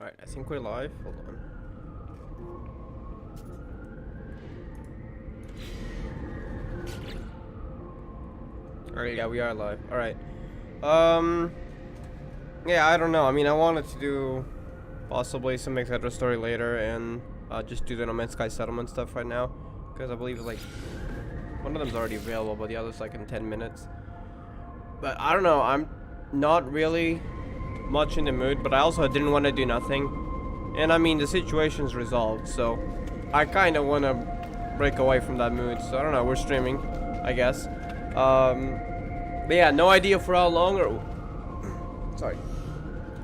Alright, I think we're live. Hold on. Alright, yeah, we are live. Alright. Yeah, I don't know. I mean, I wanted to do possibly some etc. story later and just do the No Man's Sky settlement stuff right now. Because I believe it's like one of them's already available, but the other's like in 10 minutes. But I don't know. I'm not really much in the mood, but I also didn't want to do nothing. And I mean, the situation's resolved, so I kind of want to break away from that mood. So I don't know. We're streaming, I guess. But yeah, no idea for how long or sorry,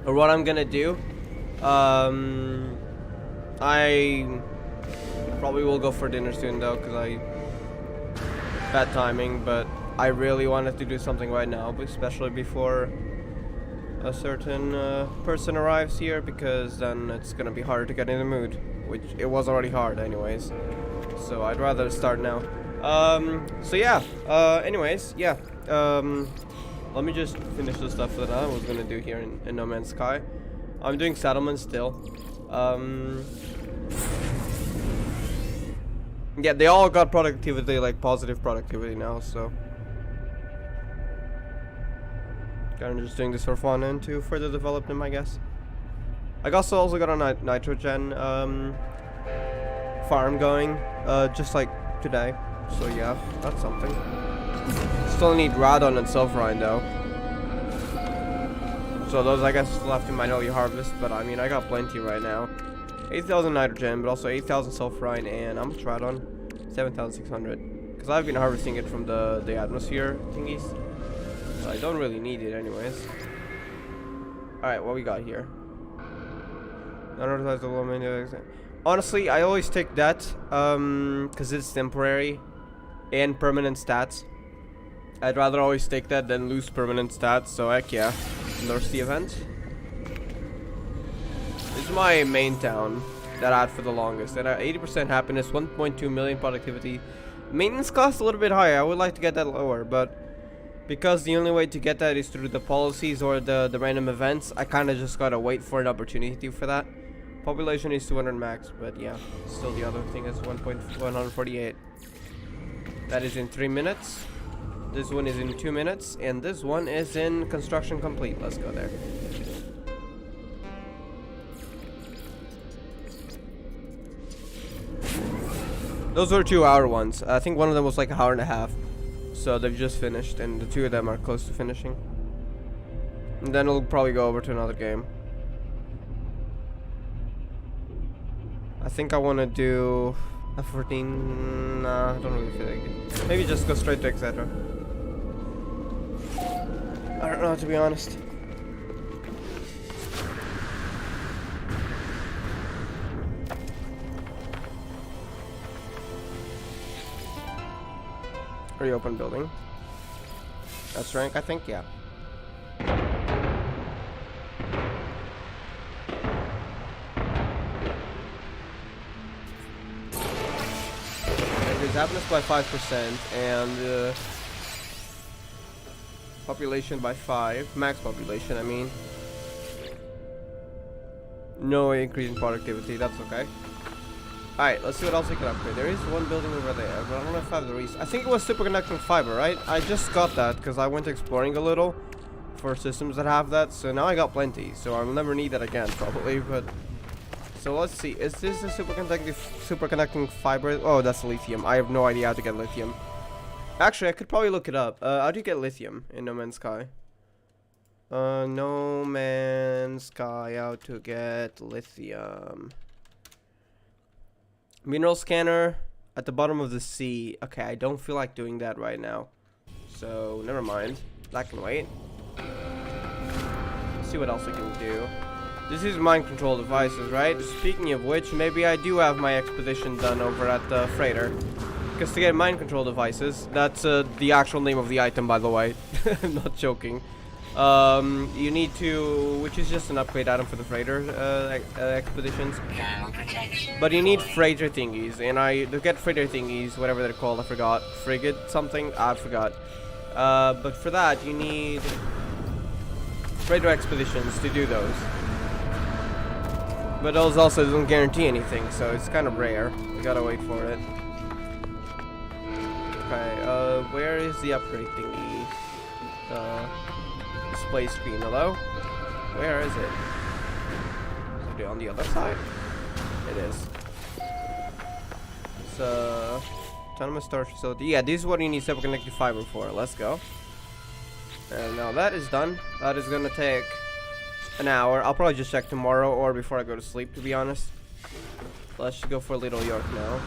or what I'm gonna do. I probably will go for dinner soon though, cause bad timing. But I really wanted to do something right now, especially before a certain person arrives here, because then it's gonna be harder to get in the mood, which it was already hard anyways. So I'd rather start now. So yeah, anyways, yeah, let me just finish the stuff that I was gonna do here in No Man's Sky. I'm doing settlements still. Yeah, they all got productivity, like positive productivity now, so kind of just doing this for fun and to further develop them, I guess. I also got a nitrogen farm going, just like today. So yeah, that's something. Still need radon and sulfurine though. So those I guess still have to manually harvest, but I mean I got plenty right now. 8,000 nitrogen, but also 8,000 sulfurine, and how much radon? 7,600. Because I've been harvesting it from the atmosphere thingies. So I don't really need it anyways. Alright, what we got here? Honestly, I always take that, because it's temporary and permanent stats. I'd rather always take that than lose permanent stats, so heck yeah. Nurse the event. This is my main town that I had for the longest. And 80% happiness, 1.2 million productivity. Maintenance cost a little bit higher. I would like to get that lower, but because the only way to get that is through the policies or the random events, I kind of just gotta wait for an opportunity for that. Population is 200 max, but yeah, still the other thing is 1.148. That is in 3 minutes. This one is in 2 minutes, and this one is in construction complete. Let's go there. Those were 2-hour ones. I think one of them was like an hour and a half. So they've just finished, and the two of them are close to finishing. And then we'll probably go over to another game. I think I want to do a 14. Nah, I don't really feel like it. Maybe just go straight to etc. I don't know, to be honest. Reopen building. That's rank, I think, yeah. Increase happiness by 5% and population by 5. Max population, I mean. No increase in productivity, that's okay. Alright, let's see what else we can upgrade. There is one building over there, but I don't know if I have the reason. I think it was superconducting fiber, right? I just got that because I went exploring a little for systems that have that. So now I got plenty. So I'll never need that again, probably. But so let's see. Is this the superconducting fiber? Oh, that's lithium. I have no idea how to get lithium. Actually, I could probably look it up. How do you get lithium in No Man's Sky? No Man's Sky, how to get lithium. Mineral scanner at the bottom of the sea. Okay, I don't feel like doing that right now. So, never mind. That can wait. Let's see what else I can do. This is mind control devices, right? Speaking of which, maybe I do have my expedition done over at the freighter. Because to get mind control devices, that's the actual name of the item, by the way. I'm not joking. You need to, which is just an upgrade item for the freighter expeditions. But you need freighter thingies, and to get freighter thingies, whatever they're called, I forgot. Frigate something, I forgot. But for that, you need freighter expeditions to do those. But those also don't guarantee anything, so it's kind of rare. We gotta wait for it. Okay, where is the upgrade thingy? Display screen, hello? Where is it? Is it on the other side? It is. It's autonomous storage facility. Yeah, this is what you need stable connected fiber for. Let's go. And now that is done. That is gonna take an hour. I'll probably just check tomorrow or before I go to sleep, to be honest. Let's just go for Little York now.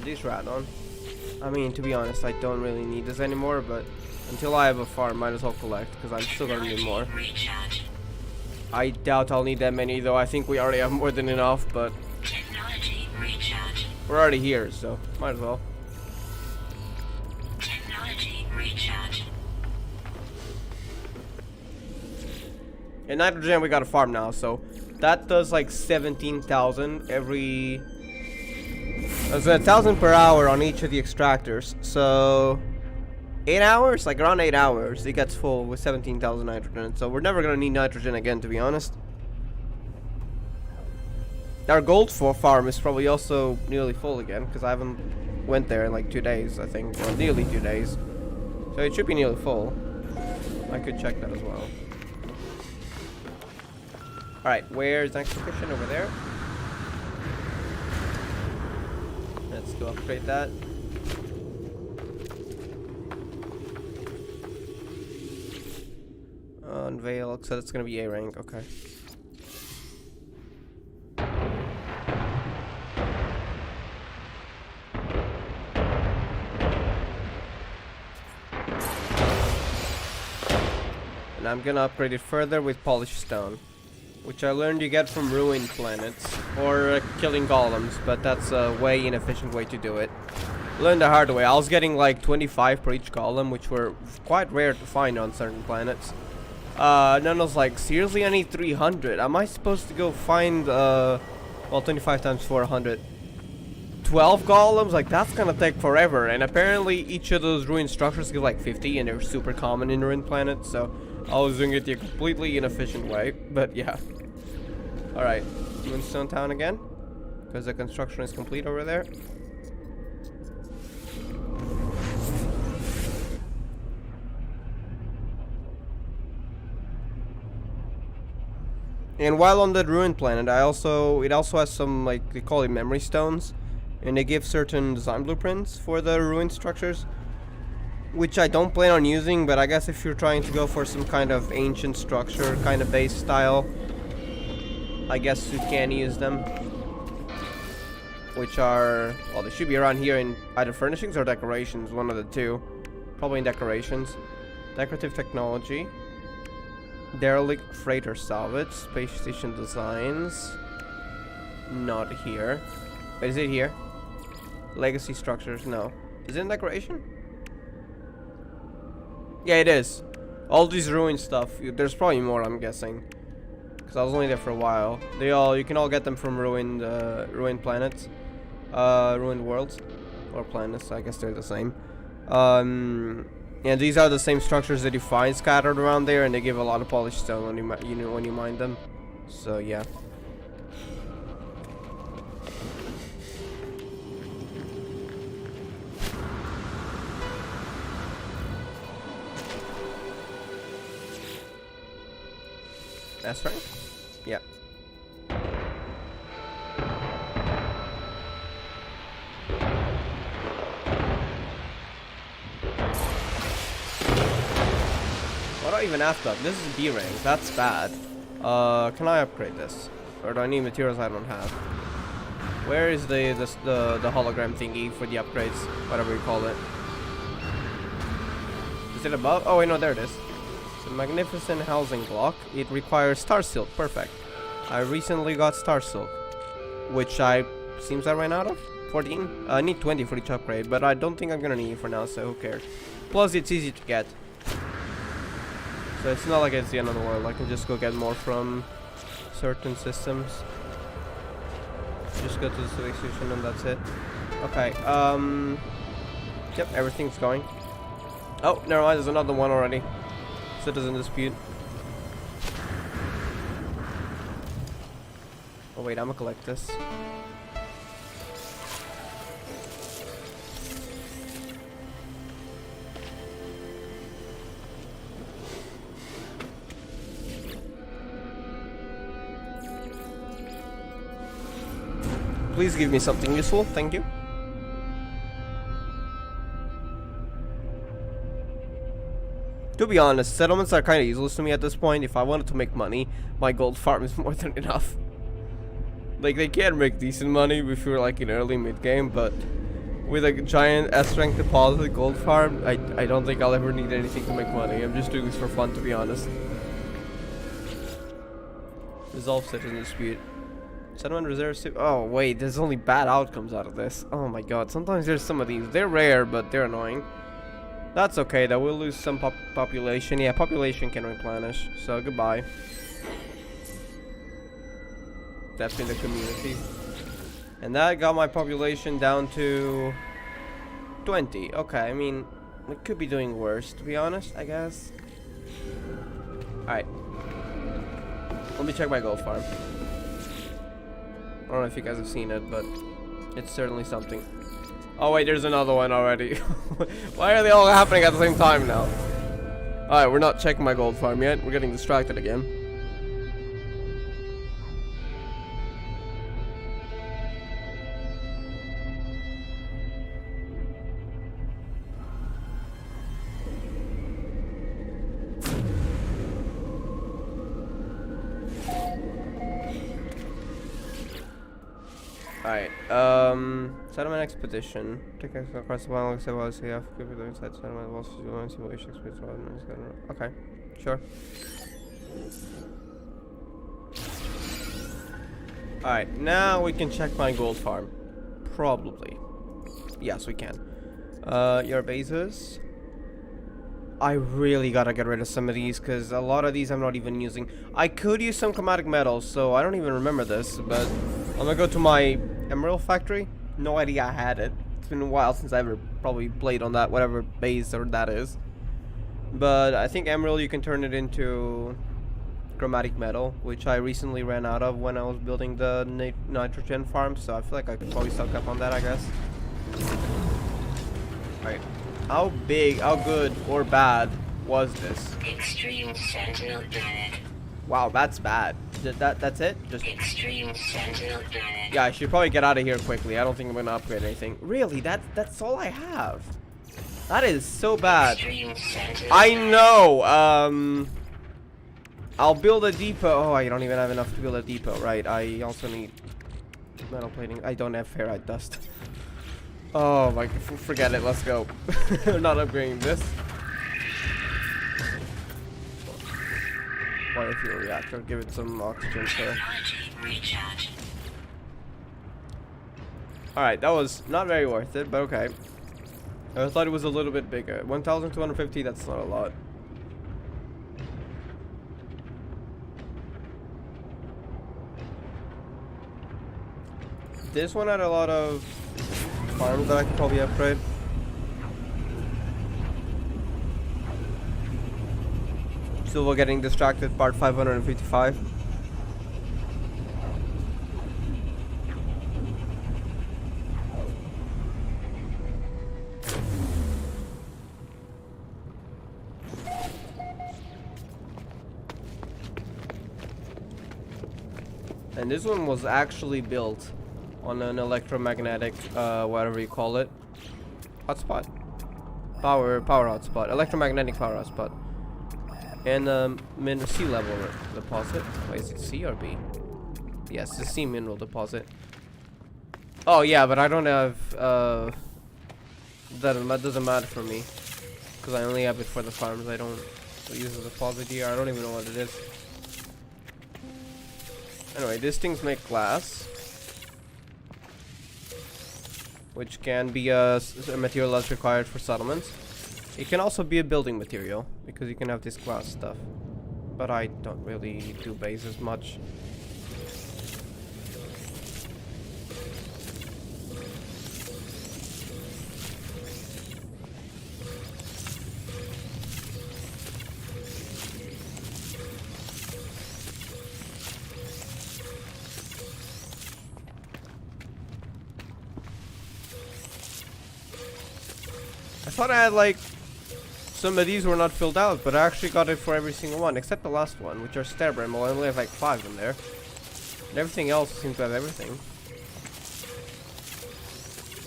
This Radon. I mean, to be honest, I don't really need this anymore, but until I have a farm, might as well collect, because I'm still gonna need more. I doubt I'll need that many, though. I think we already have more than enough, but we're already here, so might as well. In nitrogen, we got a farm now, so that does like 17,000 every. There's 1,000 per hour on each of the extractors, so 8 hours, like around 8 hours, it gets full with 17,000 nitrogen. So we're never gonna need nitrogen again, to be honest. Our gold farm is probably also nearly full again, because I haven't went there in like 2 days, I think, or nearly 2 days. So it should be nearly full. I could check that as well. Alright, where's the next location? Over there. Let's go upgrade that. Unveil, so that's gonna be A rank, okay. And I'm gonna upgrade it further with polished stone, which I learned you get from ruined planets or killing golems, but that's a way inefficient way to do it. Learned the hard way. I was getting like 25 per each golem, which were quite rare to find on certain planets. And then I was like, seriously, I need 300. Am I supposed to go find well, 25 times 400, 12 golems? Like, that's gonna take forever. And apparently each of those ruined structures give like 50, and they're super common in ruined planets, so I was doing it the completely inefficient way, but yeah. Alright, Moonstone Town again, because the construction is complete over there. And while on that ruined planet, it also has some, like, they call it memory stones, and they give certain design blueprints for the ruined structures, which I don't plan on using, but I guess if you're trying to go for some kind of ancient structure kind of base style, I guess you can use them. Which are, well, they should be around here in either furnishings or decorations, one of the two. Probably in decorations. Decorative technology. Derelict freighter salvage. Space station designs. Not here. Wait, is it here? Legacy structures, no. Is it in decoration? Yeah, it is. All these ruined stuff. There's probably more, I'm guessing, because I was only there for a while. You can all get them from ruined planets, ruined worlds, or planets. I guess they're the same. Yeah, these are the same structures that you find scattered around there, and they give a lot of polished stone when when you mine them. So yeah. That's right. Yeah. What do I even have that? This is B rank. That's bad. Can I upgrade this? Or do I need materials I don't have? Where is the hologram thingy for the upgrades? Whatever you call it. Is it above? Oh wait, no, there it is. Magnificent housing block. It requires Star Silk. Perfect. I recently got Star Silk, which seems I ran out of. 14. I need 20 for each upgrade, but I don't think I'm gonna need it for now, so who cares? Plus, it's easy to get, so it's not like it's the end of the world. I can just go get more from certain systems. Just go to the space station and that's it. Okay. Yep, everything's going. Oh, never mind. There's another one already. Citizen dispute. Oh wait, I'm gonna collect this. Please give me something useful, thank you. To be honest, settlements are kind of useless to me at this point. If I wanted to make money, my gold farm is more than enough. Like, they can make decent money if you're like in early mid-game, but with a giant S-rank deposit gold farm, I don't think I'll ever need anything to make money. I'm just doing this for fun, to be honest. Resolve citizen dispute. Settlement reserves. Oh wait, there's only bad outcomes out of this. Oh my god, sometimes there's some of these. They're rare, but they're annoying. That's okay though, we'll lose some population. Yeah, population can replenish, so goodbye. That's in the community. And that got my population down to 20. Okay, I mean, we could be doing worse, to be honest, I guess. Alright. Let me check my gold farm. I don't know if you guys have seen it, but it's certainly something. Oh wait, there's another one already. Why are they all happening at the same time now? Alright, we're not checking my gold farm yet. We're getting distracted again. Alright, settlement expedition. Take us across the wild, say, well, so you have to give it inside settlement, walls, simulation expedition, okay, sure. Alright, now we can check my gold farm. Probably. Yes, we can. Your bases. I really gotta get rid of some of these, because a lot of these I'm not even using. I could use some chromatic metals, so I don't even remember this, but I'm gonna go to my emerald factory. No idea I had it. It's been a while since I ever probably played on that, whatever base or that is. But I think emerald, you can turn it into chromatic metal, which I recently ran out of when I was building the nitrogen farm, so I feel like I could probably stock up on that, I guess. Alright. How big, how good, or bad was this? Extreme sentinel bad. Wow, that's bad. That's it? Just Extreme sentinel bad. yeah, I should probably get out of here quickly. I don't think I'm gonna upgrade anything. Really? That's all I have. That is so bad. Extreme sentinel I know. I'll build a depot. Oh, I don't even have enough to build a depot, right? I also need metal plating. I don't have ferrite dust. Oh my, forget it. Let's go. I'm not upgrading this. Biofuel reactor. Give it some oxygen. So. recharge. Alright, that was not very worth it, but okay. I thought it was a little bit bigger. 1,250, that's not a lot. This one had a lot of farms that I could probably upgrade. Still we're getting distracted, part 555. And this one was actually built on an electromagnetic, whatever you call it, hotspot, power hotspot, electromagnetic power hotspot, and sea level deposit. Wait, is it C or B? Yes, the C mineral deposit. Oh yeah, but I don't have that doesn't matter for me because I only have it for the farms. I don't use the deposit here. I don't even know what it is. Anyway, these things make glass, which can be a material that's required for settlements. It can also be a building material, because you can have this glass stuff. But I don't really do bases much. I thought I had like some of these were not filled out, but I actually got it for every single one except the last one, which are Star Bramble. I only have like 5 in there. And everything else seems to have everything.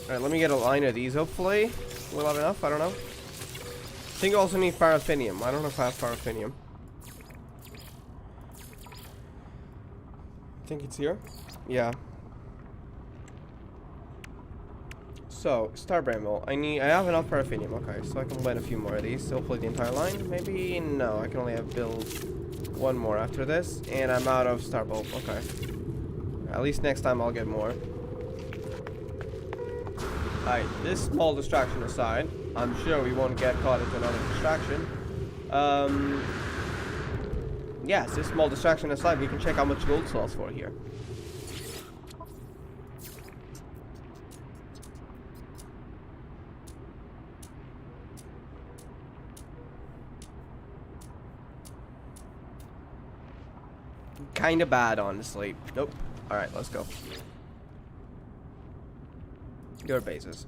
Alright, let me get a line of these, hopefully. We'll have enough, I don't know. I think I also need paraffinium. I don't know if I have paraffinium. I think it's here. Yeah. So, Star Bramble. I have enough paraffinium. Okay, so I can blend a few more of these. Hopefully the entire line. Maybe no. I can only have build 1 more after this, and I'm out of Star Bulb. Okay. At least next time I'll get more. Alright, this small distraction aside, I'm sure we won't get caught into another distraction. Yes, this small distraction aside, we can check how much gold sells for here. Kinda bad, honestly. Nope. Alright, let's go. Your bases.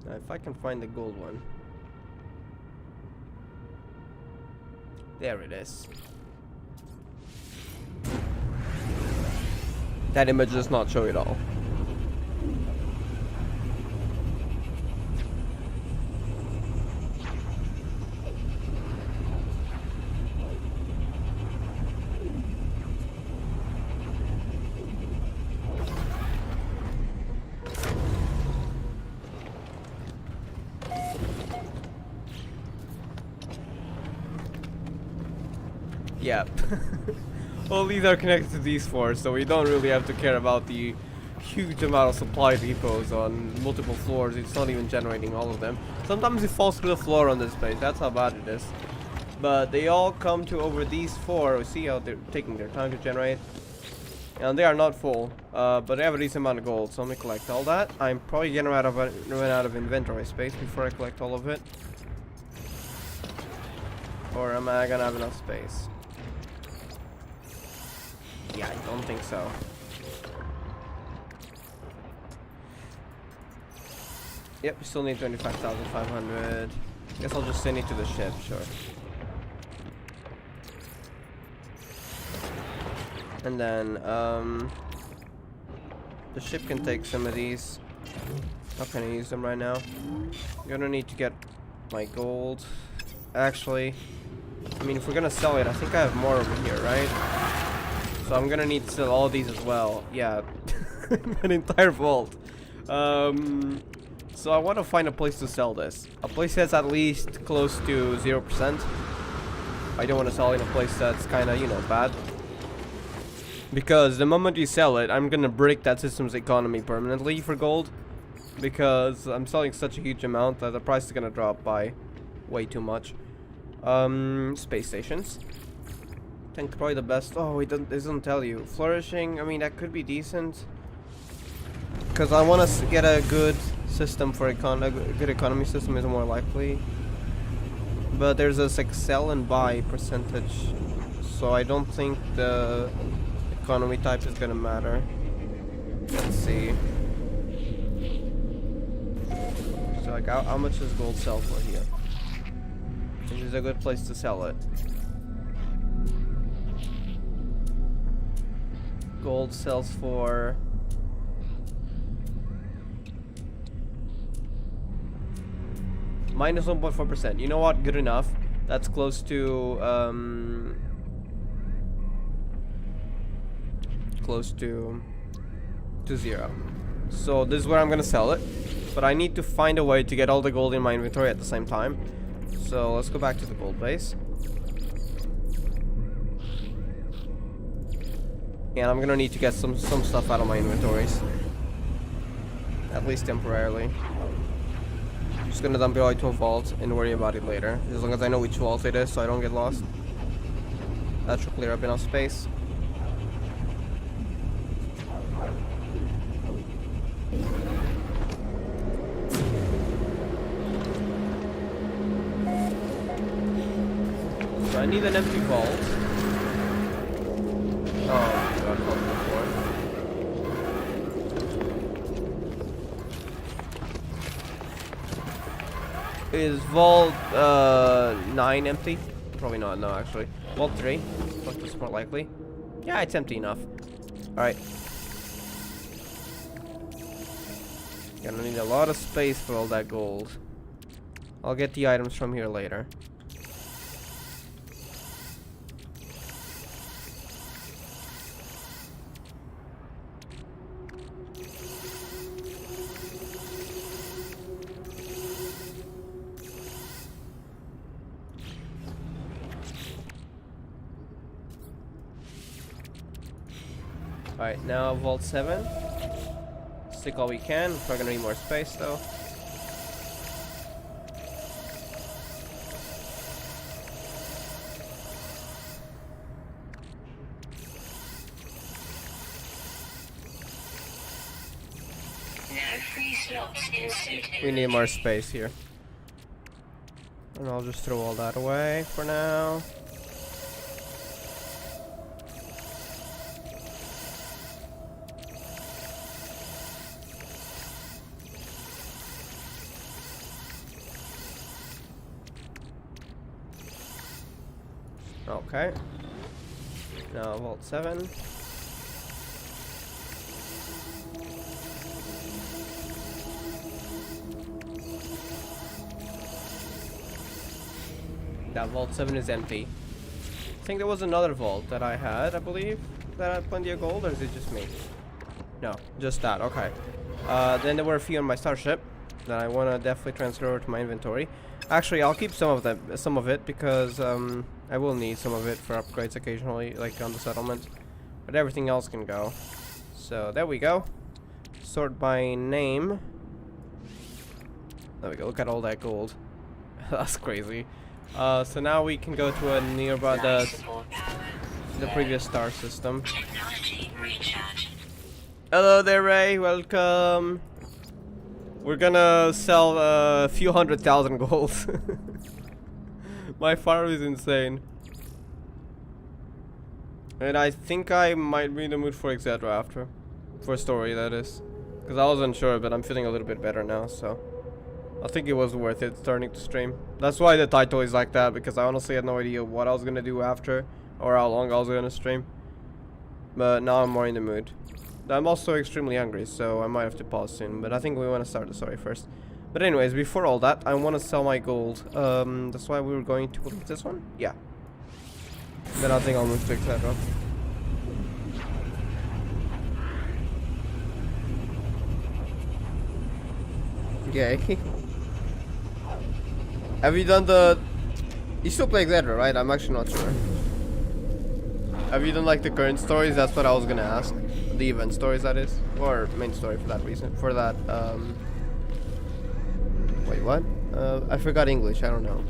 Now, if I can find the gold one. There it is. That image does not show it all. Yep. All these are connected to these 4, so we don't really have to care about the huge amount of supply depots on multiple floors. It's not even generating all of them. Sometimes it falls through the floor on this place. That's how bad it is. But they all come to over these 4. We see how they're taking their time to generate. And they are not full, but they have a decent amount of gold, so I'm gonna collect all that. I'm probably gonna run out of inventory space before I collect all of it. Or am I gonna have enough space? Yeah, I don't think so. Yep, we still need 25,500. Guess I'll just send it to the ship, sure. And then, the ship can take some of these. How can I use them right now? I'm gonna need to get my gold. Actually, I mean, if we're gonna sell it, I think I have more over here, right? So I'm gonna need to sell all these as well. Yeah, an entire vault. So I want to find a place to sell this. A place that's at least close to 0%. I don't want to sell in a place that's kind of, you know, bad. Because the moment you sell it, I'm gonna break that system's economy permanently for gold. Because I'm selling such a huge amount that the price is gonna drop by way too much. Space stations. I think probably the best. Oh, it doesn't tell you. Flourishing, I mean, that could be decent. Because I want to get a good system for a good economy system is more likely. But there's a like sell and buy percentage. So I don't think the economy type is going to matter. Let's see. So like how much does gold sell for here? This is a good place to sell it. Gold sells for minus 1.4%. You know what? Good enough. That's close to to 0. So this is where I'm gonna sell it. But I need to find a way to get all the gold in my inventory at the same time. So let's go back to the gold base. And I'm gonna need to get some stuff out of my inventories. At least temporarily. Just gonna dump it all into a vault and worry about it later. As long as I know which vault it is so I don't get lost. That should clear up enough space. So I need an empty vault. Oh. Is Vault 9 empty? Probably not, no actually. Vault 3, that's more likely. Yeah, it's empty enough. Alright. Gonna need a lot of space for all that gold. I'll get the items from here later. Alright, now Vault 7. Stick all we can. We're gonna need more space though. No free slots in suit. We need more space here. And I'll just throw all that away for now. Okay. Now Vault 7. That Vault 7 is empty. I think there was another vault that I had, I believe, that had plenty of gold, or is it just me? No, just that, okay. Then there were a few on my starship that I want to definitely transfer over to my inventory. Actually, I'll keep some of it, because I will need some of it for upgrades occasionally, like on the settlement. But everything else can go. So there we go. Sort by name. There we go. Look at all that gold. That's crazy. So now we can go to a nearby the previous star system. Technology recharge. Hello there, Ray. Welcome. We're gonna sell a few 100,000 gold. My farm is insane. And I think I might be in the mood for Exedra after. For a story, that is. Because I wasn't sure, but I'm feeling a little bit better now, so. I think it was worth it starting to stream. That's why the title is like that, because I honestly had no idea what I was gonna do after. Or how long I was gonna stream. But now I'm more in the mood. I'm also extremely hungry, so I might have to pause soon. But I think we want to start the story first. But anyways, before all that, I want to sell my gold. That's why we were going to leave this one? Yeah. Then I think I'll move to etc. Okay. Have you done the... You still play Xedra, right? I'm actually not sure. Have you done like the current stories? That's what I was gonna ask. The event stories, that is. Or main story for that reason. For that, Wait, what? I forgot English, I don't know.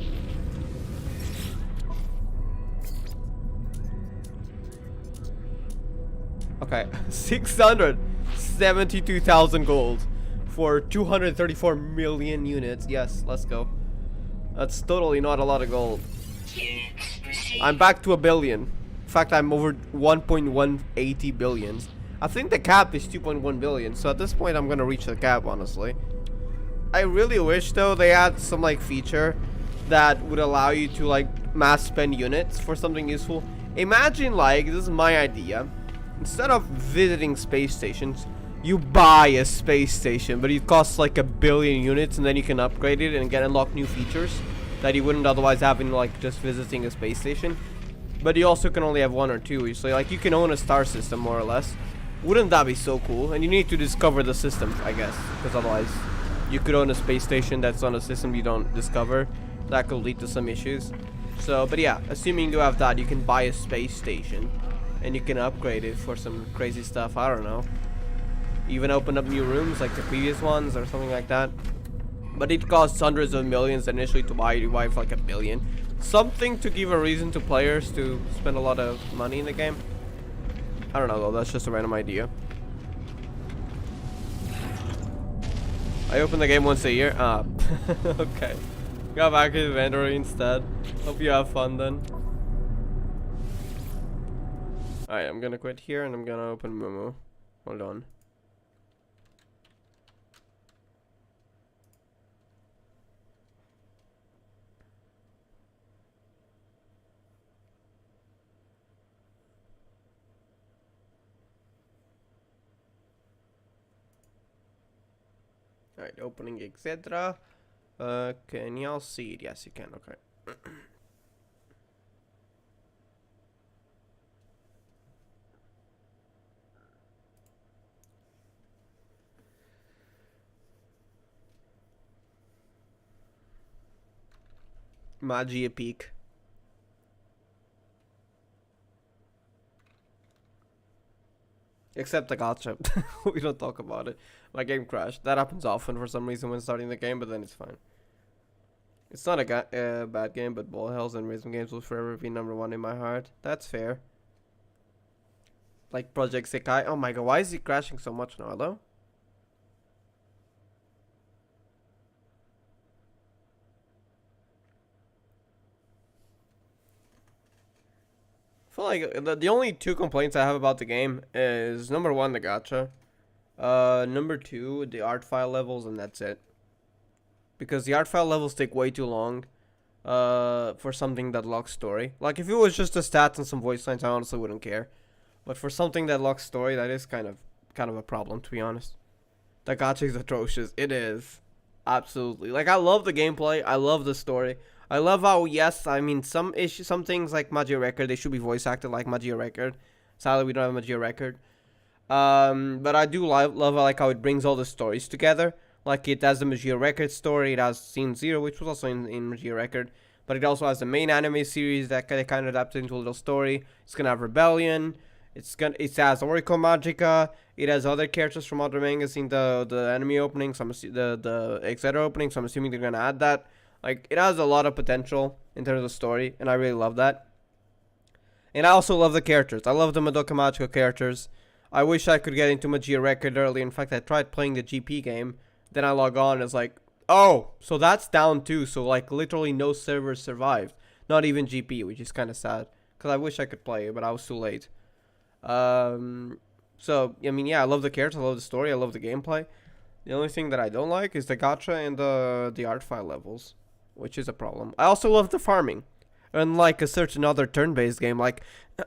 Okay, 672,000 gold for 234 million units. Yes, let's go. That's totally not a lot of gold. Units received. I'm back to a billion. In fact, I'm over 1.180 billions. I think the cap is 2.1 billion, so at this point I'm gonna reach the cap, honestly. I really wish though they had some like feature that would allow you to like mass spend units for something useful. Imagine like, this is my idea, instead of visiting space stations, you buy a space station, but it costs like 1 billion units, and then you can upgrade it and get unlock new features that you wouldn't otherwise have in like just visiting a space station. But you also can only have 1 or 2, so like you can own a star system more or less. Wouldn't that be so cool? And you need to discover the system, I guess, because otherwise you could own a space station that's on a system you don't discover. That could lead to some issues. So, but yeah, assuming you have that, you can buy a space station and you can upgrade it for some crazy stuff. I don't know. Even open up new rooms like the previous ones or something like that. But it costs hundreds of millions initially to buy. You buy for like 1 billion. Something to give a reason to players to spend a lot of money in the game. I don't know though, that's just a random idea. I open the game once a year. Ah, okay. Go back to inventory instead. Hope you have fun then. Alright, I'm gonna quit here and I'm gonna open Momo. Hold on. Alright, opening, etc. Can y'all see it? Yes, you can. Okay. Magia Peak. Except the gacha. We don't talk about it. My game crashed. That happens often for some reason when starting the game, but then it's fine. It's not a bad game, but Ball Hells and Rhythm Games will forever be #1 in my heart. That's fair. Like Project Sekai. Oh my god, why is he crashing so much now, though? I feel like the only two complaints I have about the game is #1, the gacha. #2, the art file levels, and that's it. Because the art file levels take way too long for something that locks story. Like, if it was just the stats and some voice lines, I honestly wouldn't care. But for something that locks story, that is kind of a problem, to be honest. The gacha is atrocious. It is. Absolutely. Like, I love the gameplay. I love the story. I love how, yes, I mean, some things like Magia Record, they should be voice acted like Magia Record. Sadly, we don't have Magia Record. But I do love like how it brings all the stories together. Like, it has the Magia Record story, it has Scene Zero, which was also in Magia Record. But it also has the main anime series that they kind of adapted into a little story. It's gonna have Rebellion. It has Oracle Magica. It has other characters from other mangas in the anime opening. So the etc. opening. So I'm assuming they're gonna add that. Like, it has a lot of potential in terms of story, and I really love that. And I also love the characters. I love the Madoka Magica characters. I wish I could get into Magia Record early. In fact, I tried playing the GP game. Then I log on and it's like, oh, so that's down too. So, like, literally no servers survived. Not even GP, which is kind of sad. Because I wish I could play it, but I was too late. So, I mean, yeah, I love the characters. I love the story. I love the gameplay. The only thing that I don't like is the gacha and the art file levels, which is a problem. I also love the farming. Unlike a certain other turn-based game like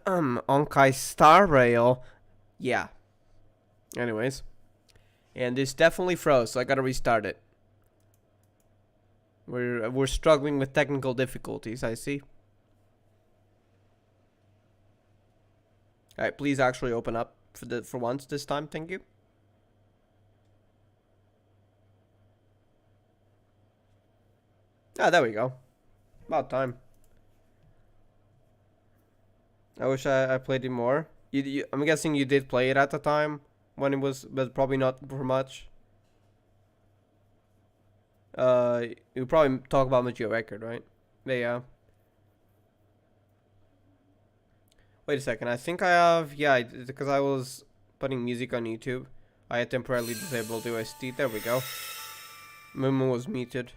Honkai Star Rail. Yeah. Anyways. And this definitely froze, so I gotta restart it. We're struggling with technical difficulties, I see. Alright, please actually open up for once this time, thank you. Ah, there we go. About time. I wish I played it more. I'm guessing you did play it at the time when it was, but probably not for much. You probably talk about Magia Record, right? Yeah. Wait a second. I think I have. Yeah, because I was putting music on YouTube. I had temporarily disabled UST. There we go. Momo was muted.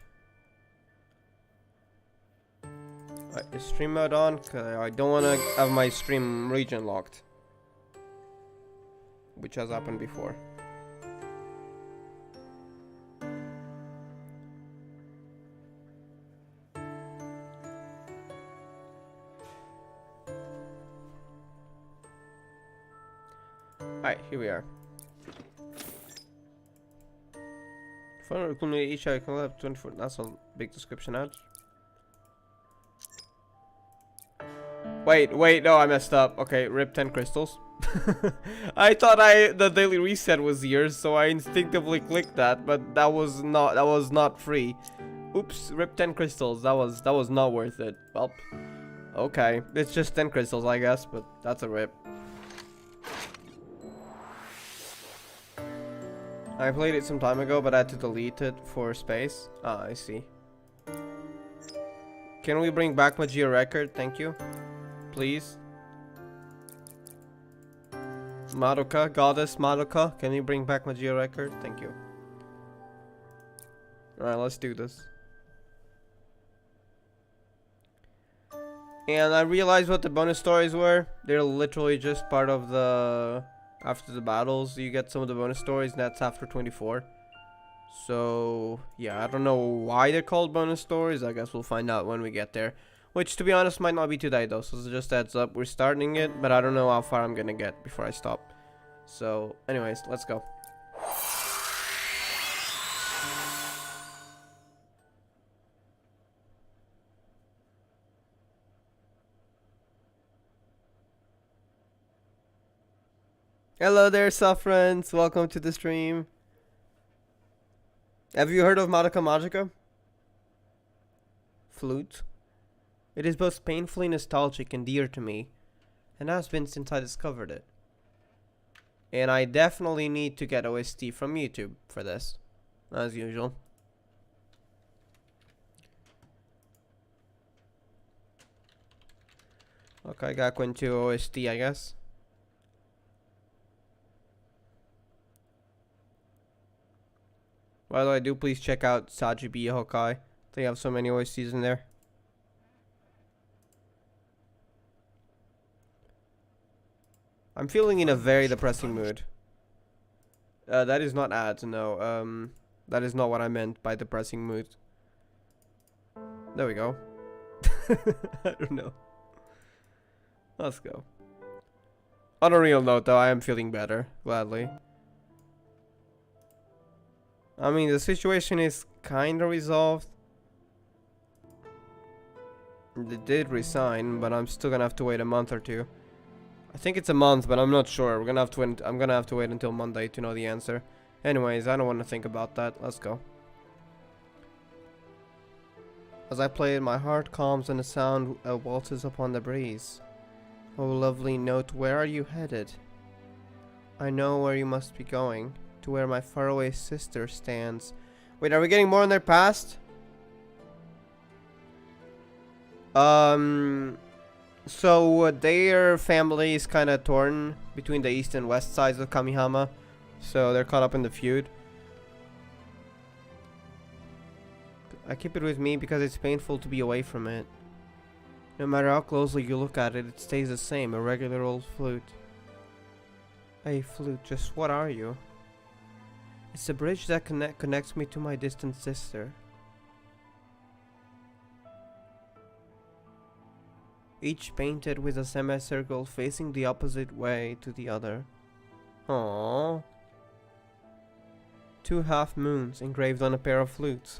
Alright, is stream mode on? Cause I don't want to have my stream region locked, which has happened before. Alright, here we are. For each I can have 24. That's a big description ad. Wait, no, I messed up. Okay, rip 10 crystals. I thought the daily reset was yours, so I instinctively clicked that, but that was not free. Oops, rip 10 crystals. That was not worth it. Well, okay, it's just 10 crystals, I guess, but that's a rip. I played it some time ago, but I had to delete it for space. Ah, I see. Can we bring back Magia Record? Thank you. Please. Madoka, Goddess Madoka, can you bring back Magia Record? Thank you. Alright, let's do this. And I realized what the bonus stories were. They're literally just part of the... After the battles, you get some of the bonus stories, and that's after 24. So, yeah, I don't know why they're called bonus stories. I guess we'll find out when we get there. Which, to be honest, might not be today, though. So, just heads up. We're starting it, but I don't know how far I'm gonna get before I stop. So, anyways, let's go. Hello there, friends. Welcome to the stream. Have you heard of Madoka Magica? Flute. It is both painfully nostalgic and dear to me, and has been since I discovered it. And I definitely need to get OST from YouTube for this, as usual. Okay, Gakuen 2 OST, I guess. By the way, do please check out Sajibi Hokai. They have so many OSTs in there. I'm feeling in a very depressing mood. That is not ads, no. That is not what I meant by depressing mood. There we go. I don't know. Let's go. On a real note, though, I am feeling better, gladly. I mean, the situation is kinda resolved. They did resign, but I'm still gonna have to wait a month or two. I think it's a month, but I'm not sure. I'm gonna have to wait until Monday to know the answer. Anyways, I don't want to think about that. Let's go. As I play it, my heart calms and the sound waltzes upon the breeze. Oh, lovely note, where are you headed? I know where you must be going, to where my faraway sister stands. Wait, are we getting more on their past? So their family is kind of torn between the east and west sides of Kamihama, so they're caught up in the feud. I keep it with me because it's painful to be away from it. No matter how closely you look at it, it stays the same, a regular old flute. Hey flute, just what are you? It's a bridge that connects me to my distant sister. Each painted with a semicircle facing the opposite way to the other. Aww. 2 half moons engraved on a pair of flutes.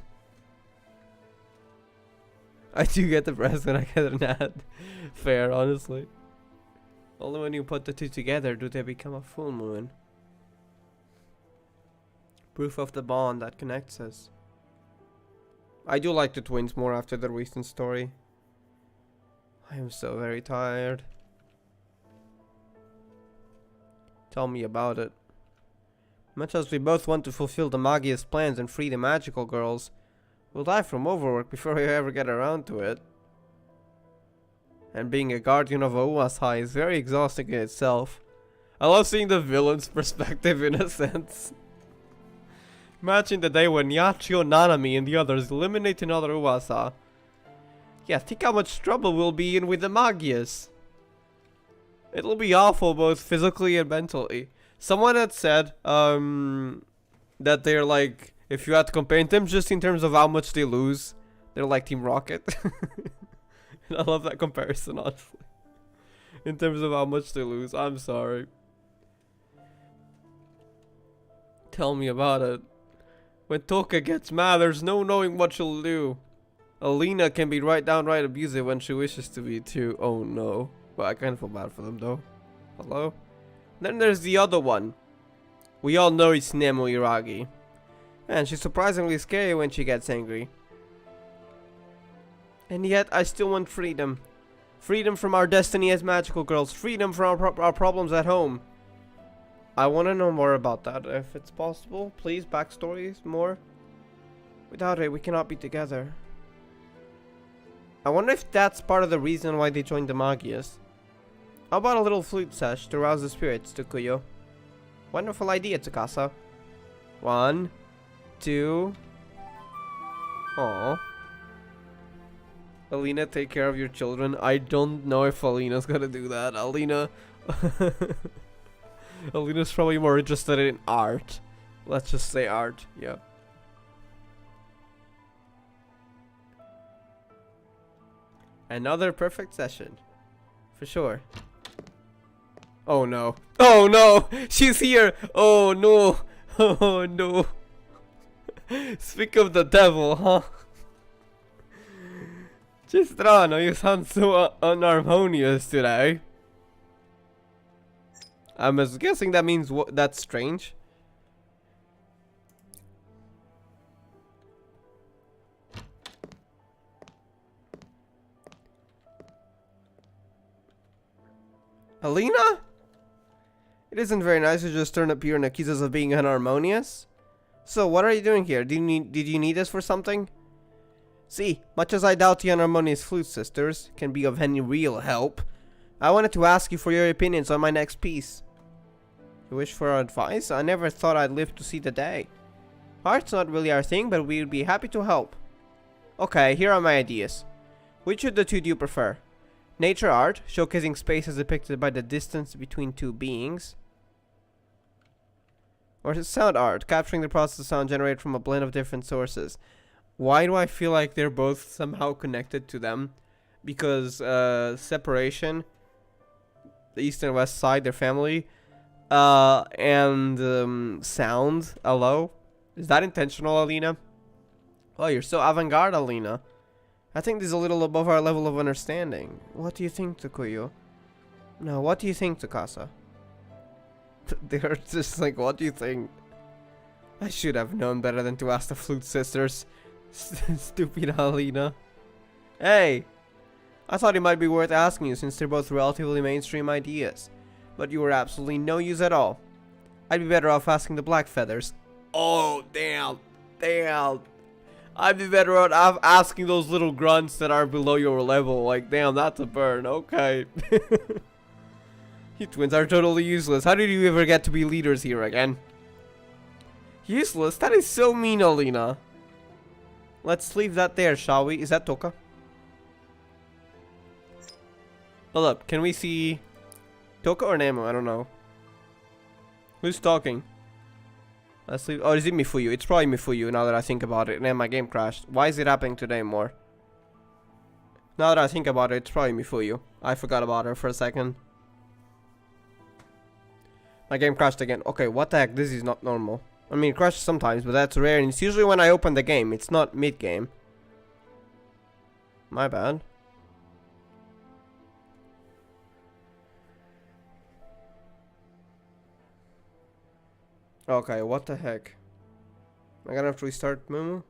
I do get depressed when I get an ad. Fair, honestly. Only when you put the two together do they become a full moon. Proof of the bond that connects us. I do like the twins more after the recent story. I am so very tired. Tell me about it. Much as we both want to fulfill the Magia's plans and free the magical girls, we'll die from overwork before we ever get around to it. And being a guardian of Uasai is very exhausting in itself. I love seeing the villain's perspective in a sense. Imagine the day when Yachio, Nanami and the others eliminate another Uasa. Yeah, think how much trouble we'll be in with the Magias. It'll be awful both physically and mentally. Someone had said that they're like, if you had to compare them just in terms of how much they lose, they're like Team Rocket. And I love that comparison, honestly. In terms of how much they lose, I'm sorry. Tell me about it. When Toka gets mad, there's no knowing what she'll do. Alina can be downright abusive when she wishes to be too. Oh no. But I kind of feel bad for them though. Hello? Then there's the other one. We all know it's Nemo Iragi. And she's surprisingly scary when she gets angry. And yet I still want freedom. Freedom from our destiny as magical girls. Freedom from our problems at home. I want to know more about that if it's possible. Please, backstories, more. Without it, we cannot be together. I wonder if that's part of the reason why they joined the Magias. How about a little flute sesh to rouse the spirits, Takuyo? Wonderful idea, Tsukasa. 1, 2. Aww. Alina, take care of your children. I don't know if Alina's gonna do that. Alina's probably more interested in art. Let's just say art, yeah. Another perfect session. For sure. Oh no. Oh no! She's here! Oh no! Oh no! Speak of the devil, huh? Cistrano, you sound so unharmonious today. I'm guessing that means that's strange. Alina? It isn't very nice to just turn up here and accuse us of being unharmonious. So, what are you doing here? Did you need us for something? See, much as I doubt the unharmonious flute sisters can be of any real help, I wanted to ask you for your opinions on my next piece. You wish for advice? I never thought I'd live to see the day. Art's not really our thing, but we'd be happy to help. Okay, here are my ideas. Which of the two do you prefer? Nature art, showcasing space as depicted by the distance between two beings. Or sound art, capturing the process of sound generated from a blend of different sources. Why do I feel like they're both somehow connected to them? Because separation, the east and west side, their family, and sound, hello? Is that intentional, Alina? Oh, you're so avant-garde, Alina. I think this is a little above our level of understanding. What do you think, Takuyo? No, what do you think, Takasa? They're just like, what do you think? I should have known better than to ask the Flute Sisters. Stupid Alina. Hey! I thought it might be worth asking you since they're both relatively mainstream ideas. But you were absolutely no use at all. I'd be better off asking the Black Feathers. Oh, damn. Damn. I'd be better off asking those little grunts that are below your level. Like, damn, that's a burn. Okay. You twins are totally useless. How did you ever get to be leaders here again? Useless? That is so mean, Alina. Let's leave that there, shall we? Is that Toka? Hold up. Can we see Toka or Nemo? I don't know. Who's talking? Let's leave. Oh, is it Mifuyu? It's probably Mifuyu now that I think about it. And then my game crashed. Why is it happening today more? Now that I think about it, it's probably Mifuyu. I forgot about her for a second. My game crashed again. Okay, what the heck? This is not normal. I mean, it crashes sometimes, but that's rare. And it's usually when I open the game. It's not mid-game. My bad. Okay, what the heck? Am I gonna have to restart Mumu?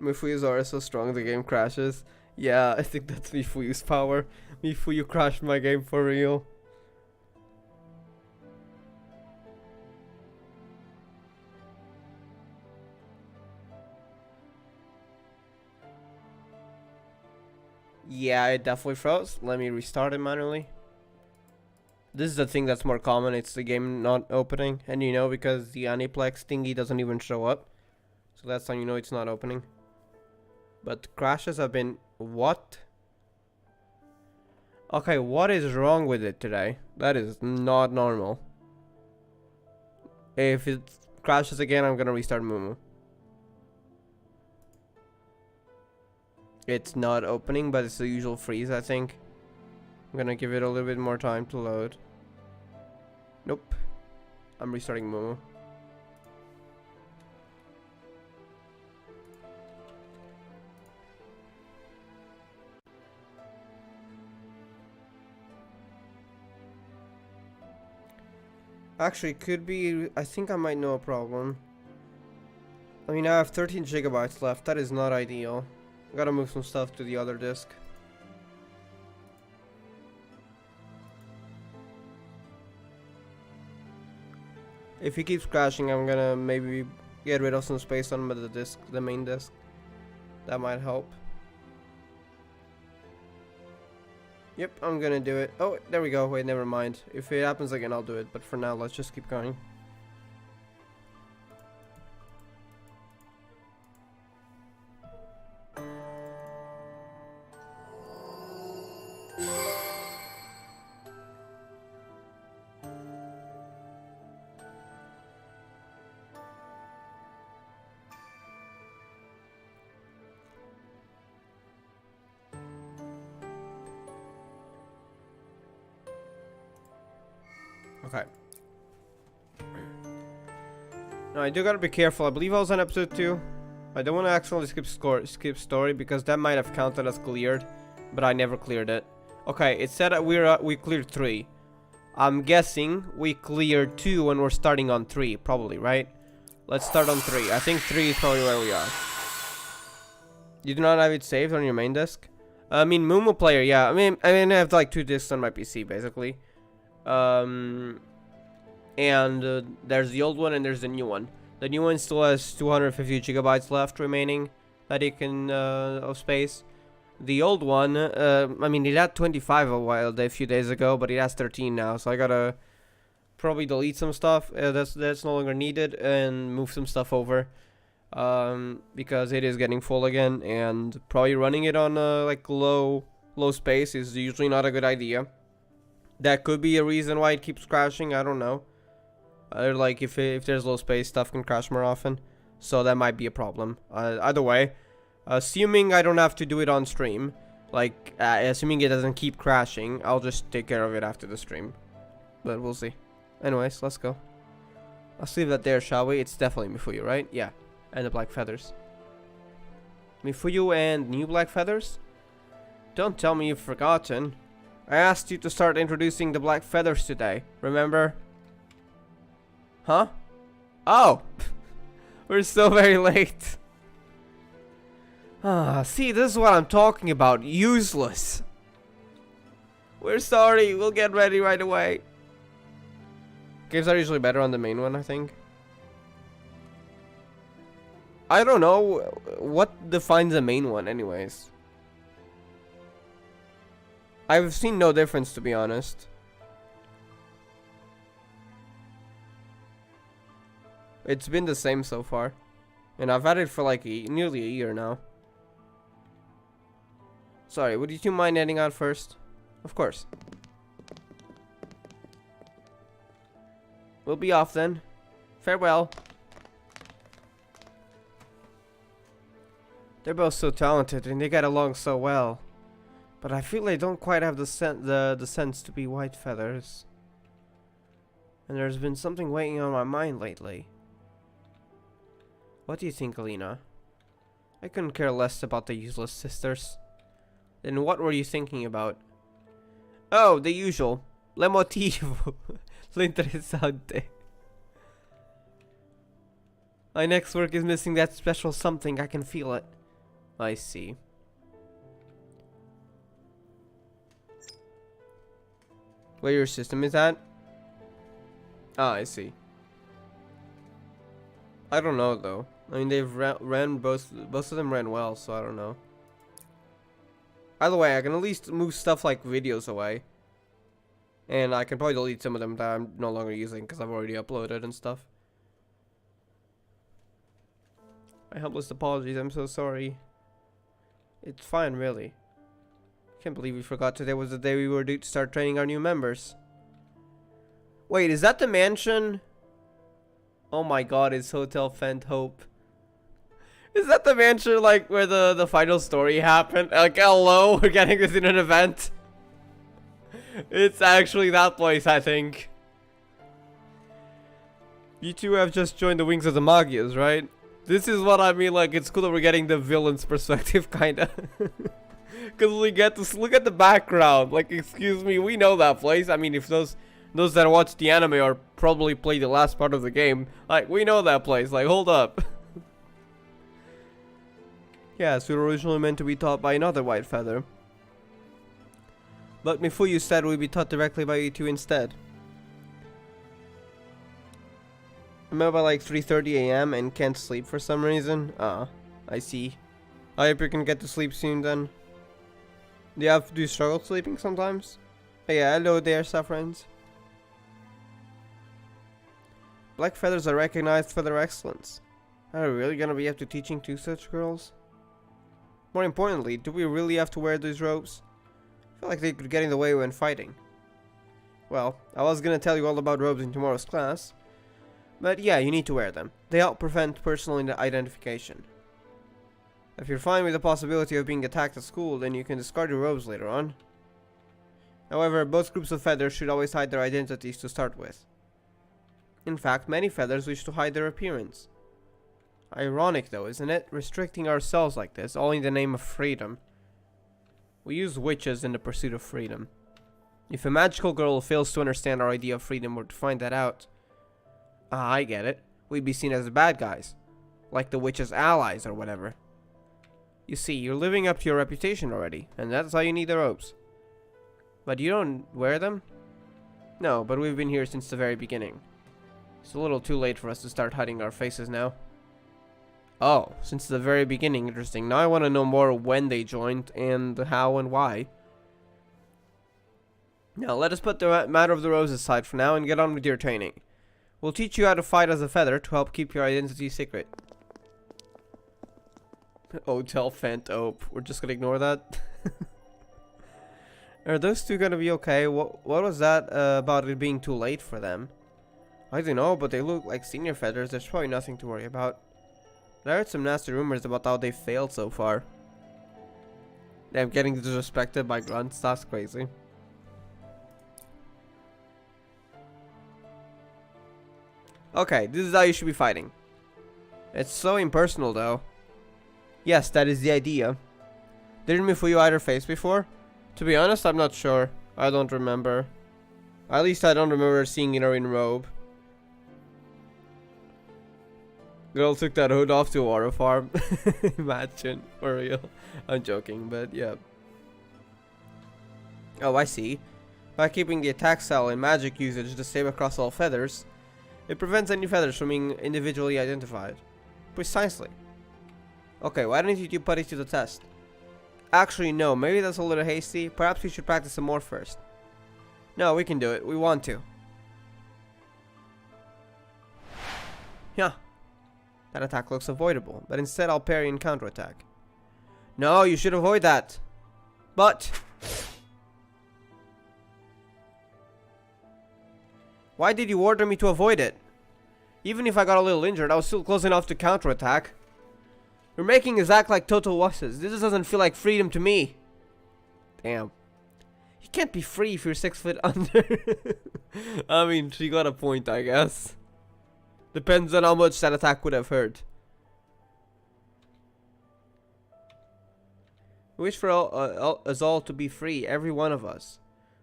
Mifuyu's aura is so strong the game crashes. Yeah, I think that's Mifuyu's power. Mifuyu crashed my game for real. Yeah, it definitely froze. Let me restart it manually. This is the thing that's more common. It's the game not opening. And you know, because the Aniplex thingy doesn't even show up. So that's how you know it's not opening. But crashes have been... What? Okay, what is wrong with it today? That is not normal. If it crashes again, I'm gonna restart Mumu. It's not opening, but it's the usual freeze, I think. I'm gonna give it a little bit more time to load. Nope. I'm restarting Mumu. Actually, could be... I think I might know a problem. I mean, I have 13 gigabytes left. That is not ideal. I gotta move some stuff to the other disk. If he keeps crashing, I'm gonna maybe get rid of some space on the disk, the main disk. That might help. Yep, I'm gonna do it. Oh, there we go. Wait, never mind. If it happens again, I'll do it. But for now, let's just keep going. Okay. I do gotta be careful. I believe I was on episode 2. I don't want to accidentally skip story because that might have counted as cleared, but I never cleared it. Okay, it said that we cleared 3. I'm guessing we cleared 2 when we're starting on 3, probably, right? Let's start on 3. I think 3 is probably where we are. You do not have it saved on your main disk? I mean, Moomoo player, yeah. I mean, I have like 2 disks on my PC, basically. There's the old one and there's the new one. The new one still has 250 gigabytes left remaining that it can of space. The old one, I mean, it had 25 a few days ago, but it has 13 now. So I gotta probably delete some stuff that's no longer needed and move some stuff over, because it is getting full again, and probably running it on like low space is usually not a good idea. That could be a reason why it keeps crashing. I don't know. Like if there's low space, stuff can crash more often, so that might be a problem. Either way, assuming I don't have to do it on stream, like assuming it doesn't keep crashing, I'll just take care of it after the stream. But we'll see. Anyways, let's go. Let's leave that there, shall we? It's definitely Mifuyu, right? Yeah, and the black feathers. Mifuyu and new black feathers? Don't tell me you've forgotten. I asked you to start introducing the black feathers today, remember? Huh? Oh! We're so very late. Ah, see, this is what I'm talking about. Useless. We're sorry. We'll get ready right away. Games are usually better on the main one, I think. I don't know what defines the main one, anyways. I've seen no difference, to be honest. It's been the same so far. And I've had it for like nearly a year now. Sorry, would you two mind heading out first? Of course. We'll be off then. Farewell. They're both so talented and they get along so well. But I feel they don't quite have the sense to be white feathers. And there's been something weighing on my mind lately. What do you think, Alina? I couldn't care less about the useless sisters. Then what were you thinking about? Oh, the usual. L'emotivo. L'interessante. My next work is missing that special something. I can feel it. I see. Where your system is at? Ah, I see. I don't know though. I mean, they've ran both of them ran well, so I don't know. Either way, I can at least move stuff like videos away. And I can probably delete some of them that I'm no longer using because I've already uploaded and stuff. My humblest apologies, I'm so sorry. It's fine, really. Can't believe we forgot today was the day we were due to start training our new members. Wait, is that the mansion? Oh my god, it's Hotel Fent Hope. Is that the mansion like where the final story happened? Like, hello, we're getting this in an event. It's actually that place, I think. You two have just joined the Wings of the Magias, right? This is what I mean, like, it's cool that we're getting the villain's perspective, kinda. Because we get to look at the background. Like, excuse me, we know that place. I mean, if those that watch the anime or probably play the last part of the game, like, we know that place. Like, hold up. Yes, we were originally meant to be taught by another white feather. But Mifuyu said we'd be taught directly by you two instead. I'm up by like 3:30 AM and can't sleep for some reason. Ah, I see. I hope you can get to sleep soon then. Do you struggle sleeping sometimes? Oh, yeah, hello there, friends. Black feathers are recognized for their excellence. Are we really gonna be up to teaching two such girls? More importantly, do we really have to wear these robes? I feel like they could get in the way when fighting. Well, I was gonna tell you all about robes in tomorrow's class. But yeah, you need to wear them. They help prevent personal identification. If you're fine with the possibility of being attacked at school, then you can discard your robes later on. However, both groups of feathers should always hide their identities to start with. In fact, many feathers wish to hide their appearance. Ironic though, isn't it? Restricting ourselves like this, all in the name of freedom. We use witches in the pursuit of freedom. If a magical girl fails to understand our idea of freedom or to find that out, I get it. We'd be seen as the bad guys. Like the witches' allies or whatever. You see, you're living up to your reputation already, and that's how you need the robes. But you don't wear them? No, but we've been here since the very beginning. It's a little too late for us to start hiding our faces now. Oh, since the very beginning, interesting. Now I want to know more when they joined and how and why. Now let us put the matter of the robes aside for now and get on with your training. We'll teach you how to fight as a feather to help keep your identity secret. Hotel Fantope. We're just gonna ignore that. Are those two gonna be okay? What was that about it being too late for them? I don't know, but they look like senior feathers. There's probably nothing to worry about. But I heard some nasty rumors about how they failed so far. Damn, getting disrespected by grunts. That's crazy. Okay, this is how you should be fighting. It's so impersonal though. Yes, that is the idea. Didn't Mifuyu either face before? To be honest, I'm not sure. I don't remember. At least I don't remember seeing her in robe. Girl took that hood off to a water farm. Imagine, for real. I'm joking, but yeah. Oh, I see. By keeping the attack style and magic usage the same across all feathers, it prevents any feathers from being individually identified. Precisely. Okay, why don't you put it to the test? Actually, no, maybe that's a little hasty. Perhaps we should practice some more first. No, we can do it. We want to. Yeah. That attack looks avoidable, but instead I'll parry and counterattack. No, you should avoid that. But why did you order me to avoid it? Even if I got a little injured, I was still close enough to counterattack. You're making us act like total wusses. This doesn't feel like freedom to me. Damn. You can't be free if you're 6 foot under. I mean, she got a point, I guess. Depends on how much that attack would have hurt. We wish for us all to be free, every one of us.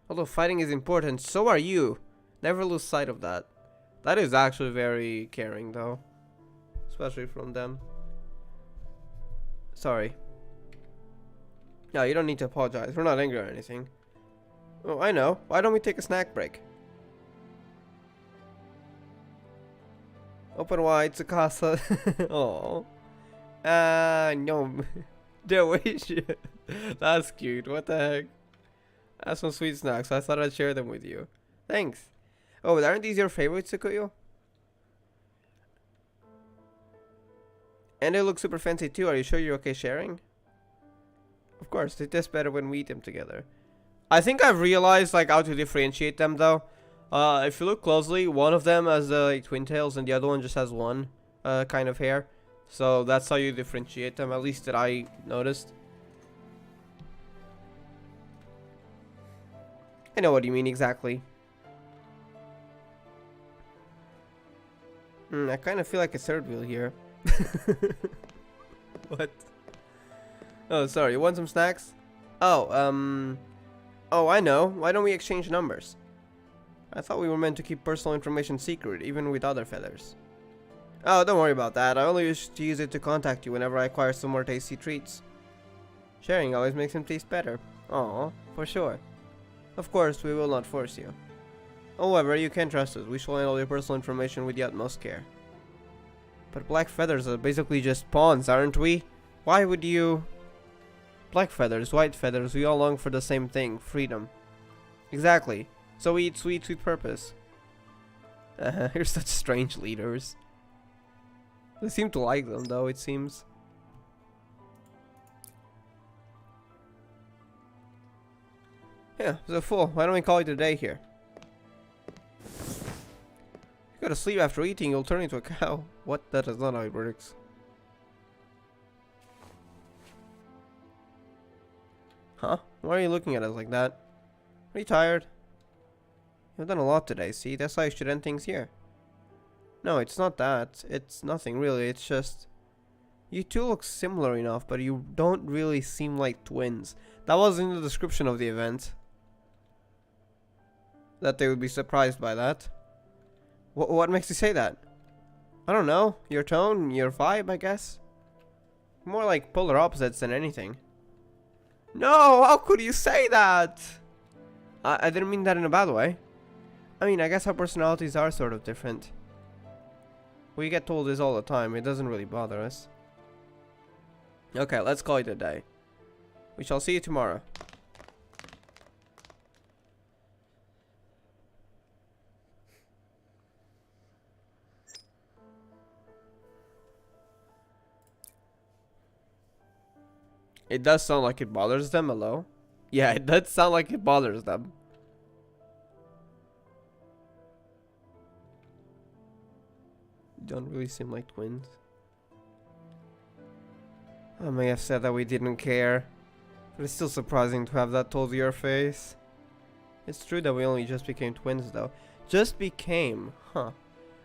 Although fighting is important, so are you. Never lose sight of that. That is actually very caring, though. Especially from them. Sorry. No, you don't need to apologize. We're not angry or anything. Oh, I know. Why don't we take a snack break? Open wide, Tsukasa. Oh. No. Don't wish. That's cute. What the heck? I have some sweet snacks. I thought I'd share them with you. Thanks. Oh, but aren't these your favorites, Tsukuyo? And they look super fancy too. Are you sure you're okay sharing? Of course, they taste better when we eat them together. I think I've realized like how to differentiate them though. If you look closely, one of them has like twin tails and the other one just has one kind of hair. So that's how you differentiate them, at least that I noticed. I know what you mean exactly. I kind of feel like a third wheel here. What? Oh, sorry. You want some snacks? Oh, oh, I know. Why don't we exchange numbers? I thought we were meant to keep personal information secret, even with other feathers. Oh, don't worry about that. I only wish to use it to contact you whenever I acquire some more tasty treats. Sharing always makes them taste better. Aw, for sure. Of course, we will not force you. However, you can trust us. We shall handle your personal information with the utmost care. But black feathers are basically just pawns, aren't we? Why would you... Black feathers, white feathers, we all long for the same thing, freedom. Exactly. So we eat sweets with purpose. You're such strange leaders. They seem to like them though, it seems. Yeah, so full. Why don't we call it a day here? You gotta sleep after eating, you'll turn into a cow. What? That is not how it works. Huh? Why are you looking at us like that? Are you tired? You've done a lot today, see? That's why you should end things here. No, it's not that. It's nothing really. It's just you two look similar enough, but you don't really seem like twins. That was in the description of the event. That they would be surprised by that. What makes you say that? I don't know. Your tone, your vibe, I guess. More like polar opposites than anything. No, how could you say that? I didn't mean that in a bad way. I mean, I guess our personalities are sort of different. We get told this all the time. It doesn't really bother us. Okay, let's call it a day. We shall see you tomorrow. It does sound like it bothers them, hello? Yeah, it does sound like it bothers them. Don't really seem like twins. I may have said that we didn't care, but it's still surprising to have that told to your face. It's true that we only just became twins though. Just became, huh.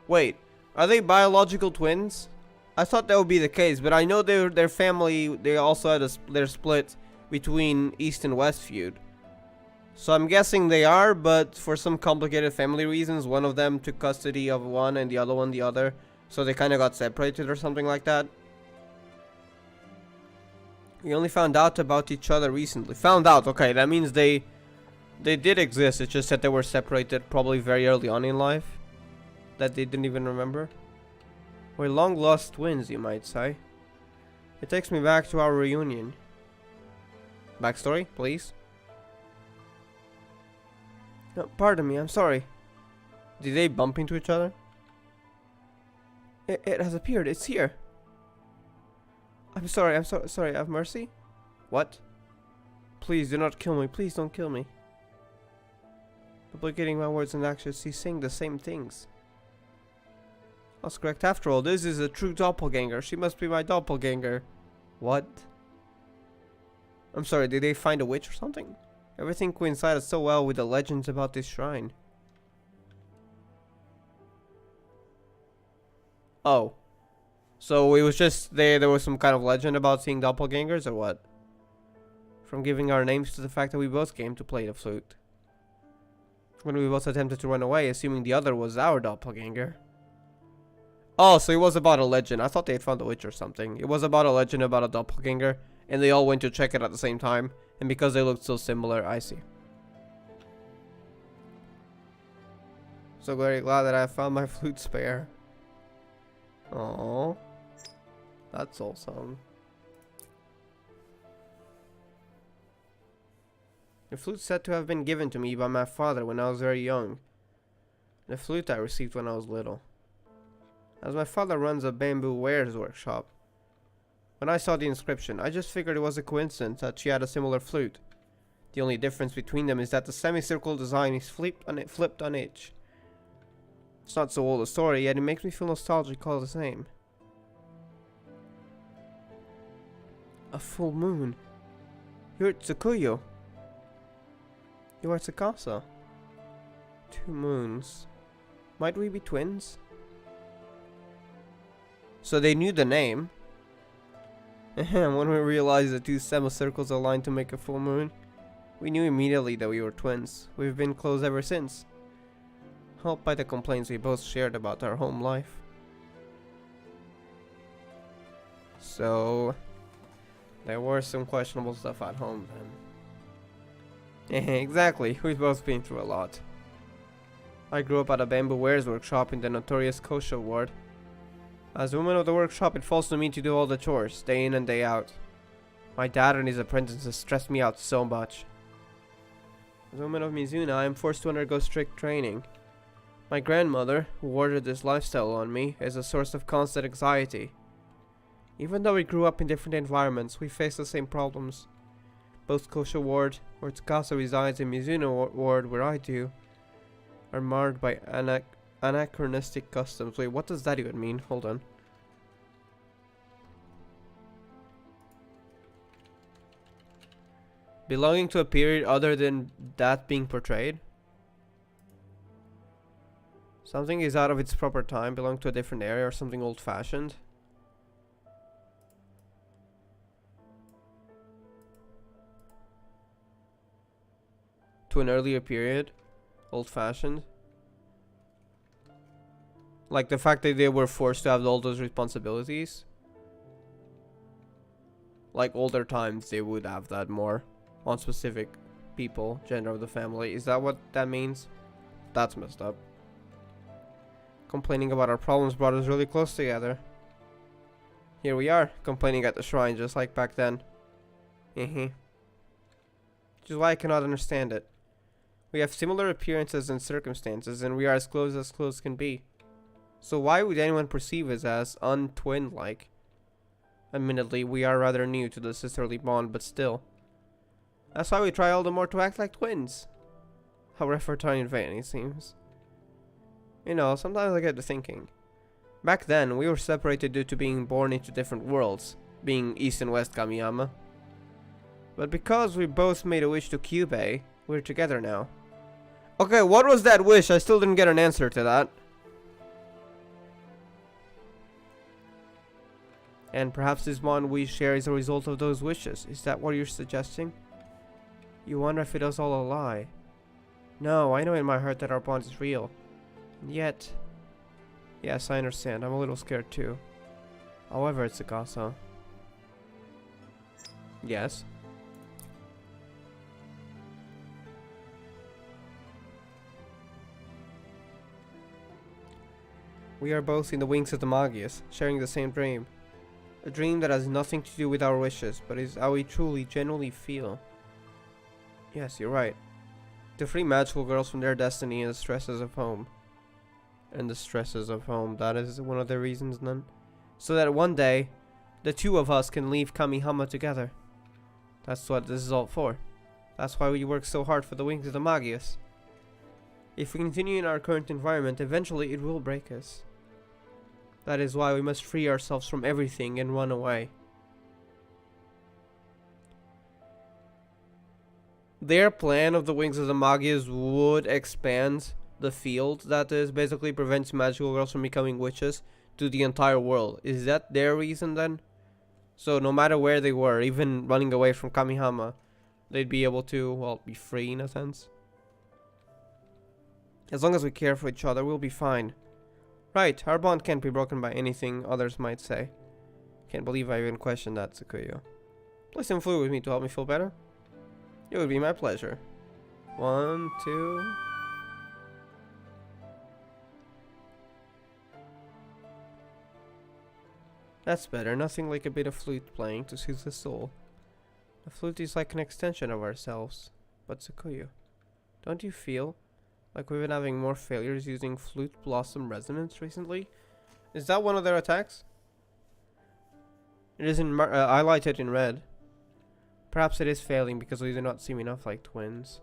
Wait, are they biological twins? I thought that would be the case, but I know their family, they also had their split between East and West feud. So I'm guessing they are, but for some complicated family reasons, one of them took custody of one and the other one the other. So they kind of got separated or something like that. We only found out about each other recently. Found out, okay, that means they did exist. It's just that they were separated probably very early on in life. That they didn't even remember. We're long lost twins, you might say. It takes me back to our reunion. Backstory, please. No, pardon me, I'm sorry. Did they bump into each other? It has appeared, it's here. I'm sorry, have mercy? What? Please do not kill me, please don't kill me. Duplicating my words and actions, he's saying the same things. That's correct. After all, this is a true doppelganger. She must be my doppelganger. What? I'm sorry, did they find a witch or something? Everything coincided so well with the legends about this shrine. Oh. So it was just there was some kind of legend about seeing doppelgangers or what? From giving our names to the fact that we both came to play the flute. When we both attempted to run away, assuming the other was our doppelganger. Oh, so it was about a legend. I thought they had found a witch or something. It was about a legend about a doppelganger, and they all went to check it at the same time. And because they looked so similar, I see. So very glad that I found my flute spare. Oh, that's awesome. The flute said to have been given to me by my father when I was very young. The flute I received when I was little. As my father runs a bamboo wares workshop. When I saw the inscription, I just figured it was a coincidence that she had a similar flute. The only difference between them is that the semicircle design is flipped on each. It's not so old a story, yet it makes me feel nostalgic all the same. A full moon. You're at Tsukuyo. You are Tsukasa. 2 moons. Might we be twins? So they knew the name. And when we realized the 2 semicircles aligned to make a full moon, we knew immediately that we were twins. We've been close ever since. Helped by the complaints we both shared about our home life. So there was some questionable stuff at home then. Exactly, we've both been through a lot. I grew up at a bamboo wares workshop in the notorious Kosho ward. As woman of the workshop, it falls to me to do all the chores, day in and day out. My dad and his apprentices stressed me out so much. As woman of Mizuna, I am forced to undergo strict training. My grandmother, who ordered this lifestyle on me, is a source of constant anxiety. Even though we grew up in different environments, we face the same problems. Both Kosho ward, where Tsukasa resides, and Mizuno ward, where I do, are marred by anachronistic customs. Wait, what does that even mean? Hold on. Belonging to a period other than that being portrayed? Something is out of its proper time, belong to a different area, or something old-fashioned. To an earlier period. Old-fashioned. Like the fact that they were forced to have all those responsibilities. Like older times, they would have that more on specific people, gender of the family. Is that what that means? That's messed up. Complaining about our problems brought us really close together. Here we are, complaining at the shrine just like back then. Which is why I cannot understand it. We have similar appearances and circumstances, and we are as close can be. So why would anyone perceive us as untwin-like? Admittedly, we are rather new to the sisterly bond, but still. That's why we try all the more to act like twins. How effort in vain, it seems. You know, sometimes I get to thinking. Back then, we were separated due to being born into different worlds, being East and West Kamiyama. But because we both made a wish to Kyubey, we're together now. Okay, what was that wish? I still didn't get an answer to that. And perhaps this bond we share is a result of those wishes. Is that what you're suggesting? You wonder if it was all a lie. No, I know in my heart that our bond is real. And yet... Yes, I understand. I'm a little scared too. However, Tsukasa. Yes? We are both in the wings of the Magius, sharing the same dream. A dream that has nothing to do with our wishes, but is how we truly, genuinely feel. Yes, you're right. To free magical girls from their destiny and the stresses of home. And the stresses of home, that is one of the reasons then. So that one day, the two of us can leave Kamihama together. That's what this is all for. That's why we work so hard for the wings of the Magius. If we continue in our current environment, eventually it will break us. That is why we must free ourselves from everything and run away. Their plan of the wings of the Magius would expand the field that is basically prevents magical girls from becoming witches to the entire world. Is that their reason then? So no matter where they were, even running away from Kamihama, they'd be able to, well, be free in a sense. As long as we care for each other, we'll be fine. Right, our bond can't be broken by anything others might say. Can't believe I even questioned that, Tsukuyo. Play some fluid with me to help me feel better? It would be my pleasure. 1, 2... That's better, nothing like a bit of flute playing to soothe the soul. The flute is like an extension of ourselves. But Tsukuyo, don't you feel like we've been having more failures using flute blossom resonance recently? Is that one of their attacks? It is highlighted in red. Perhaps it is failing because we do not seem enough like twins.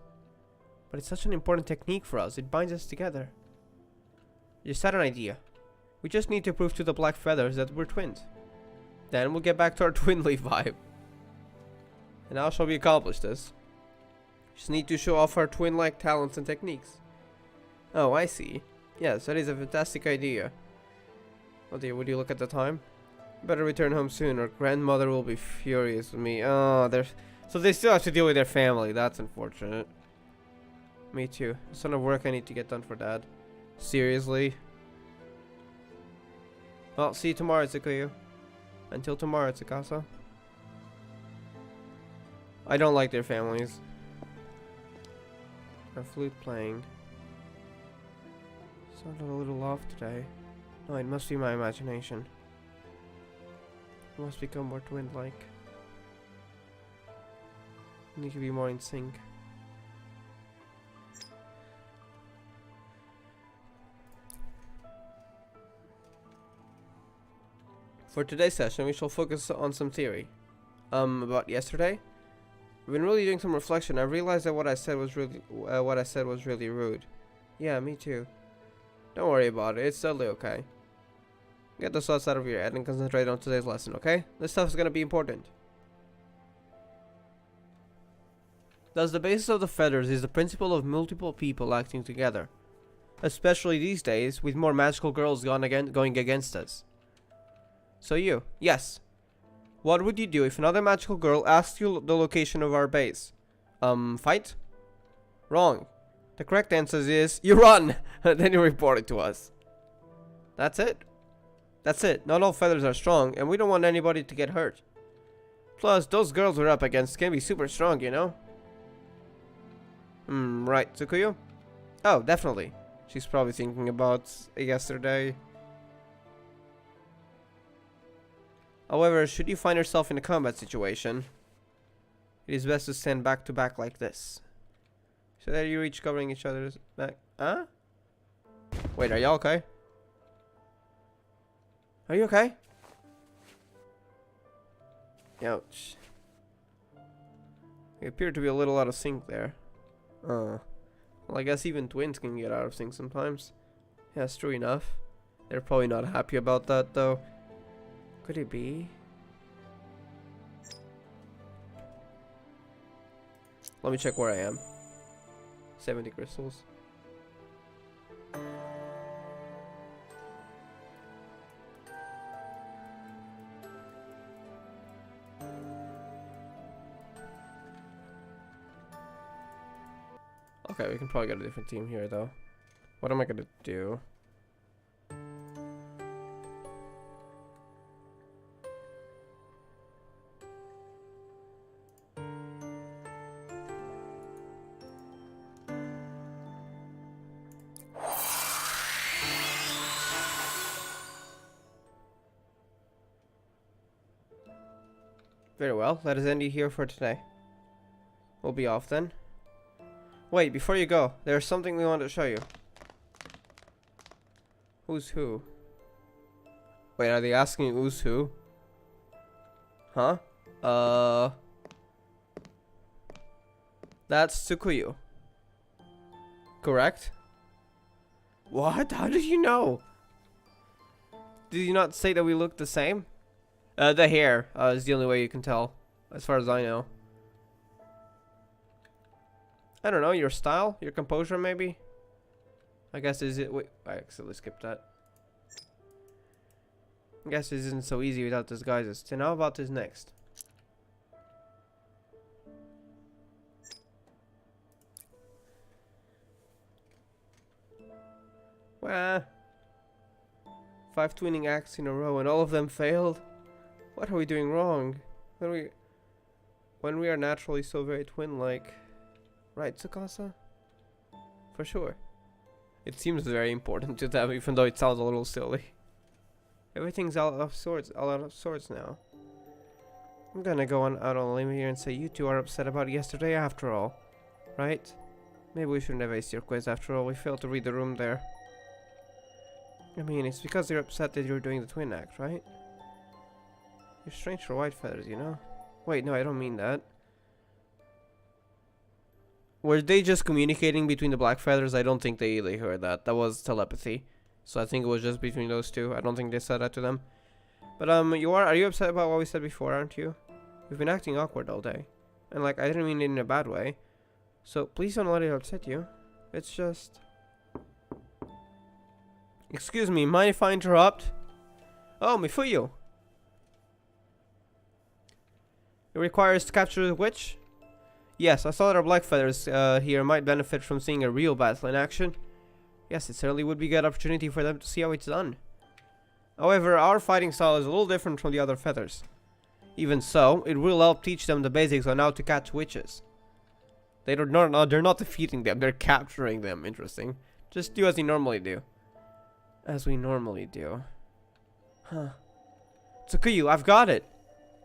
But it's such an important technique for us, it binds us together. Just had an idea. We just need to prove to the Black Feathers that we're twins. Then we'll get back to our twinly vibe. And how shall we accomplish this? Just need to show off our twin-like talents and techniques. Oh, I see. Yes, that is a fantastic idea. Oh dear, would you look at the time? Better return home soon or grandmother will be furious with me. Oh, so they still have to deal with their family. That's unfortunate. Me too. There's a ton of work I need to get done for Dad. Seriously? Well, see you tomorrow, Tsukuyo. Until tomorrow, Tsukasa. I don't like their families. Our flute playing sounded a little off today. No, it must be my imagination. I must become more twin-like. Need to be more in sync. For today's session, we shall focus on some theory. About yesterday. I've been really doing some reflection. I realized that what I said was really rude. Yeah, me too. Don't worry about it. It's totally okay. Get those thoughts out of your head and concentrate on today's lesson, okay? This stuff is gonna be important. Thus, the basis of the feathers is the principle of multiple people acting together. Especially these days, with more magical girls going against us. So you, yes. What would you do if another magical girl asked you the location of our base? Fight? Wrong. The correct answer is you run, then you report it to us. That's it. That's it. Not all feathers are strong, and we don't want anybody to get hurt. Plus, those girls we're up against can be super strong, you know? Right, Tsukuyo? Oh, definitely. She's probably thinking about yesterday. However, should you find yourself in a combat situation, it is best to stand back to back like this. So that you're each covering each other's back. Huh? Wait, are y'all okay? Are you okay? Ouch. You appear to be a little out of sync there. Well, I guess even twins can get out of sync sometimes. Yeah, that's true enough. They're probably not happy about that, though. Could it be? Let me check where I am. 70 crystals. Okay, we can probably get a different team here, though. What am I gonna do? Very well, let us end it here for today. We'll be off then. Wait, before you go, there's something we want to show you. Who's who? Wait, are they asking who's who? Huh? That's Tsukuyo. Correct? What? How did you know? Did you not say that we look the same? The hair is the only way you can tell, as far as I know. I don't know, your style? Your composure, maybe? I guess is it... Wait, I accidentally skipped that. I guess this isn't so easy without disguises. So now how about this next? Well, 5 twinning acts in a row and all of them failed? What are we doing wrong? When we are naturally so very twin-like. Right, Tsukasa? For sure. It seems very important to them, even though it sounds a little silly. Everything's all out of sorts now. I'm gonna go out on a limb here and say you two are upset about yesterday after all. Right? Maybe we shouldn't have aced your quiz after all. We failed to read the room there. I mean, it's because you're upset that you're doing the twin act, right? You're strange for white feathers, you know? Wait, no, I don't mean that. Were they just communicating between the black feathers? I don't think they heard that. That was telepathy. So I think it was just between those two. I don't think they said that to them. But are you upset about what we said before, aren't you? You've been acting awkward all day. And like, I didn't mean it in a bad way. So please don't let it upset you. It's just... Excuse me, mind if I interrupt? Oh, Mifuyu! It requires to capture the witch? Yes, I thought our black feathers here might benefit from seeing a real battle in action. Yes, it certainly would be a good opportunity for them to see how it's done. However, our fighting style is a little different from the other feathers. Even so, it will help teach them the basics on how to catch witches. They're not defeating them, they're capturing them. Interesting. Just do as you normally do. As we normally do. Huh. Tsukuyo, I've got it!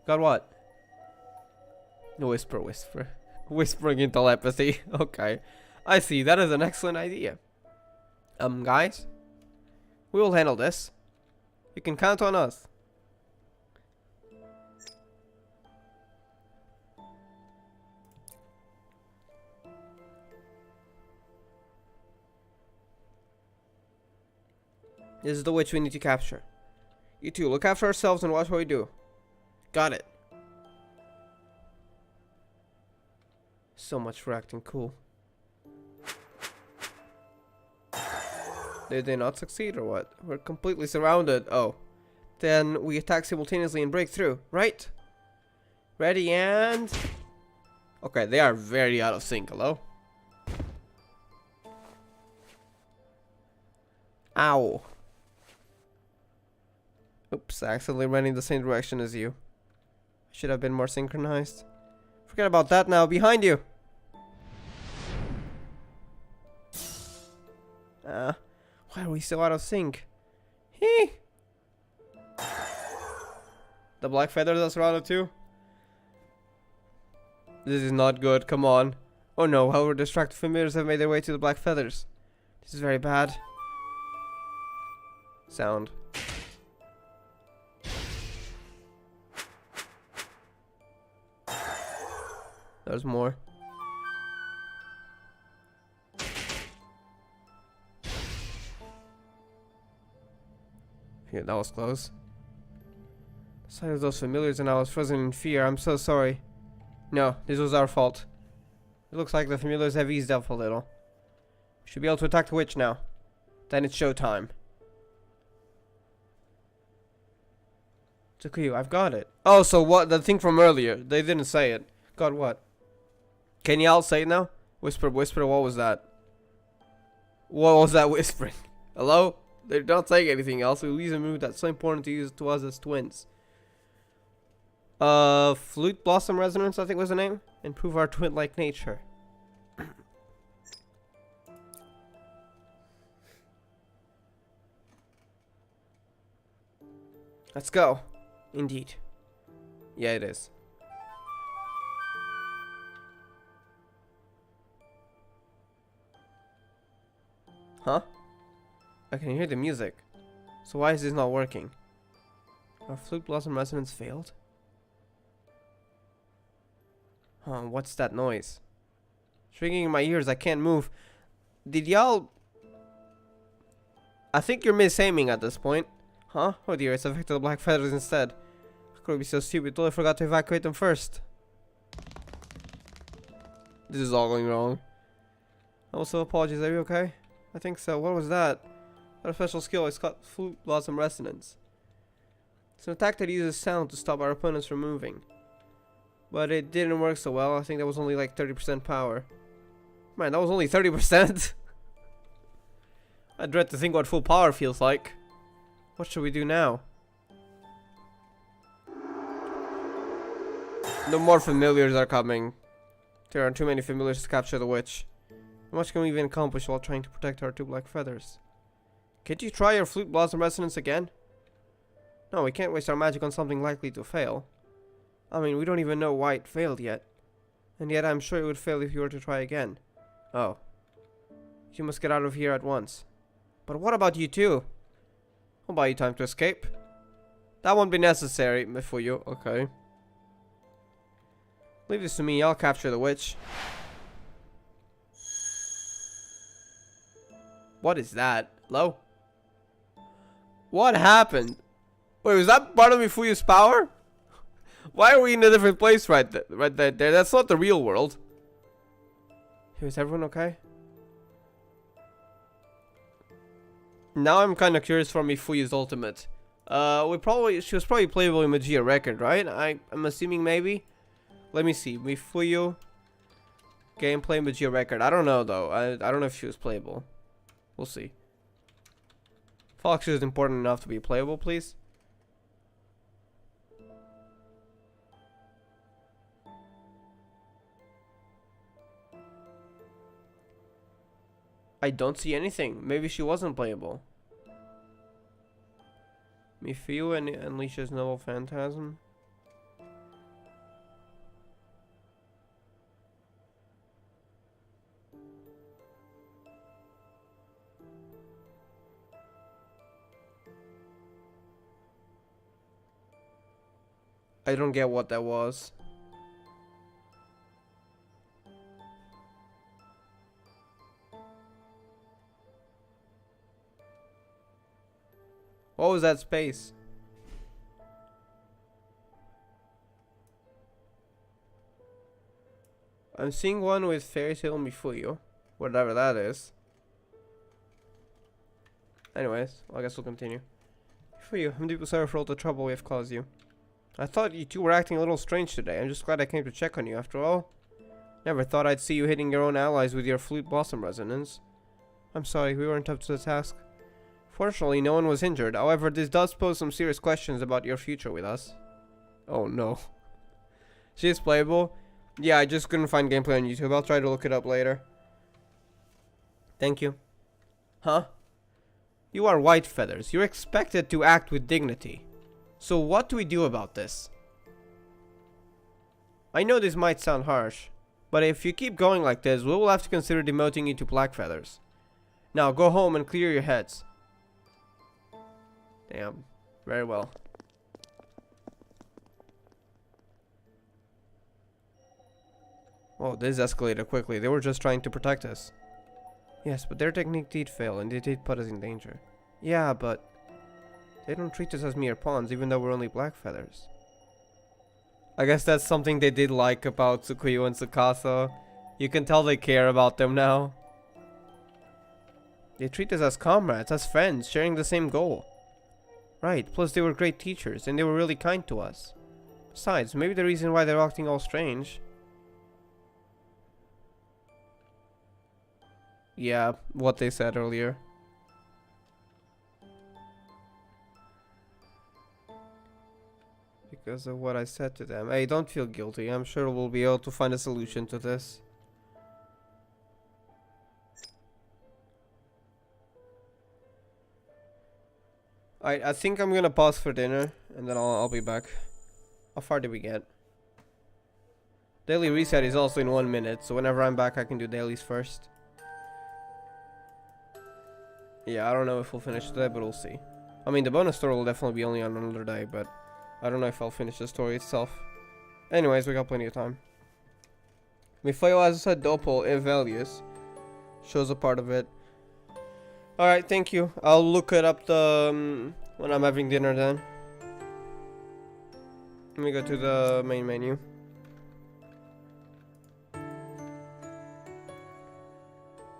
Got what? Whisper. Whispering in telepathy. Okay. I see, that is an excellent idea. Guys? We will handle this. You can count on us. This is the witch we need to capture. You two, look after ourselves and watch what we do. Got it. So much for acting cool. Did they not succeed or what? We're completely surrounded. Oh. Then we attack simultaneously and break through, right? Ready and... Okay, they are very out of sync. Hello? Ow. Oops, I accidentally ran in the same direction as you. Should have been more synchronized. Forget about that now. Behind you. Why are we so out of sync? Hee. The black feathers are surrounded too. This is not good. Come on. Oh no, however, distracted familiars have made their way to the black feathers. This is very bad. Sound. There's more. Yeah, that was close. The sight of those familiars and I was frozen in fear. I'm so sorry. No, this was our fault. It looks like the familiars have eased up a little. We should be able to attack the witch now. Then it's showtime. Tsukuyu, I've got it. Oh, so what? The thing from earlier. They didn't say it. Got what? Can y'all say it now? Whisper, whisper, what was that? What was that whispering? Hello? They're not saying anything else. We use a move that's so important to use to us as twins. Flute Blossom Resonance, I think was the name. Improve our twin-like nature. Let's go. Indeed. Yeah, it is. Huh? I can hear the music. So why is this not working? Our Flute Blossom Resonance failed? Huh, what's that noise? It's ringing in my ears, I can't move. Did y'all... I think you're misaiming at this point. Huh? Oh dear, it's affected the black feathers instead. How could I be so stupid? Totally forgot to evacuate them first. This is all going wrong. Also, apologies, are you okay? I think so. What was that? What a special skill. It's called Flute Blossom Resonance. It's an attack that uses sound to stop our opponents from moving. But it didn't work so well. I think that was only like 30% power. Man, that was only 30%. I dread to think what full power feels like. What should we do now? No more familiars are coming. There are too many familiars to capture the witch. How much can we even accomplish while trying to protect our two black feathers? Can't you try your Flute Blossom Resonance again? No, we can't waste our magic on something likely to fail. I mean, we don't even know why it failed yet. And yet I'm sure it would fail if you were to try again. Oh. You must get out of here at once. But what about you two? I'll buy you time to escape. That won't be necessary for you. Okay. Leave this to me. I'll capture the witch. What is that? Hello? What happened? Wait, was that part of Mifuyu's power? Why are we in a different place right there? That's not the real world. Is everyone okay? Now I'm kind of curious for Mifuyu's ultimate. She was probably playable in Magia Record, right? I'm assuming maybe. Let me see. Mifuyu gameplay Magia Record. I don't know though. I don't know if she was playable. We'll see. Fox is important enough to be playable, please. I don't see anything. Maybe she wasn't playable. Mifuyu and unleashes Noble Phantasm. I don't get what that was. What was that space? I'm seeing one with Fairy Tail Mifuyu, whatever that is. Anyways, I guess we'll continue. For you, I'm deeply sorry for all the trouble we have caused you. I thought you two were acting a little strange today. I'm just glad I came to check on you after all. Never thought I'd see you hitting your own allies with your Flute Blossom resonance. I'm sorry, we weren't up to the task. Fortunately, no one was injured. However, this does pose some serious questions about your future with us. Oh no. She is playable? Yeah, I just couldn't find gameplay on YouTube. I'll try to look it up later. Thank you. Huh? You are White Feathers. You're expected to act with dignity. So what do we do about this? I know this might sound harsh, but if you keep going like this, we will have to consider demoting you to Black Feathers. Now go home and clear your heads. Damn. Very well. Oh, this escalated quickly. They were just trying to protect us. Yes, but their technique did fail and they did put us in danger. Yeah, but they don't treat us as mere pawns even though we're only Black Feathers. I guess that's something they did like about Tsukuyo and Tsukasa. You can tell they care about them now. They treat us as comrades, as friends, sharing the same goal. Right, plus they were great teachers and they were really kind to us. Besides, maybe the reason why they're acting all strange. Yeah, what they said earlier. Because of what I said to them. Hey, don't feel guilty. I'm sure we'll be able to find a solution to this. I think I'm gonna pause for dinner and then I'll be back. How far did we get? Daily reset is also in 1 minute, so whenever I'm back I can do dailies first. Yeah, I don't know if we'll finish today, but we'll see. I mean, the bonus story will definitely be only on another day, but I don't know if I'll finish the story itself. Anyways, we got plenty of time. Mifayo, as I said, Dopol Evelius shows a part of it. Alright, thank you. I'll look it up when I'm having dinner then. Let me go to the main menu.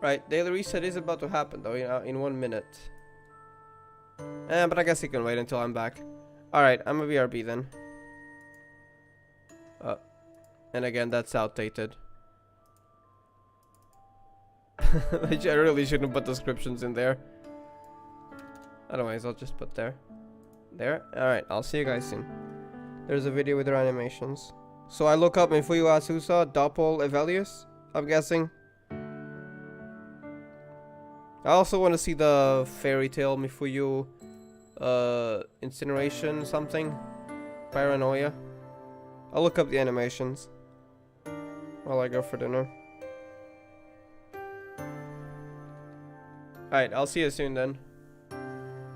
Right, daily reset is about to happen though, in 1 minute. But I guess you can wait until I'm back. Alright, I'm a BRB then. And again, that's outdated. I really shouldn't put descriptions in there. Otherwise, I'll just put there. There? Alright, I'll see you guys soon. There's a video with their animations. So I look up Mifuyu Asusa, Dopol Evelius, I'm guessing. I also want to see the fairy tale Mifuyu incineration something. Paranoia. I'll look up the animations while I go for dinner. Alright, I'll see you soon then.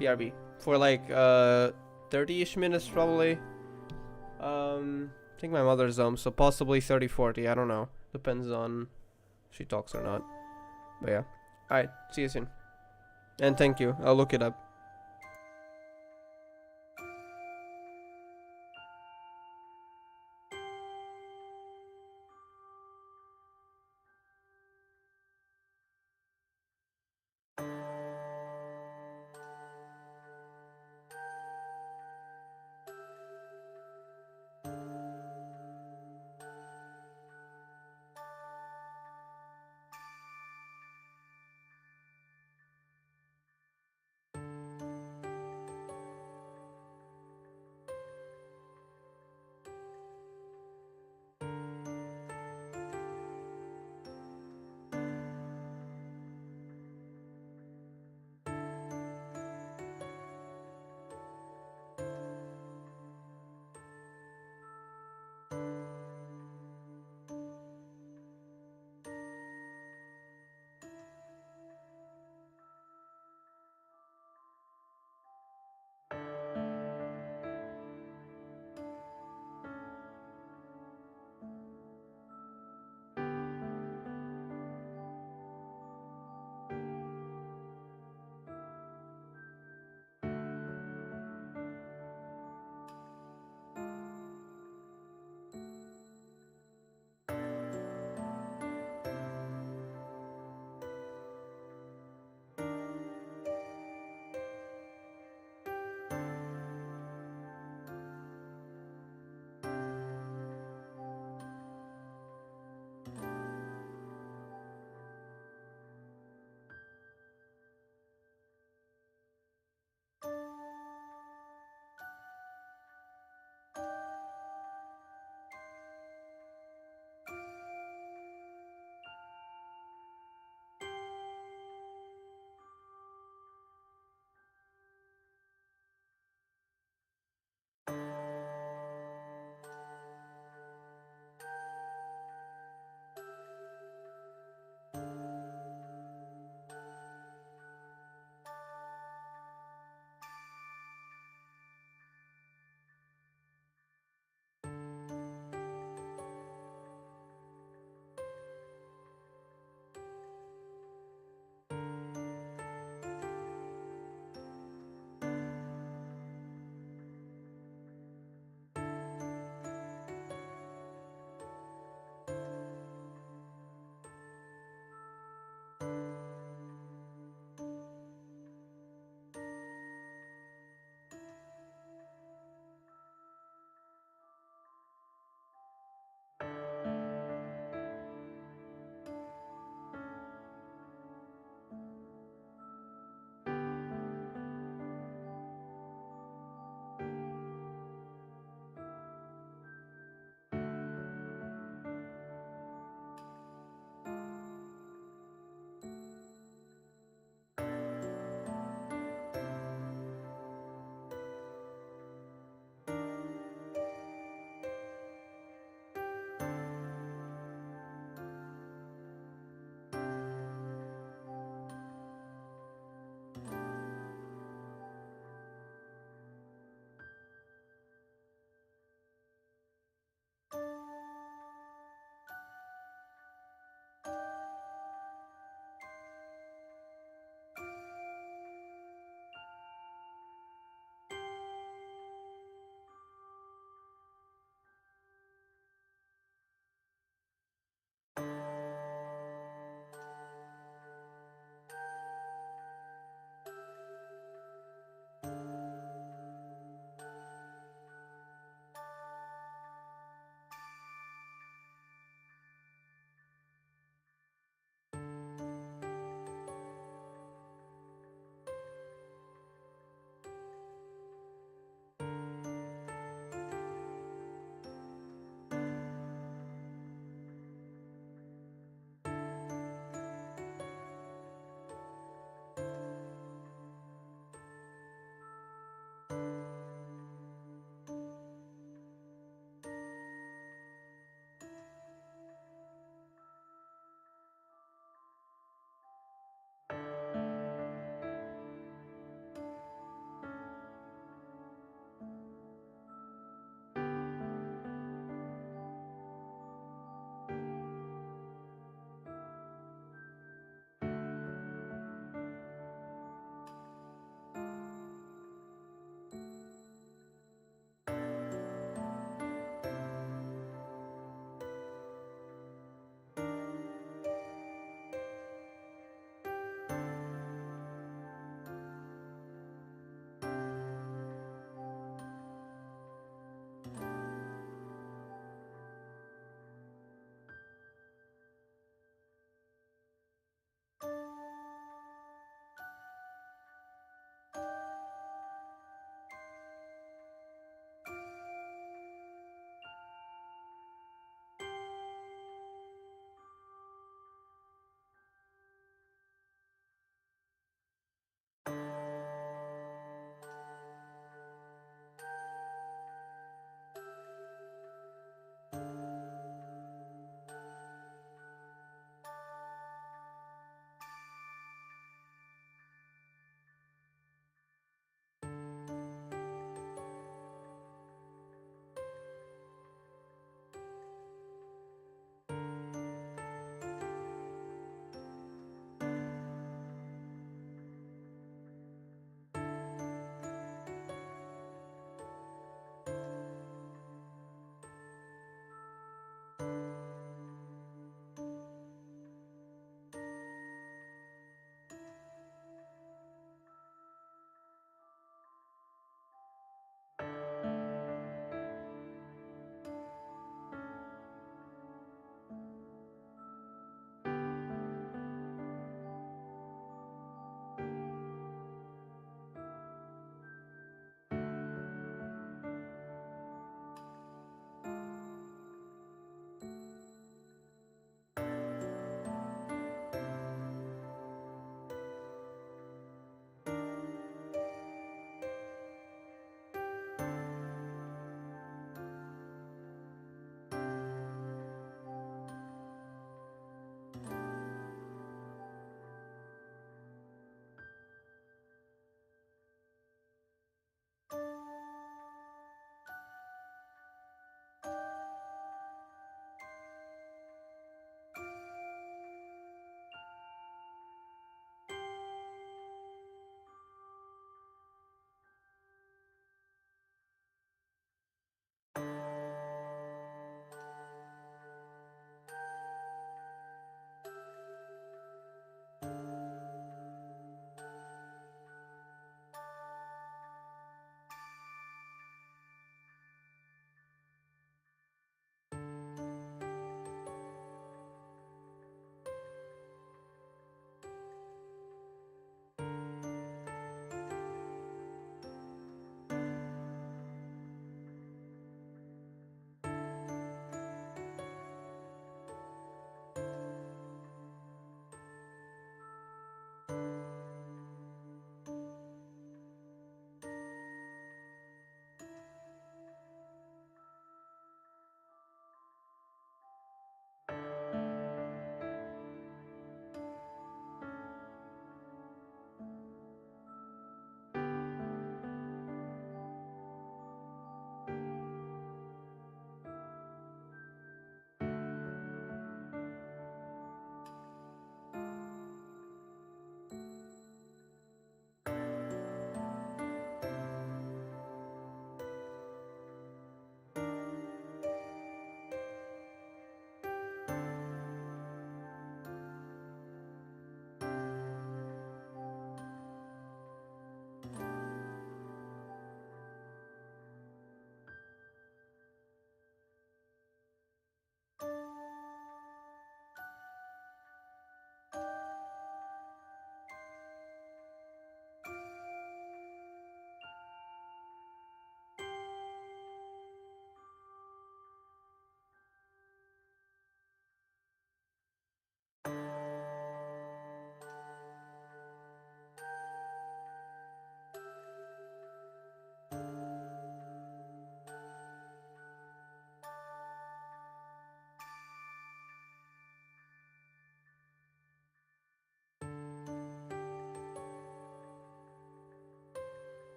BRB. For like 30-ish minutes probably. I think my mother's home, so possibly 30-40, I don't know. Depends on if she talks or not. But yeah. Alright, see you soon. And thank you, I'll look it up.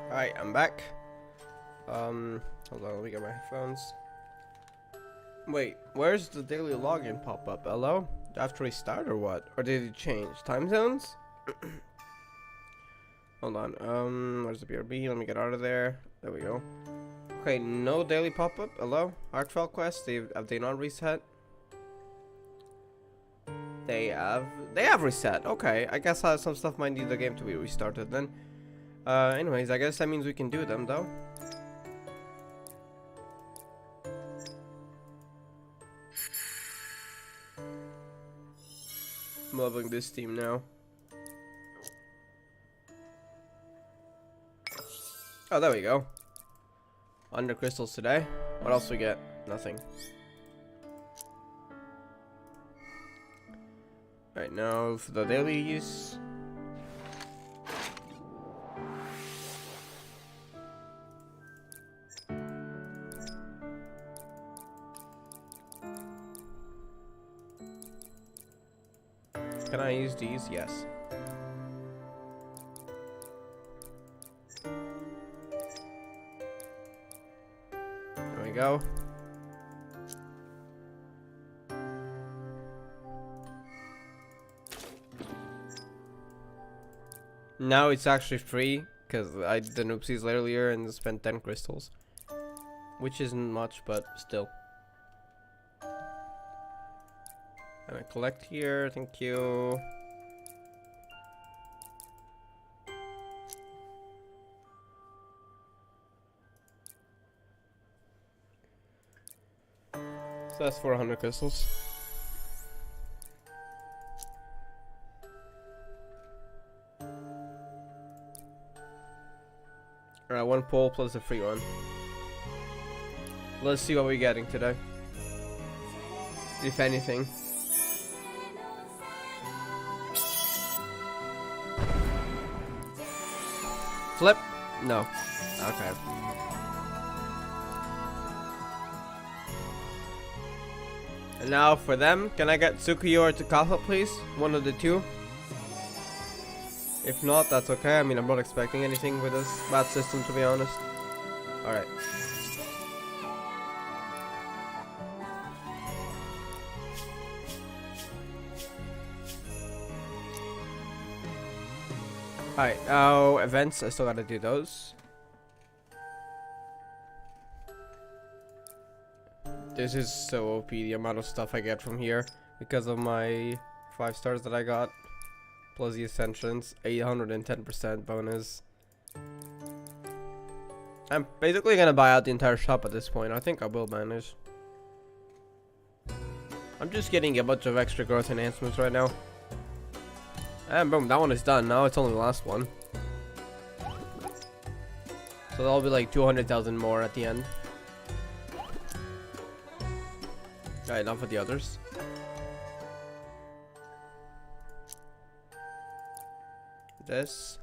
Alright, I'm back. Hold on, let me get my headphones. Wait, where's the daily login pop up? Hello? Do I have to restart or what? Or did it change? Time zones? Hold on, where's the BRB? Let me get out of there. There we go. Okay, no daily pop-up. Hello? Heartfelt quest, have they not reset? They have reset. Okay, I guess some stuff might need the game to be restarted then. Anyways, I guess that means we can do them though. I'm loving this team now. Oh, there we go. Under crystals today. What else we get? Nothing. Right now for the daily use. Can I use these? Yes. There we go. Now it's actually free because I did an oopsies earlier and spent 10 crystals, which isn't much, but still. And I collect here, thank you. So that's 400 crystals. Alright, one pull plus a free one. Let's see what we're getting today. If anything. Flip? No. Okay. And now for them, can I get Tsukuyo or Takasa, please? One of the two. If not, that's okay. I mean, I'm not expecting anything with this bad system, to be honest. Alright. Alright, now events, I still gotta do those. This is so OP, the amount of stuff I get from here because of my 5 stars that I got. Plus the Ascensions, 810% bonus. I'm basically gonna buy out the entire shop at this point. I think I will manage. I'm just getting a bunch of extra growth enhancements right now. And boom, that one is done. Now it's only the last one. So that'll be like 200,000 more at the end. Alright, now for the others. This.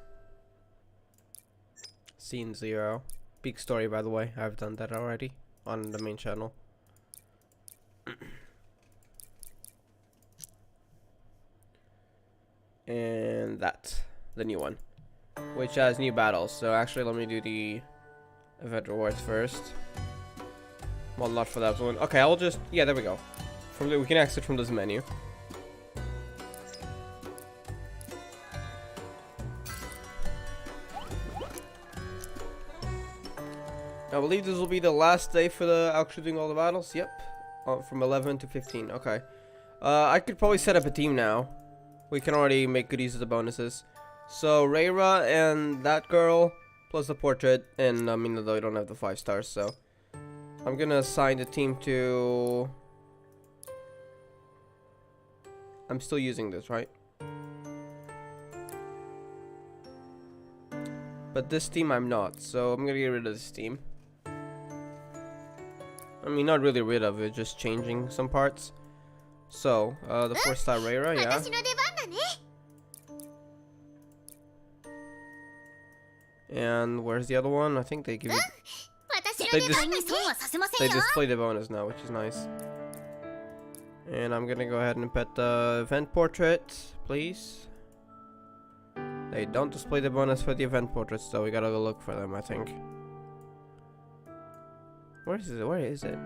Scene 0. Big story, by the way. I've done that already on the main channel. And that, the new one, which has new battles. So actually, let me do the event rewards first. Well, not for that one. Okay, I'll just, yeah, there we go. We can exit from this menu. I believe this will be the last day for the actually doing all the battles. Yep, from 11 to 15. Okay, I could probably set up a team now. We can already make good use of the bonuses. So Reira and that girl plus the portrait, and I mean, though I don't have the 5 stars, so I'm gonna assign the team to. I'm still using this, right? But this team I'm not, so I'm gonna get rid of this team. I mean, not really rid of it, just changing some parts. So, the 4-star Reira, yeah. And where's the other one? I think they give you... They display the bonus now, which is nice. And I'm gonna go ahead and pet the event portrait, please. They don't display the bonus for the event portraits, so we gotta go look for them, I think. Where is it? Where is it?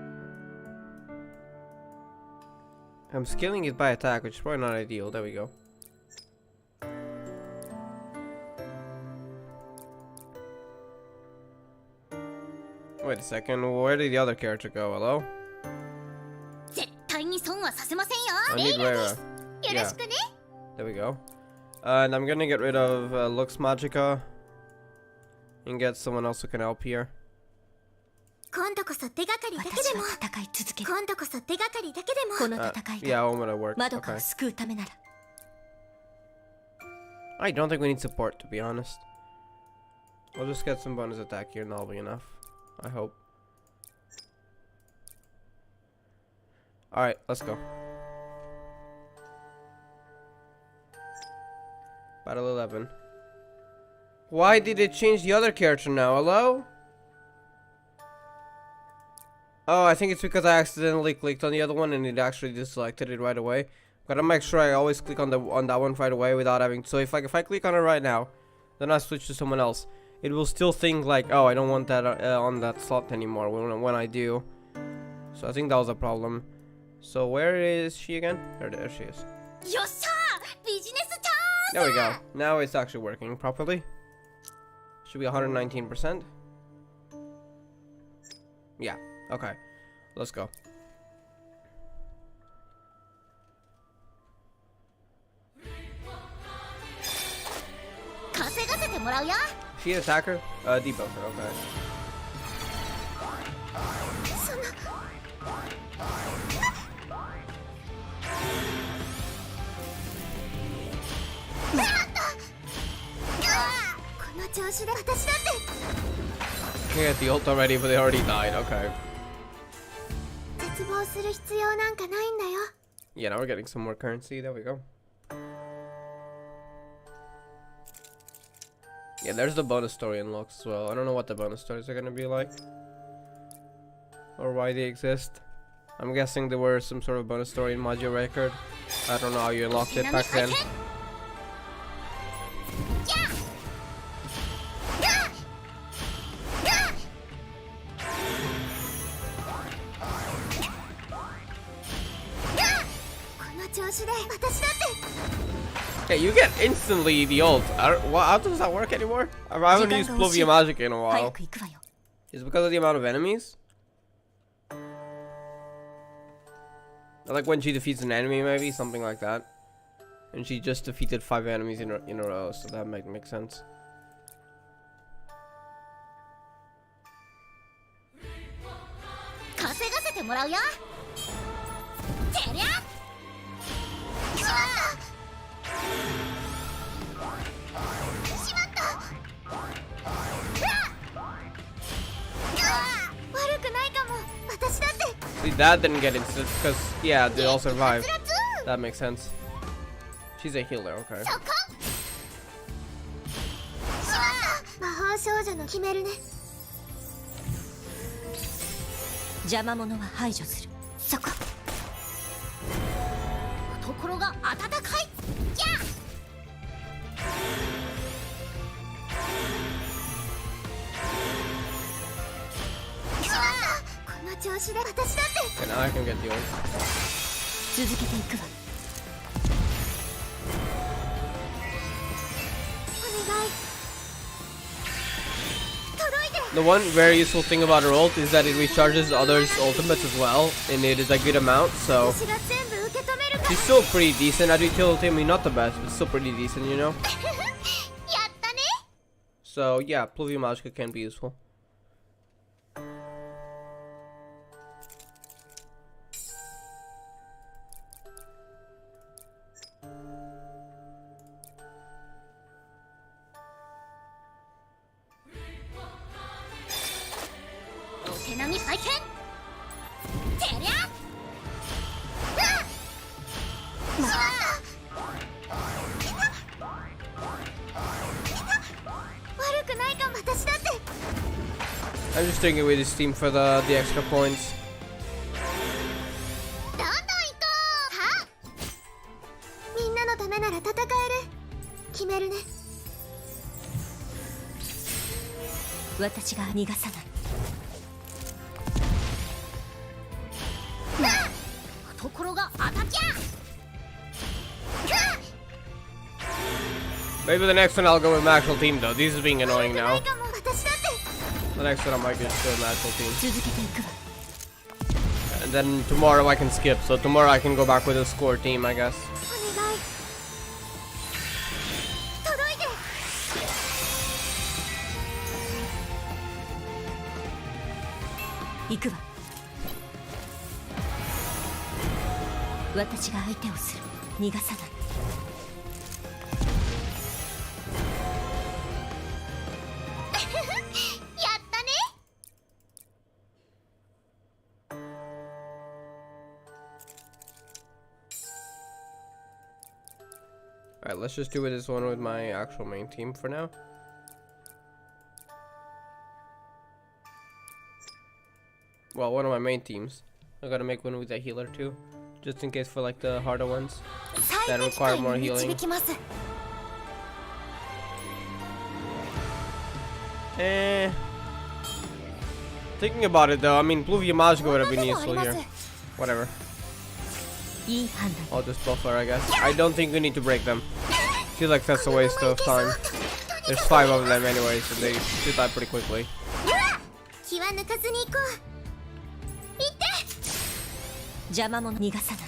I'm scaling it by attack, which is probably not ideal. There we go. Wait a second, where did the other character go? Hello? 絶対に損はさせませんよ。 I need Rara. よろしくね。 There we go. And I'm gonna get rid of Lux Magica and get someone else who can help here. 今度こそ手がかりだけでも。戦い続ける。今度こそ手がかりだけでも。この戦い Yeah, I'm gonna work. マドカ Okay. を救うためなら。I don't think we need support, to be honest. We'll just get some bonus attack here and that'll be enough. I hope. Alright, let's go. Battle 11. Why did it change the other character now? Hello? Oh, I think it's because I accidentally clicked on the other one and it actually just selected it right away. Gotta make sure I always click on that one right away without having. So if I click on it right now, then I switch to someone else, it will still think like, oh, I don't want that on that slot anymore when I do. So I think that was a problem. So where is she again? There she is. よっしゃー、ビジネスチャンス。 There we go. Now it's actually working properly. Should be 119%. Yeah. Okay. Let's go. She an attacker? Debuffer, okay. Can get the ult already, but they already died, okay. Yeah, now we're getting some more currency, there we go. Yeah, there's the bonus story unlocked as well. I don't know what the bonus stories are gonna be like. Or why they exist. I'm guessing there were some sort of bonus story in Magia Record. I don't know how you unlocked it back then. Okay, you get instantly the ult. How does that work anymore? I haven't used Pluvia Magic in a while. Is it because of the amount of enemies? Like when she defeats an enemy, maybe something like that. And she just defeated 5 enemies in a row, so that might make sense. See, that didn't get instant because, yeah, they all survived. That makes sense. She's a healer, okay. 邪魔者は排除する。そこ。懐が温かい。やあ。この調子で私だって。 Okay, now I can get the ult. 続けていくわ。お願い。 The one very useful thing about her ult is that it recharges others' ultimates as well, and it is a good amount, so she's still pretty decent at utility. I mean, not the best, but still pretty decent, you know? So yeah, Pluvia Magica can be useful. I'm just doing it with this team for the extra points. 私が逃がさない。ところが当たっちゃ Maybe the next one I'll go with my actual team though. This is being annoying now. The next one I might just go with my actual team. And then tomorrow I can skip. So tomorrow I can go back with a score team, I guess. 行くわ。私が相手をする。逃がさない。やったね。Alright, let's just do this one with my actual main team for now. Well, one of my main teams. I gotta make one with a healer too, just in case for like the harder ones that require more healing. Thinking about it though, I mean, Blue Yamaska would have been useful here. Whatever. I'll just buffer, I guess. I don't think we need to break them. Feel like that's a waste of time. There's 5 of them anyway, so they should die pretty quickly.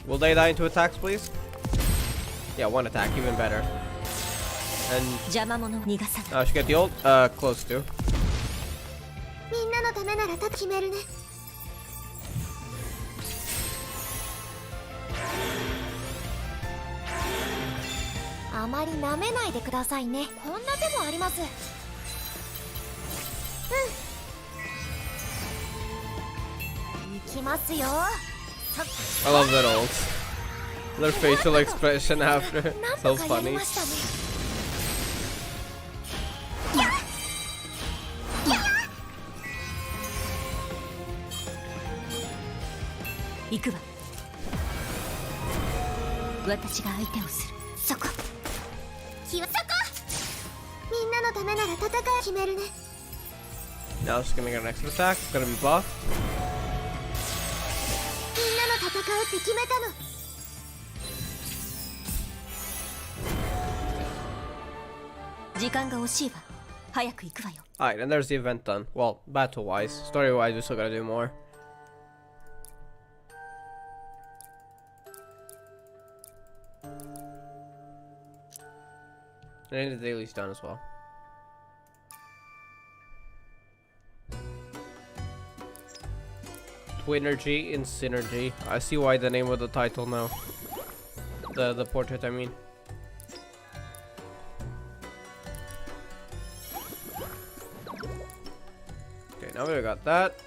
Will they die into attacks, please? Yeah, 1 attack, even better. And I should get the ult. Close to. I love that ult. Their facial expression after. So funny. Now she's gonna get an extra attack. It's gonna be buffed. Alright, and there's the event done. Well, battle wise. Story wise, we still gotta do more. And the daily's done as well. Twinergy in Synergy. I see why the name of the title now. The portrait, I mean. Okay, now we got that.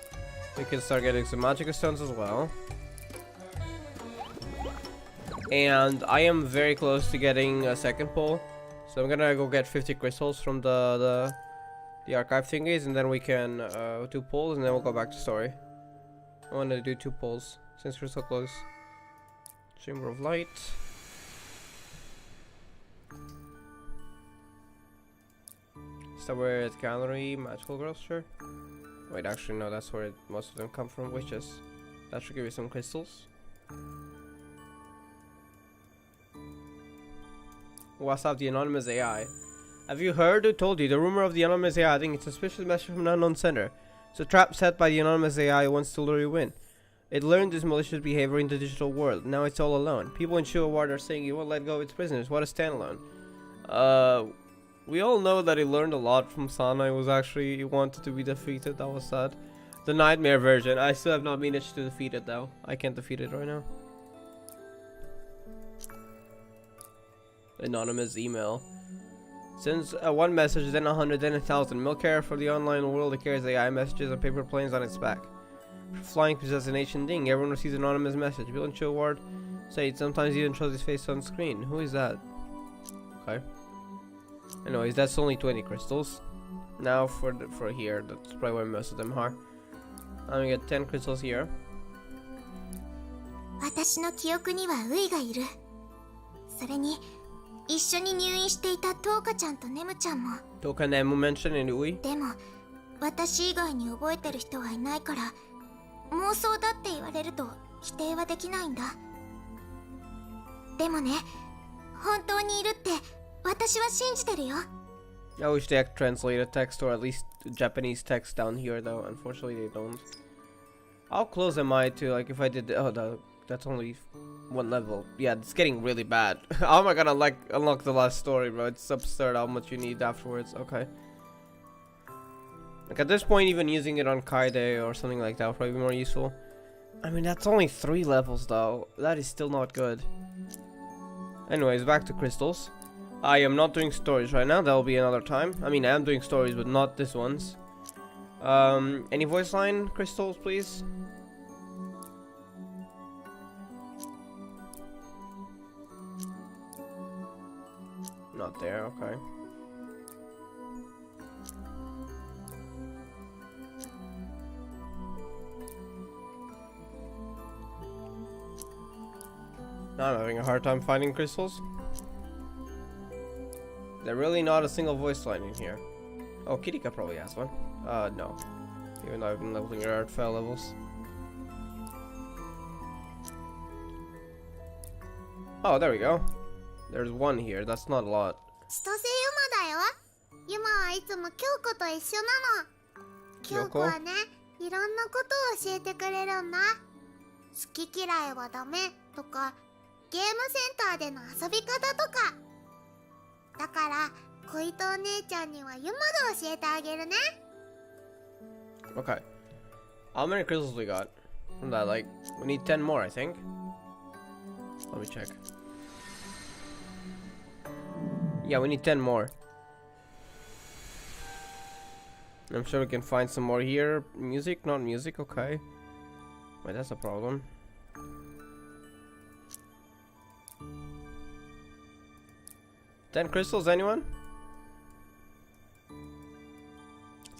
We can start getting some magic stones as well. And I am very close to getting a second pull. So I'm gonna go get 50 crystals from the archive thingies, and then we can do pulls, and then we'll go back to story. I want to do 2 pulls since we're so close. Chamber of Light. Start with Gallery, Magical Girls, sure. Wait, actually no, that's where most of them come from, which is that should give you some crystals. What's up, the anonymous AI? Have you heard or told you the rumor of the anonymous AI? I think it's a suspicious message from an unknown sender. It's a trap set by the anonymous AI who wants to lure you in. It learned this malicious behavior in the digital world. Now it's all alone. People in Shua Ward are saying it won't let go of its prisoners. What a standalone. We all know that he learned a lot from Sana. He wanted to be defeated. That was sad. The nightmare version. I still have not managed to defeat it though. I can't defeat it right now. Anonymous email. Sends 1 message, then 100, then 1,000. Milk carrier for the online world. It carries AI messages and paper planes on its back. Flying possesses an ancient thing. Everyone receives an anonymous message. Bill and Chill Ward say it sometimes even shows his face on screen. Who is that? Okay. Anyways, that's only 20 crystals. Now for here, that's probably where most of them are. I'm gonna get 10 crystals here. 私の記憶にはウイがいる。それに一緒に入院していたトーカちゃんとネムちゃんも。トーカネム mentioned in Ui. でも私以外に覚えてる人はいないから、妄想だって言われると否定はできないんだ。でもね、本当にいるって私は信じてるよ。I wish they had translated text or at least Japanese text down here though. Unfortunately they don't. How close am I to, like, if I did that's only one level. Yeah, it's getting really bad. How am I gonna like unlock the last story, bro? It's absurd how much you need afterwards. Okay. Like at this point, even using it on Kaide or something like that would probably be more useful. I mean, that's only 3 levels though. That is still not good. Anyways, back to crystals. I am not doing stories right now. That will be another time. I mean, I am doing stories, but not this ones. Any voice line crystals, please? Not there, okay. Now I'm having a hard time finding crystals. There's really not a single voice line in here. Oh, Kirika probably has one. No. Even though I've been leveling her at fail levels. Oh, there we go. There's one here. That's not a lot. 千歳ユマだよ。ユマはいつも京子と一緒なの。京子はね、いろんなことを教えてくれるんだ。好き嫌いはダメとか、ゲームセンターでの遊び方とか。だから、恋とお姉ちゃんにはユマで教えてあげるね。Okay. How many crystals we got? From that, like, we need 10 more, I think. Let me check. Yeah, we need 10 more. I'm sure we can find some more here. Music, not music, okay. Wait, that's a problem. Ten crystals, anyone? I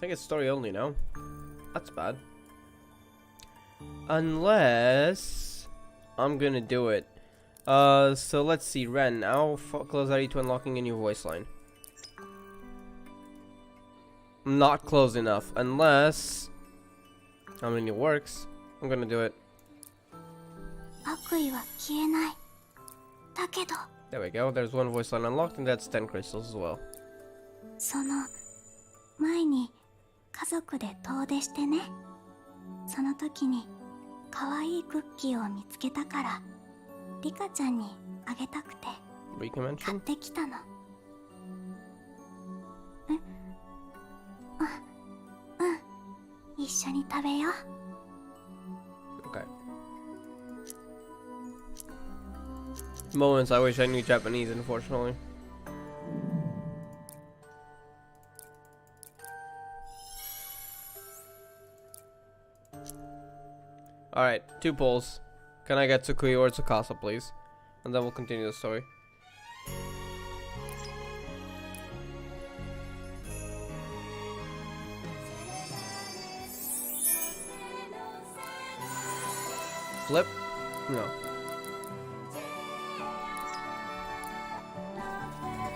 think it's story only now. That's bad. Unless I'm gonna do it. So let's see, Ren. How close are you to unlocking a new voice line? Not close enough. Unless how many works? I'm gonna do it. There we go. There's one voice line unlocked, and that's 10 crystals as well. その前に家族で遠出してね。その時に可愛いクッキーを見つけたから、リカちゃんにあげたくて買ってきたの。一緒に食べよう。Okay. Moments I wish I knew Japanese, unfortunately. Alright, 2 polls. Can I get Tsukui or Tsukasa, please? And then we'll continue the story. Flip? No.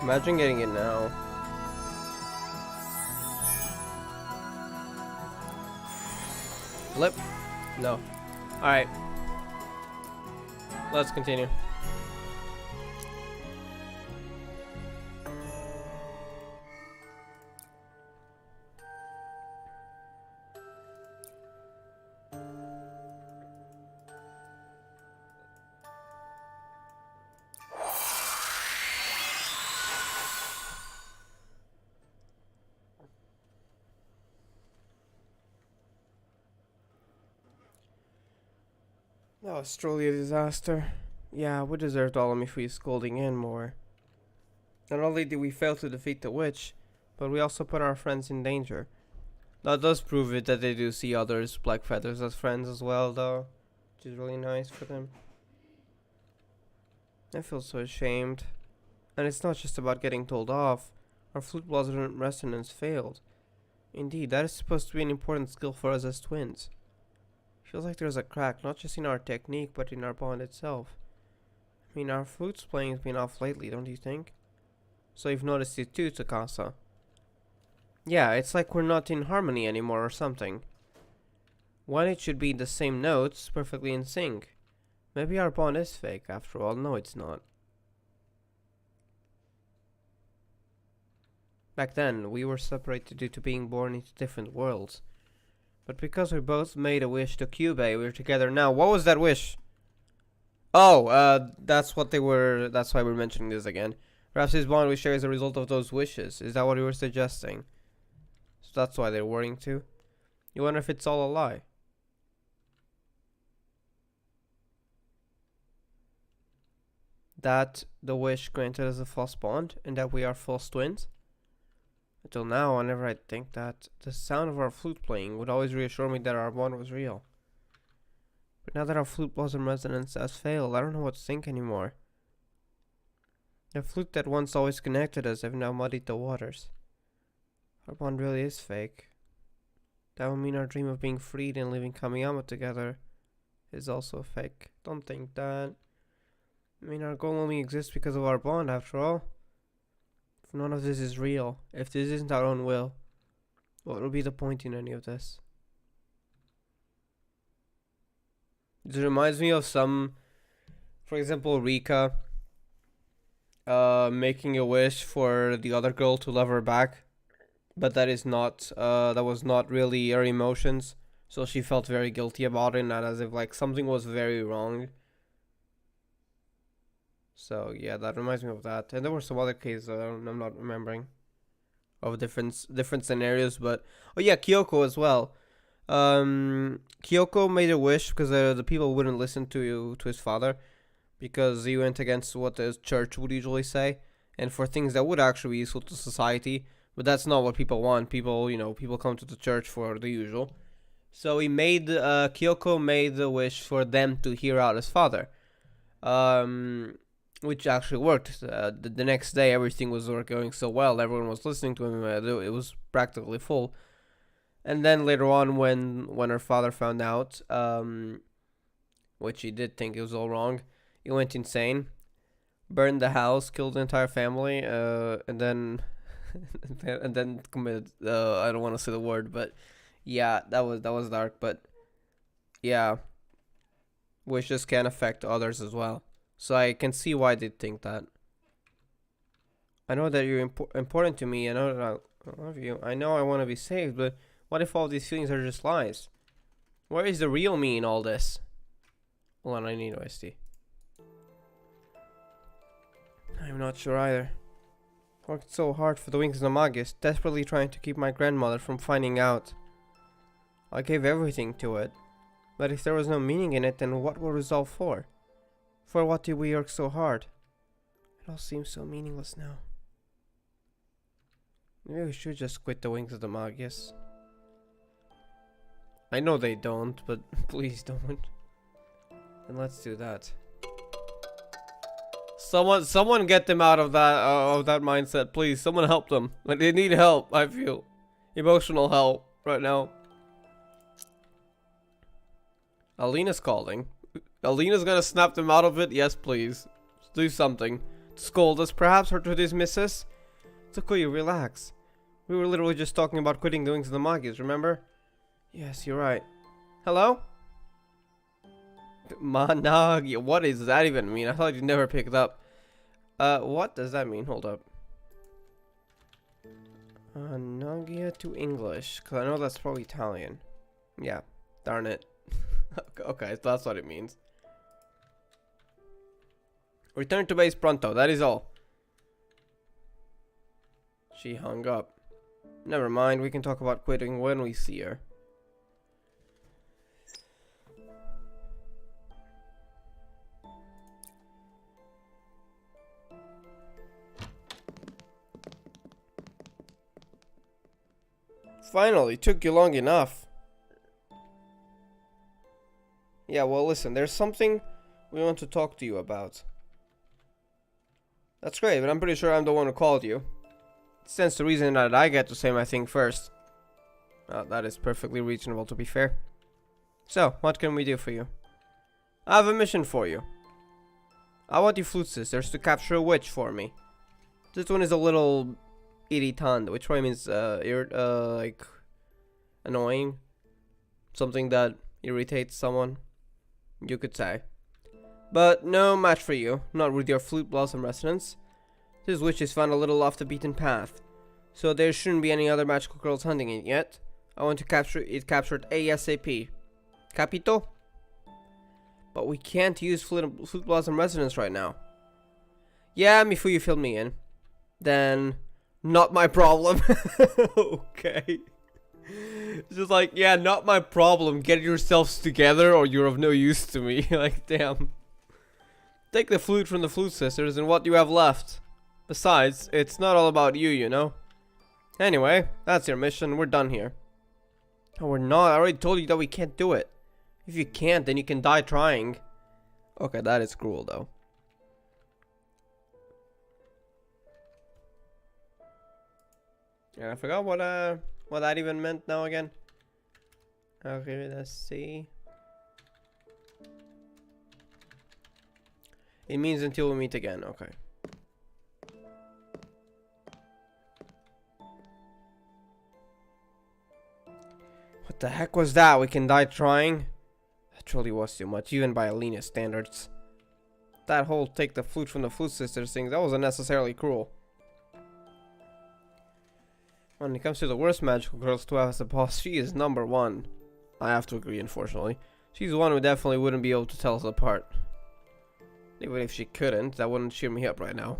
Imagine getting it now. Flip? No. Alright. Let's continue. That was truly a disaster. Yeah, we deserved Olamifui's scolding and more. Not only did we fail to defeat the witch, but we also put our friends in danger. That does prove it that they do see others, Black Feathers, as friends as well, though. Which is really nice for them. I feel so ashamed. And it's not just about getting told off. Our flute blossom resonance failed. Indeed, that is supposed to be an important skill for us as twins. Feels like there's a crack, not just in our technique, but in our bond itself. I mean, our flute's playing has been off lately, don't you think? So you've noticed it too, Tsukasa. Yeah, it's like we're not in harmony anymore or something. When it should be the same notes, perfectly in sync. Maybe our bond is fake after all. No, it's not. Back then, we were separated due to being born into different worlds. But because we both made a wish to Kyubey, we're together now. What was that wish? Oh, that's what they were. That's why we're mentioning this again. Perhaps this bond we share is a result of those wishes. Is that what you were suggesting? So that's why they're worrying too. You wonder if it's all a lie. That the wish granted us a false bond, and that we are false twins? Until now, whenever I think that, the sound of our flute playing would always reassure me that our bond was real. But now that our flute blossom resonance has failed, I don't know what to think anymore. The flute that once always connected us have now muddied the waters. Our bond really is fake. That would mean our dream of being freed and living Kamiyama together is also fake. Don't think that. I mean, our goal only exists because of our bond, after all. If none of this is real, if this isn't our own will, what would be the point in any of this? It reminds me of some, for example, Rika making a wish for the other girl to love her back, but that was not really her emotions, so she felt very guilty about it, not as if like something was very wrong. So yeah, that reminds me of that. And there were some other cases I'm not remembering of different scenarios, but oh yeah, Kyoko as well. Kyoko made a wish because the people wouldn't listen to his father because he went against what the church would usually say, and for things that would actually be useful to society. But that's not what people want. People come to the church for the usual. So Kyoko made the wish for them to hear out his father. Which actually worked. The next day, everything was going so well. Everyone was listening to him. It was practically full. And then later on, when her father found out, which he did think it was all wrong, he went insane, burned the house, killed the entire family, and then and then committed. I don't want to say the word, but yeah, that was dark. But yeah, wishes can affect others as well. So I can see why they think that. I know that you're important to me. I know that I love you. I know I want to be saved, but what if all these feelings are just lies? Where is the real me in all this? Hold on, I need OST. I'm not sure either. Worked so hard for the Wings of the Magus, desperately trying to keep my grandmother from finding out. I gave everything to it. But if there was no meaning in it, then what was resolve for? For what did we work so hard? It all seems so meaningless now. Maybe we should just quit the Wings of the Magus. I know they don't, but please don't. And let's do that. Someone get them out of that mindset, please. Someone help them. Like, they need help, I feel. Emotional help right now. Alina's calling. Alina's gonna snap them out of it? Yes, please. Do something. To scold us, perhaps, or to dismiss us? Tsukuyu, relax. We were literally just talking about quitting the Wings of the Magus, remember? Yes, you're right. Hello? Managi, what does that even mean? I thought you never picked up. What does that mean? Hold up. Nagia to English, because I know that's probably Italian. Yeah, darn it. Okay, that's what it means. Return to base pronto, that is all. She hung up. Never mind, we can talk about quitting when we see her. Finally, took you long enough. Yeah, well, listen, there's something we want to talk to you about. That's great, but I'm pretty sure I'm the one who called you. It stands to reason that I get to say my thing first. That is perfectly reasonable, to be fair. So, what can we do for you? I have a mission for you. I want you flute sisters to capture a witch for me. This one is a little irritant, which probably means like annoying, something that irritates someone, you could say. But no match for you, not with your Flute Blossom Resonance. This witch is found a little off the beaten path, so there shouldn't be any other magical girls hunting it yet. I want to capture it captured ASAP. Capito? But we can't use Flute Blossom Resonance right now. Yeah, Mifuyu filled me in. Then, not my problem. Okay. It's just like, yeah, not my problem. Get yourselves together or you're of no use to me. Like, damn. Take the flute from the Flute Sisters and what you have left. Besides, it's not all about you, you know. Anyway, that's your mission. We're done here. Oh, we're not. I already told you that we can't do it. If you can't, then you can die trying. Okay, that is cruel, though. Yeah, I forgot what that even meant now again. Okay, let's see. It means until we meet again. Okay. What the heck was that? We can die trying? That truly was too much, even by Alina's standards. That whole take the flute from the Flute Sisters thing, that was unnecessarily cruel. When it comes to the worst magical girls to have as a boss, she is number one. I have to agree, unfortunately. She's the one who definitely wouldn't be able to tell us apart. Even if she couldn't, that wouldn't cheer me up right now.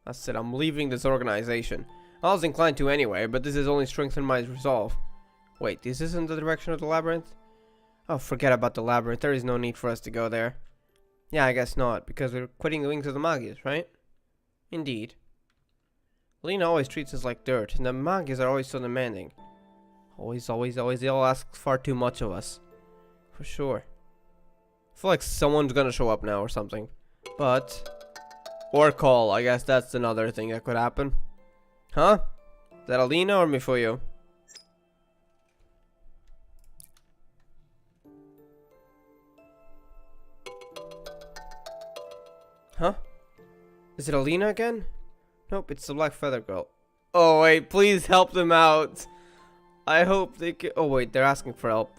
I said I'm leaving this organization. I was inclined to anyway, but this has only strengthened my resolve. Wait, this isn't the direction of the labyrinth? Oh, forget about the labyrinth. There is no need for us to go there. Yeah, I guess not, because we're quitting the Wings of the Magius, right? Indeed. Lena always treats us like dirt, and the Magius are always so demanding. Always, they all ask far too much of us. For sure. I feel like someone's gonna show up now or something. But... or call, I guess that's another thing that could happen. Huh? Is that Alina or Mifuyu? Huh? Is it Alina again? Nope, it's the Black Feather Girl. Oh wait, please help them out. I hope they can. Oh wait, they're asking for help.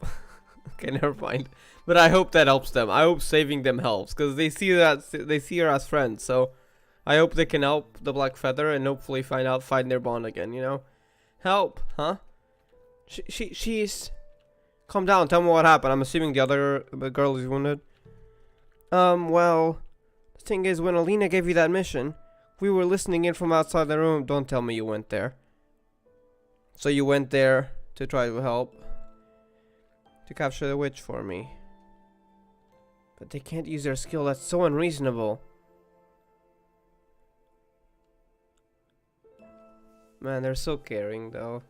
Okay, never mind. But I hope that helps them. I hope saving them helps, because they see her as friends. So I hope they can help the Black Feather and hopefully find their bond again. You know, help, huh? She's. Calm down. Tell me what happened. I'm assuming the other girl is wounded. Well. The thing is, when Alina gave you that mission, we were listening in from outside the room. Don't tell me you went there. So you went there to try to help. To capture the witch for me. But they can't use their skill. That's so unreasonable. Man, they're so caring though.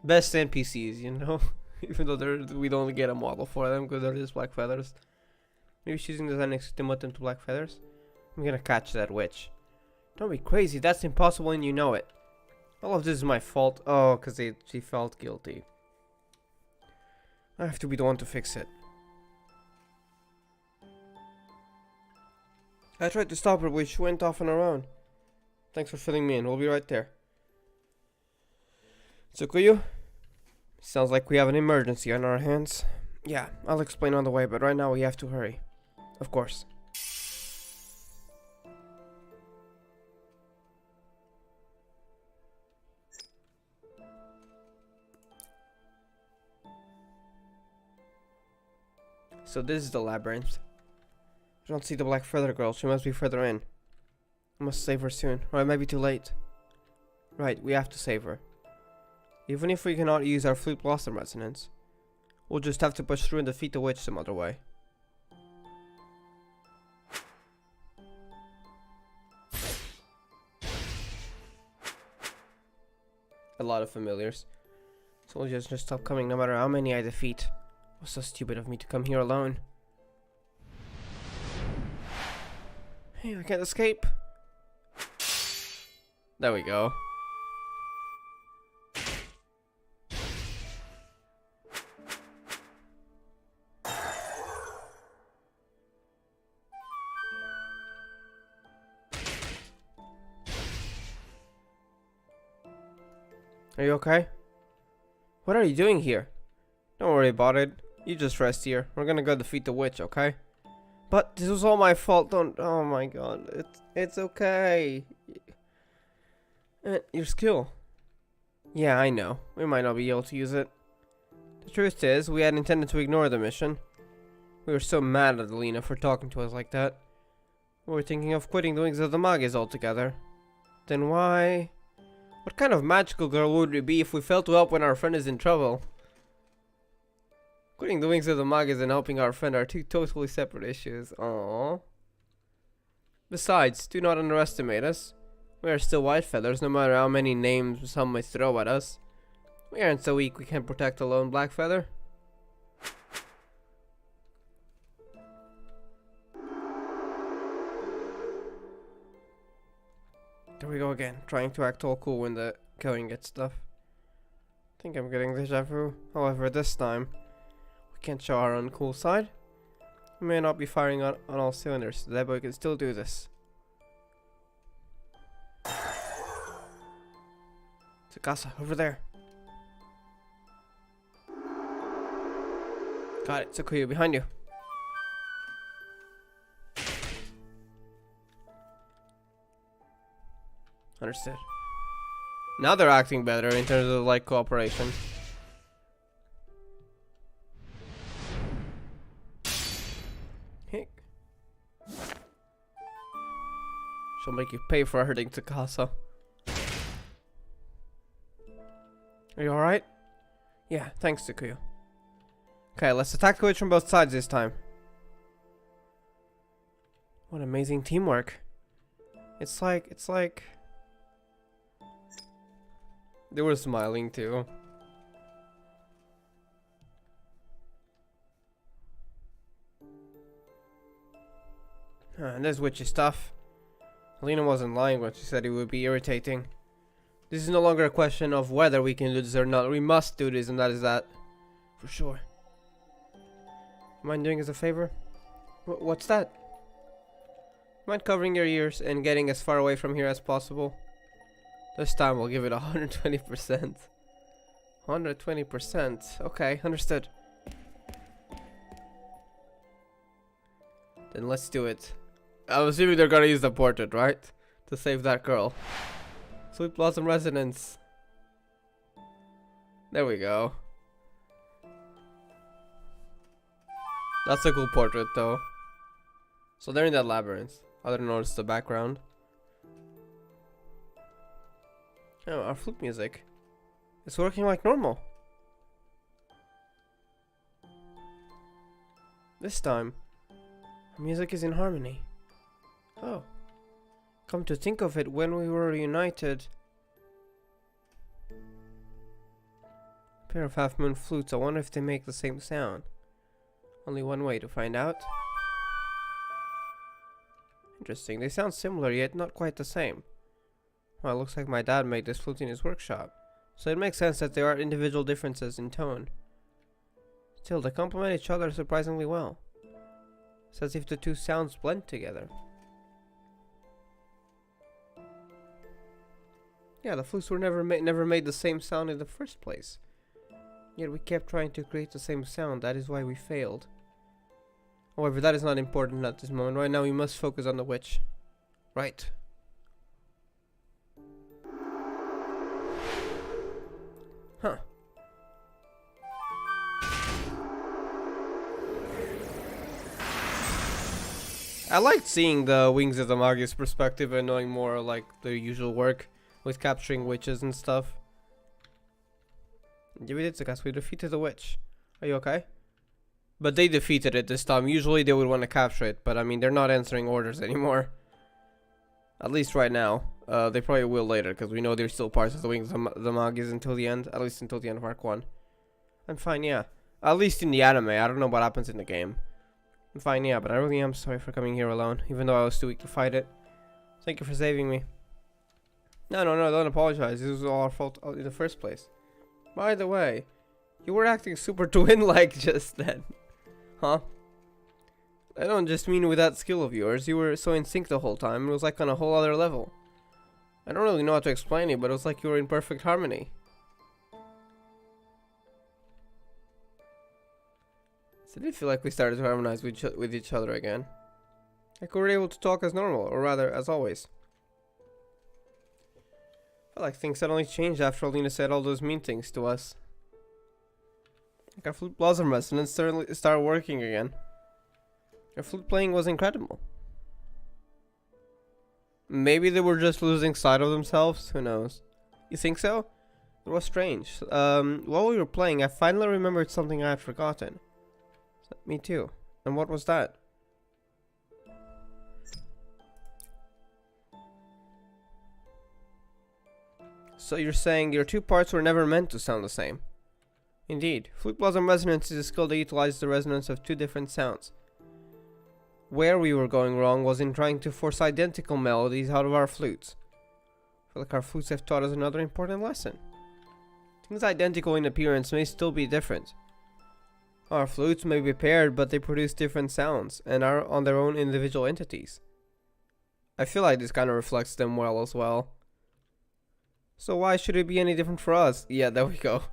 Best NPCs, you know? Even though we don't get a model for them because they're just Black Feathers. Maybe she's using the next to them to Black Feathers. I'm gonna catch that witch. Don't be crazy, that's impossible and you know it. All of this is my fault. Oh, because she felt guilty. I have to be the one to fix it. I tried to stop her, but she went off on her own. Thanks for filling me in, we'll be right there. Tsukuyu? Sounds like we have an emergency on our hands. Yeah, I'll explain on the way, but right now we have to hurry. Of course. So this is the labyrinth. I don't see the Black Feather Girl. She must be further in. I must save her soon, or it might be too late. Right, we have to save her. Even if we cannot use our Flute Blossom Resonance, we'll just have to push through and defeat the witch some other way. A lot of familiars. Soldiers just stop coming no matter how many I defeat. It was so stupid of me to come here alone. Hey, I can't escape. There we go. Are you okay? What are you doing here? Don't worry about it. You just rest here. We're gonna go defeat the witch, okay? But this was all my fault. Don't. Oh my god. It's okay. Your skill. Yeah, I know. We might not be able to use it. The truth is, we had intended to ignore the mission. We were so mad at Alina for talking to us like that. We were thinking of quitting the Wings of the Magus altogether. Then why? What kind of magical girl would we be if we failed to help when our friend is in trouble? Quitting the Wings of the Magus and helping our friend are two totally separate issues. Aww. Besides, do not underestimate us. We are still white feathers, no matter how many names some may throw at us. We aren't so weak we can't protect a lone black feather. There we go again, trying to act all cool when the going gets tough. I think I'm getting deja vu. However, this time, we can't show our uncool side. We may not be firing on all cylinders today, but we can still do this. Tsukasa, over there. Got it, Tsukuyo, behind you. Understood. Now they're acting better in terms of like cooperation. Hick. She'll make you pay for hurting Tsukasa. Are you alright? Yeah, thanks, Tsukuyo. Okay, let's attack the witch from both sides this time. What amazing teamwork. It's like... They were smiling too. And this witch is tough. Alina wasn't lying when she said it would be irritating. This is no longer a question of whether we can do this or not. We must do this, and that is that. For sure. Mind doing us a favor? What's that? Mind covering your ears and getting as far away from here as possible? This time we'll give it 120%. 120%. Okay, understood. Then let's do it. I'm assuming they're gonna use the portrait, right? To save that girl. Sweet Blossom Resonance. There we go. That's a cool portrait though. So they're in that labyrinth. I didn't notice the background. Oh, our flute music. It's working like normal. This time, our music is in harmony. Oh. Come to think of it, when we were united... A pair of half-moon flutes, I wonder if they make the same sound. Only one way to find out. Interesting, they sound similar, yet not quite the same. Well, it looks like my dad made this flute in his workshop, so it makes sense that there are individual differences in tone. Still, they complement each other surprisingly well. It's as if the two sounds blend together. Yeah, the flutes were never made the same sound in the first place. Yet we kept trying to create the same sound, that is why we failed. However, that is not important at this moment. Right now we must focus on the witch. Right. Huh. I liked seeing the Wings of the Magus perspective and knowing more like the usual work with capturing witches and stuff. We did, Tsukasa. We defeated the witch. Are you okay? But they defeated it this time. Usually they would want to capture it, but I mean they're not answering orders anymore. At least right now. They probably will later, because we know they're still parts of the Wings of the Magus until the end. At least until the end of Arc 1. I'm fine, yeah. At least in the anime. I don't know what happens in the game. I'm fine, yeah, but I really am sorry for coming here alone, even though I was too weak to fight it. Thank you for saving me. No, don't apologize. This was all our fault in the first place. By the way, you were acting super twin-like just then. Huh? I don't just mean with that skill of yours. You were so in sync the whole time. It was like on a whole other level. I don't really know how to explain it, but it was like you were in perfect harmony. Did it feel like we started to harmonize with each other again? Like we were able to talk as normal, or rather, as always. Felt like things suddenly changed after Alina said all those mean things to us. Like our flute blossom resonance started working again. Our flute playing was incredible. Maybe they were just losing sight of themselves, who knows? You think so? It was strange. While we were playing, I finally remembered something I had forgotten. Me too. And what was that? So you're saying your two parts were never meant to sound the same? Indeed. Flute blossom resonance is a skill that utilizes the resonance of two different sounds. Where we were going wrong was in trying to force identical melodies out of our flutes. I feel like our flutes have taught us another important lesson. Things identical in appearance may still be different. Our flutes may be paired, but they produce different sounds and are on their own individual entities. I feel like this kind of reflects them well as well. So why should it be any different for us? Yeah, there we go.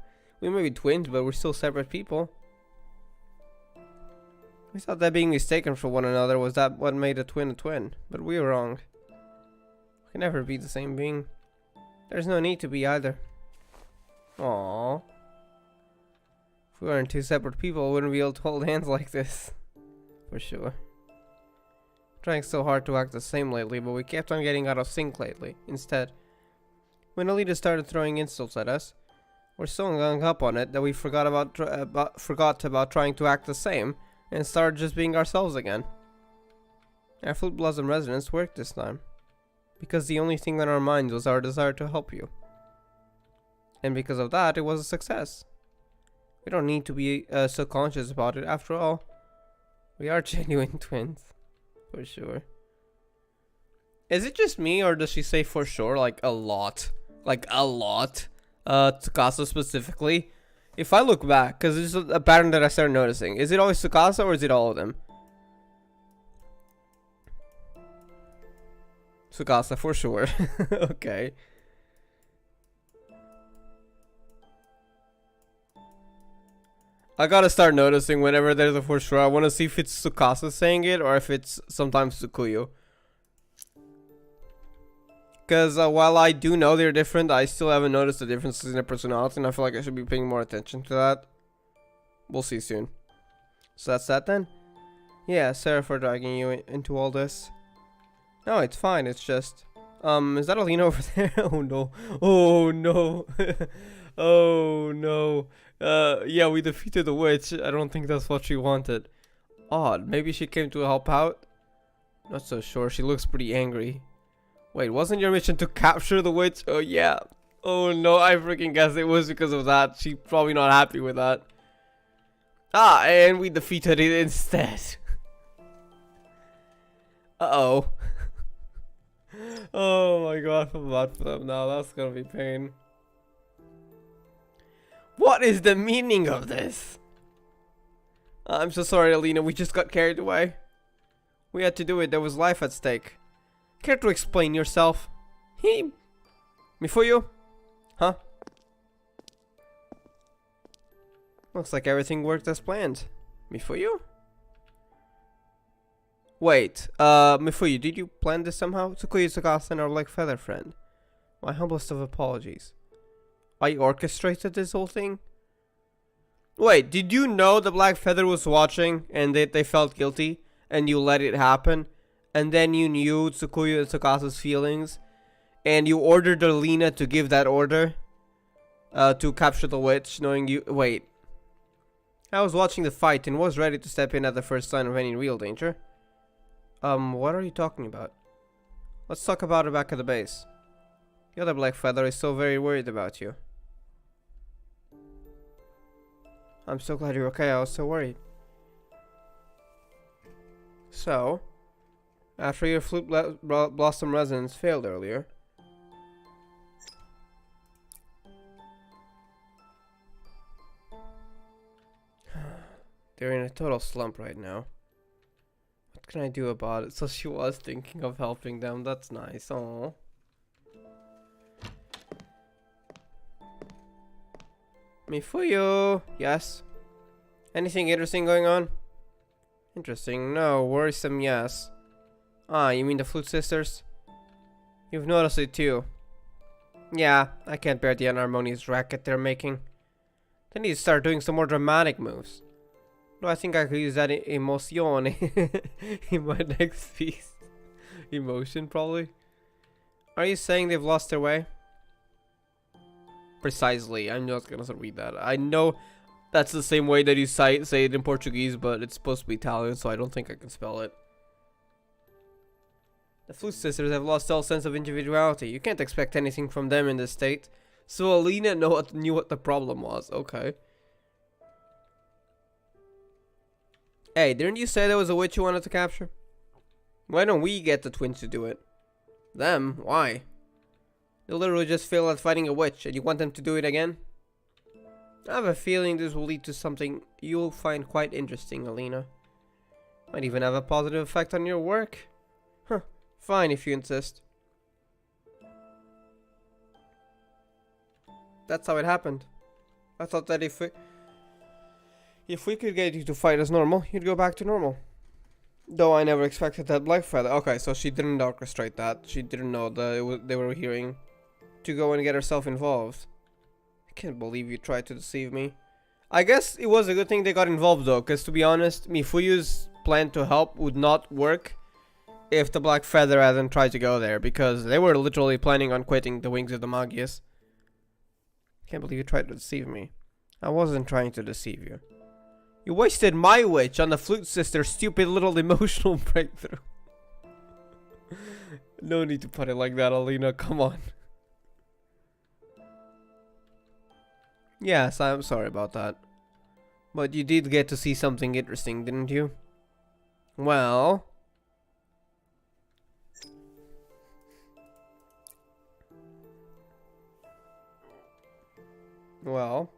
We may be twins, but we're still separate people. We thought that being mistaken for one another was that what made a twin, but we were wrong. We can never be the same being. There's no need to be either. Aww. If we weren't two separate people, we wouldn't be able to hold hands like this. For sure. Trying so hard to act the same lately, but we kept on getting out of sync lately. Instead, when Alina started throwing insults at us, we're so hung up on it that we forgot about trying to act the same and started just being ourselves again. Our flute blossom resonance worked this time, because the only thing on our minds was our desire to help you. And because of that, it was a success. We don't need to be so conscious about it. After all, we are genuine twins. For sure. Is it just me, or does she say for sure like a lot? Like a lot? Tsukasa specifically? If I look back, because this is a pattern that I started noticing. Is it always Tsukasa or is it all of them? Tsukasa for sure. Okay. I gotta start noticing whenever there's a for sure. I want to see if it's Tsukasa saying it or if it's sometimes Tsukuyo. Because while I do know they're different, I still haven't noticed the differences in their personality, and I feel like I should be paying more attention to that. We'll see soon. So that's that then? Yeah, sorry for dragging you into all this. No, it's fine, it's just... is that Alina over there? Oh no. Oh no. Oh no. Yeah, we defeated the witch. I don't think that's what she wanted. Odd, maybe she came to help out? Not so sure, she looks pretty angry. Wait, wasn't your mission to capture the witch? Oh yeah. Oh no, I freaking guessed it was because of that. She's probably not happy with that. Ah, and we defeated it instead. Uh-oh. Oh my god, I feel bad for them now. That's gonna be pain. What is the meaning of this? I'm so sorry, Alina. We just got carried away. We had to do it. There was life at stake. Care to explain yourself? Mifuyu? Huh? Looks like everything worked as planned. Mifuyu? Wait, Mifuyu, did you plan this somehow? Tsukuyo, Tsukasa, and our Black Feather friend. My humblest of apologies. I orchestrated this whole thing? Wait, did you know the Black Feather was watching and they felt guilty and you let it happen? And then you knew Tsukuyo and Tsukasa's feelings and you ordered Alina to give that order to capture the witch, knowing you... Wait. I was watching the fight and was ready to step in at the first sign of any real danger. What are you talking about? Let's talk about it back at the base. The other Black Feather is so very worried about you. I'm so glad you're okay, I was so worried. So, after your flute blossom resonance failed earlier, they're in a total slump right now. What can I do about it? So she was thinking of helping them, that's nice, aww. Mifuyu! Yes? Anything interesting going on? Interesting, no. Worrisome, yes. Ah, you mean the Flute Sisters? You've noticed it too. Yeah, I can't bear the unharmonious racket they're making. They need to start doing some more dramatic moves. No, I think I could use that emotion in my next piece. Emotion, probably. Are you saying they've lost their way? Precisely. I'm just gonna read that. I know that's the same way that you say it in Portuguese, but it's supposed to be Italian, so I don't think I can spell it. The Flute Sisters have lost all sense of individuality. You can't expect anything from them in this state. So Alina knew what the problem was. Okay. Hey, didn't you say there was a witch you wanted to capture? Why don't we get the twins to do it? Them? Why? They literally just failed at fighting a witch, and you want them to do it again? I have a feeling this will lead to something you'll find quite interesting, Alina. Might even have a positive effect on your work. Huh. Fine if you insist. That's how it happened. I thought that if we could get you to fight as normal, you'd go back to normal. Though I never expected that Blackfeather. Okay, so she didn't orchestrate that. She didn't know that they were hearing to go and get herself involved. I can't believe you tried to deceive me. I guess it was a good thing they got involved though, because to be honest, Mifuyu's plan to help would not work if the Blackfeather hadn't tried to go there, because they were literally planning on quitting the Wings of the Magius. I can't believe you tried to deceive me. I wasn't trying to deceive you. You wasted my witch on the Flute Sister's stupid little emotional breakthrough. No need to put it like that, Alina. Come on. Yes, I'm sorry about that. But you did get to see something interesting, didn't you? Well... Well...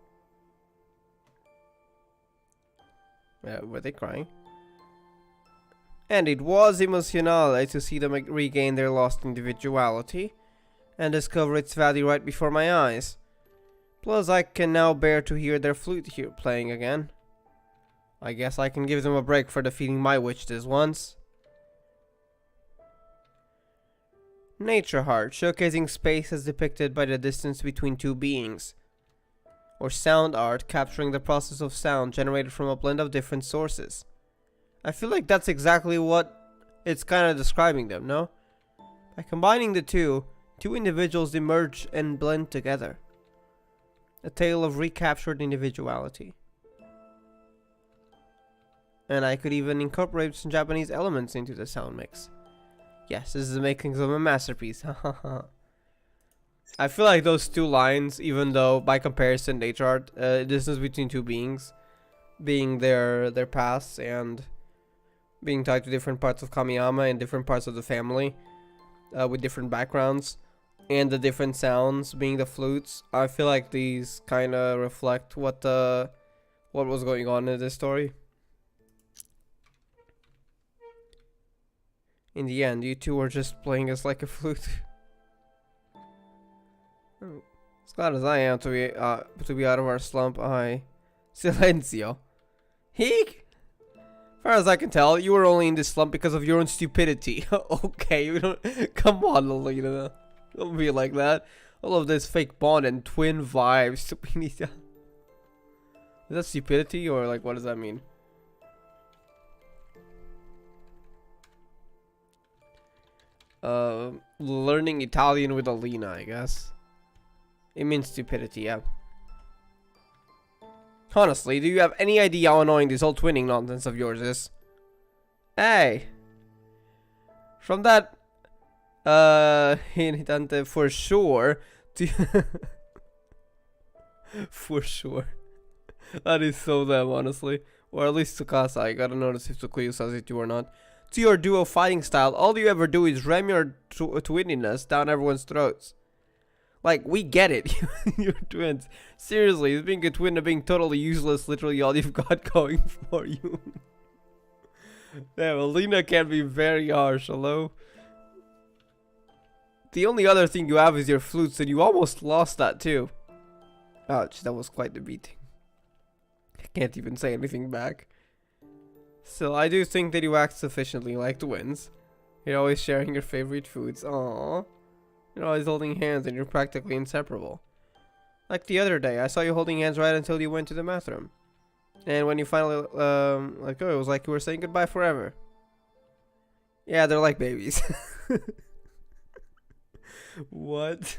were they crying? And it was emotional to see them regain their lost individuality and discover its value right before my eyes. Plus, I can now bear to hear their flute here playing again. I guess I can give them a break for defeating my witch this once. Nature Heart, showcasing space as depicted by the distance between two beings. Or sound art, capturing the process of sound generated from a blend of different sources. I feel like that's exactly what it's kind of describing them, no? By combining the two individuals emerge and blend together. A tale of recaptured individuality. And I could even incorporate some Japanese elements into the sound mix. Yes, this is the makings of a masterpiece. I feel like those two lines, even though by comparison nature art, distance between two beings, being their pasts and being tied to different parts of Kamiyama and different parts of the family, with different backgrounds, and the different sounds being the flutes, I feel like these kind of reflect what was going on in this story. In the end, you two were just playing us like a flute. As glad as I am to be out of our slump, Silencio. Heek! Far as I can tell, you were only in this slump because of your own stupidity. Okay, you don't. Come on, Alina. Don't be like that. All of this fake bond and twin vibes. Is that stupidity or like what does that mean? Learning Italian with Alina, I guess. It means stupidity, yeah. Honestly, do you have any idea how annoying this whole twinning nonsense of yours is? Hey! From that, Hinitante, for sure. For sure. That is so them, honestly. Or at least Tsukasa, I gotta notice if Tsukuyu says it too or not. To your duo fighting style, all you ever do is ram your twinniness down everyone's throats. Like, we get it. You're twins. Seriously, is being a twin and being totally useless literally all you've got going for you? Damn, Alina can be very harsh, hello? The only other thing you have is your flutes, and you almost lost that too. Ouch, that was quite the beating. I can't even say anything back. Still, I do think that you act sufficiently like twins. You're always sharing your favorite foods. Aww. You're always holding hands and you're practically inseparable. Like the other day, I saw you holding hands right until you went to the bathroom. And when you finally let go, it was like you were saying goodbye forever. Yeah, they're like babies. What?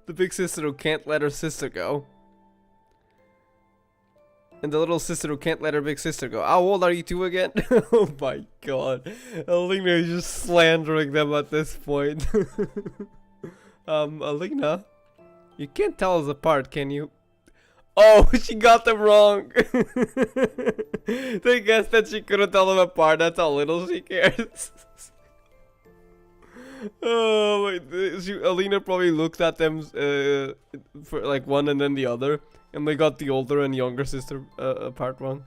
The big sister who can't let her sister go. And the little sister who can't let her big sister go. How old are you two again? Oh my god. Alina is just slandering them at this point. Alina, you can't tell us apart, can you? Oh, she got them wrong. They guessed that she couldn't tell them apart. That's how little she cares. Oh my! Alina probably looked at them for like one and then the other, and they got the older and younger sister apart wrong.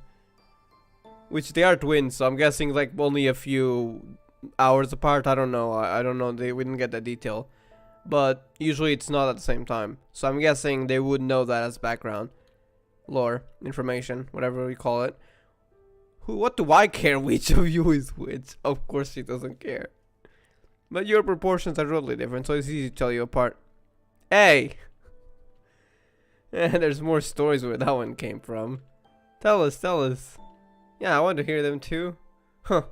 Which they are twins, so I'm guessing like only a few hours apart. I don't know. I don't know. We didn't get that detail, but usually it's not at the same time. So I'm guessing they would know that as background lore information, whatever we call it. What do I care which of you is which? Of course she doesn't care. But your proportions are totally different, so it's easy to tell you apart. Hey! And there's more stories where that one came from. Tell us, tell us. Yeah, I want to hear them too. Huh.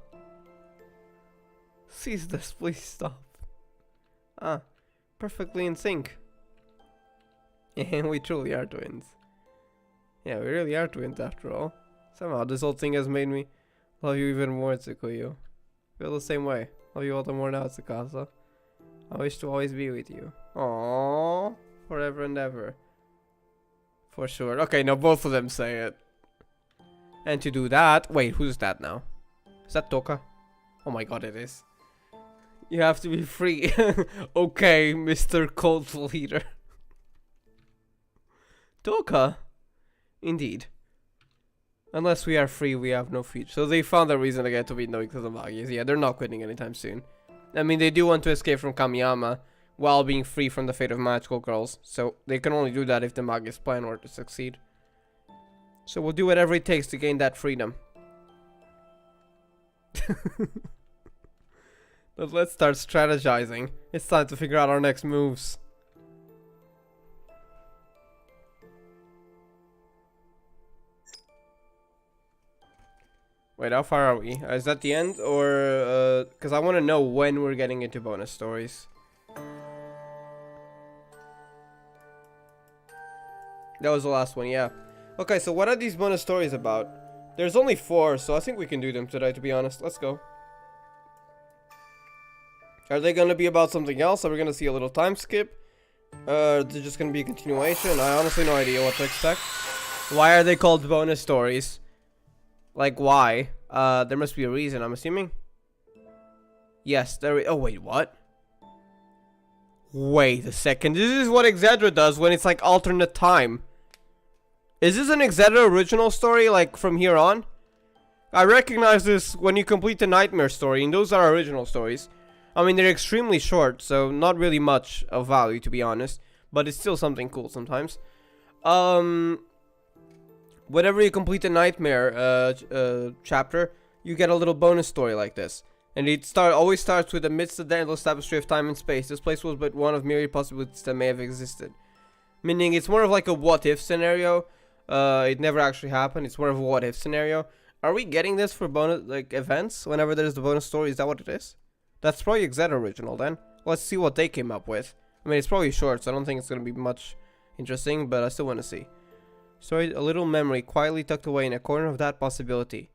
Cease this, please stop. Ah, perfectly in sync. And we truly are twins. Yeah, we really are twins after all. Somehow this whole thing has made me love you even more, Tsukuyo. Feel the same way. Love you all the more now, Tsukasa. I wish to always be with you. Aww. Forever and ever. For sure. Okay, now both of them say it. And to do that... Wait, who's that now? Is that Toka? Oh my god, it is. You have to be free. Okay, Mr. Cult Leader. Toka? Indeed. Unless we are free, we have no future. So they found a reason to get to be knowing to the Magis. Yeah, they're not quitting anytime soon. I mean, they do want to escape from Kamiyama while being free from the fate of magical girls. So they can only do that if the Magis plan were to succeed. So we'll do whatever it takes to gain that freedom. But let's start strategizing. It's time to figure out our next moves. Wait, how far are we? Is that the end? Or, because I want to know when we're getting into bonus stories. That was the last one, yeah. Okay, so what are these bonus stories about? There's only 4, so I think we can do them today, to be honest. Let's go. Are they gonna be about something else? Are we gonna see a little time skip? They're just gonna be a continuation? I honestly no idea what to expect. Why are they called bonus stories? Like, why? There must be a reason, I'm assuming. Yes, oh, wait, what? Wait a second. This is what Exedra does when it's like alternate time. Is this an Exedra original story, like, from here on? I recognize this when you complete the Nightmare story, and those are original stories. I mean, they're extremely short, so not really much of value, to be honest. But it's still something cool sometimes. Whenever you complete the Nightmare chapter, you get a little bonus story like this. And it always starts with amidst the endless tapestry of time and space. This place was but one of myriad possibilities that may have existed. Meaning it's more of like a what-if scenario. It never actually happened. It's more of a what-if scenario. Are we getting this for bonus like events? Whenever there's the bonus story, is that what it is? That's probably Exedra original then. Let's see what they came up with. I mean, it's probably short, so I don't think it's going to be much interesting, but I still want to see. Story, a little memory quietly tucked away in a corner of that possibility.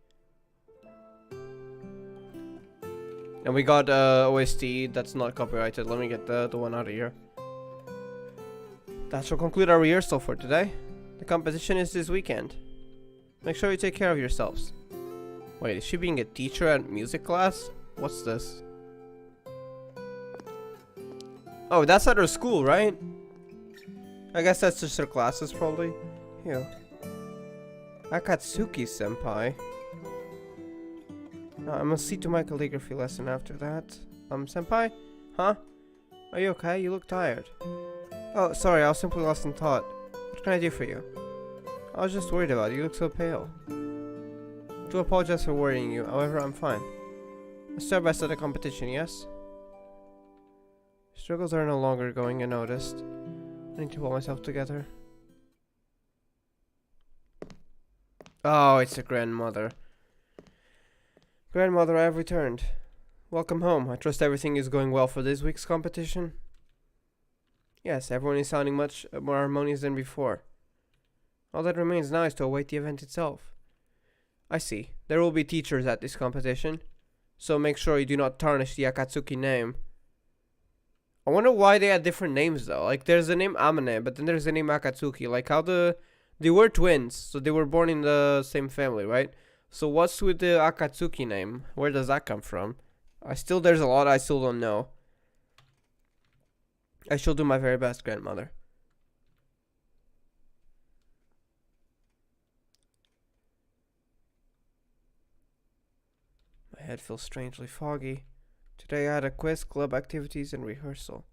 And we got OST that's not copyrighted. Let me get the one out of here. That shall conclude our rehearsal for today. The competition is this weekend. Make sure you take care of yourselves. Wait, is she being a teacher at music class? What's this? Oh, that's at her school, right? I guess that's just her classes, probably. Yeah. Akatsuki-senpai. I must see to my calligraphy lesson after that. Senpai? Huh? Are you okay? You look tired. Oh, sorry, I was simply lost in thought. What can I do for you? I was just worried about you. You look so pale. I do apologize for worrying you. However, I'm fine. I still best at the competition, yes? Struggles are no longer going unnoticed. I need to pull myself together. Oh, it's the grandmother. Grandmother, I have returned. Welcome home. I trust everything is going well for this week's competition. Yes, everyone is sounding much more harmonious than before. All that remains now is to await the event itself. I see. There will be teachers at this competition, so make sure you do not tarnish the Akatsuki name. I wonder why they had different names though. Like there's the name Amane, but then there's the name Akatsuki. Like how they were twins, so they were born in the same family, right? So what's with the Akatsuki name? Where does that come from? There's a lot I still don't know. I shall do my very best, grandmother. My head feels strangely foggy. Today I had a quiz, club activities, and rehearsal.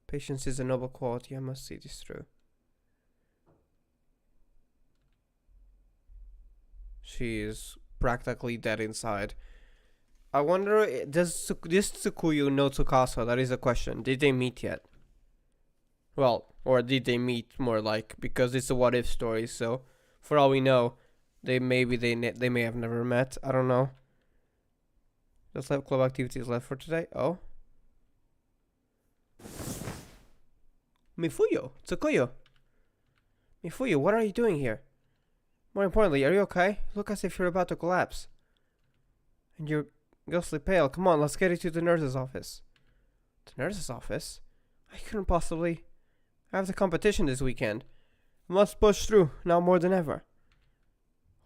Patience is a noble quality, I must see this through. She is practically dead inside. I wonder, does this Tsukuyu know Tsukasa? That is a question. Did they meet yet? Well, or did they meet more like, because it's a what if story, so for all we know, they may have never met. I don't know. Just have club activities left for today. Oh. Mifuyo, Tsukuyo. Mifuyo, what are you doing here? More importantly, are you okay? You look as if you're about to collapse. And you're ghostly pale. Come on, let's get you to the nurse's office. The nurse's office? I couldn't possibly. I have the competition this weekend. I must push through, now more than ever.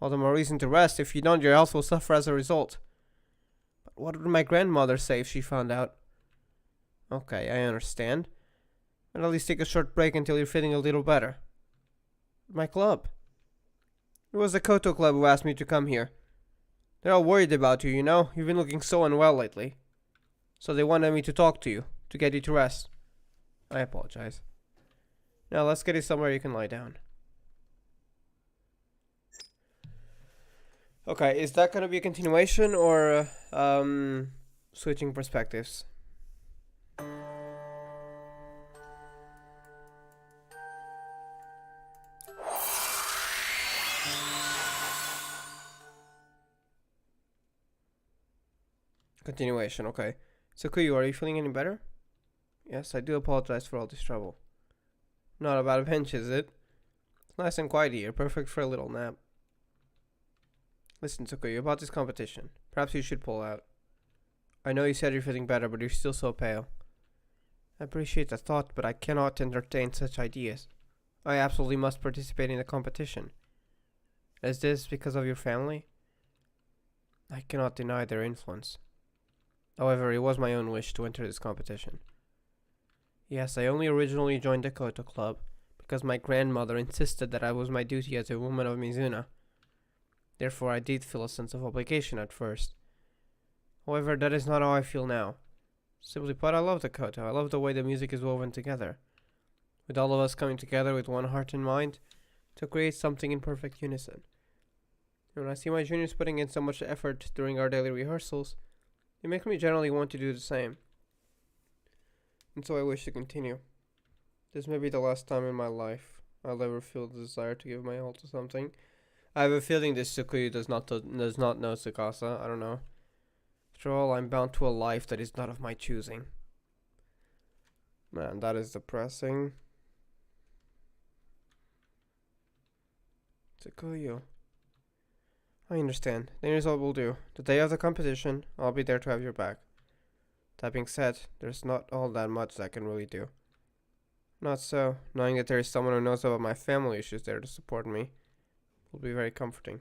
All the more reason to rest. If you don't, your health will suffer as a result. But what would my grandmother say if she found out? Okay, I understand. But at least take a short break until you're feeling a little better. My club. It was the Koto Club who asked me to come here. They're all worried about you, you know? You've been looking so unwell lately. So they wanted me to talk to you, to get you to rest. I apologize. Now let's get you somewhere you can lie down. Okay, is that gonna be a continuation or switching perspectives? Continuation, okay. Tsukuyu, are you feeling any better? Yes, I do apologize for all this trouble. Not a bad bench, is it? It's nice and quiet here, perfect for a little nap. Listen, Tsukuyu, about this competition. Perhaps you should pull out. I know you said you're feeling better, but you're still so pale. I appreciate the thought, but I cannot entertain such ideas. I absolutely must participate in the competition. Is this because of your family? I cannot deny their influence. However, it was my own wish to enter this competition. Yes, I only originally joined the Koto Club because my grandmother insisted that it was my duty as a woman of Mizuna. Therefore, I did feel a sense of obligation at first. However, that is not how I feel now. Simply put, I love the Koto. I love the way the music is woven together. With all of us coming together with one heart and mind to create something in perfect unison. And when I see my juniors putting in so much effort during our daily rehearsals, it makes me generally want to do the same. And so I wish to continue. This may be the last time in my life I'll ever feel the desire to give my all to something. I have a feeling this Tsukuyu does not know Tsukasa. I don't know. After all, I'm bound to a life that is not of my choosing. Man, that is depressing. Tsukuyu. I understand. Then here's what we'll do. The day of the competition, I'll be there to have your back. That being said, there's not all that much I can really do. Not so. Knowing that there is someone who knows about my family issues there to support me will be very comforting.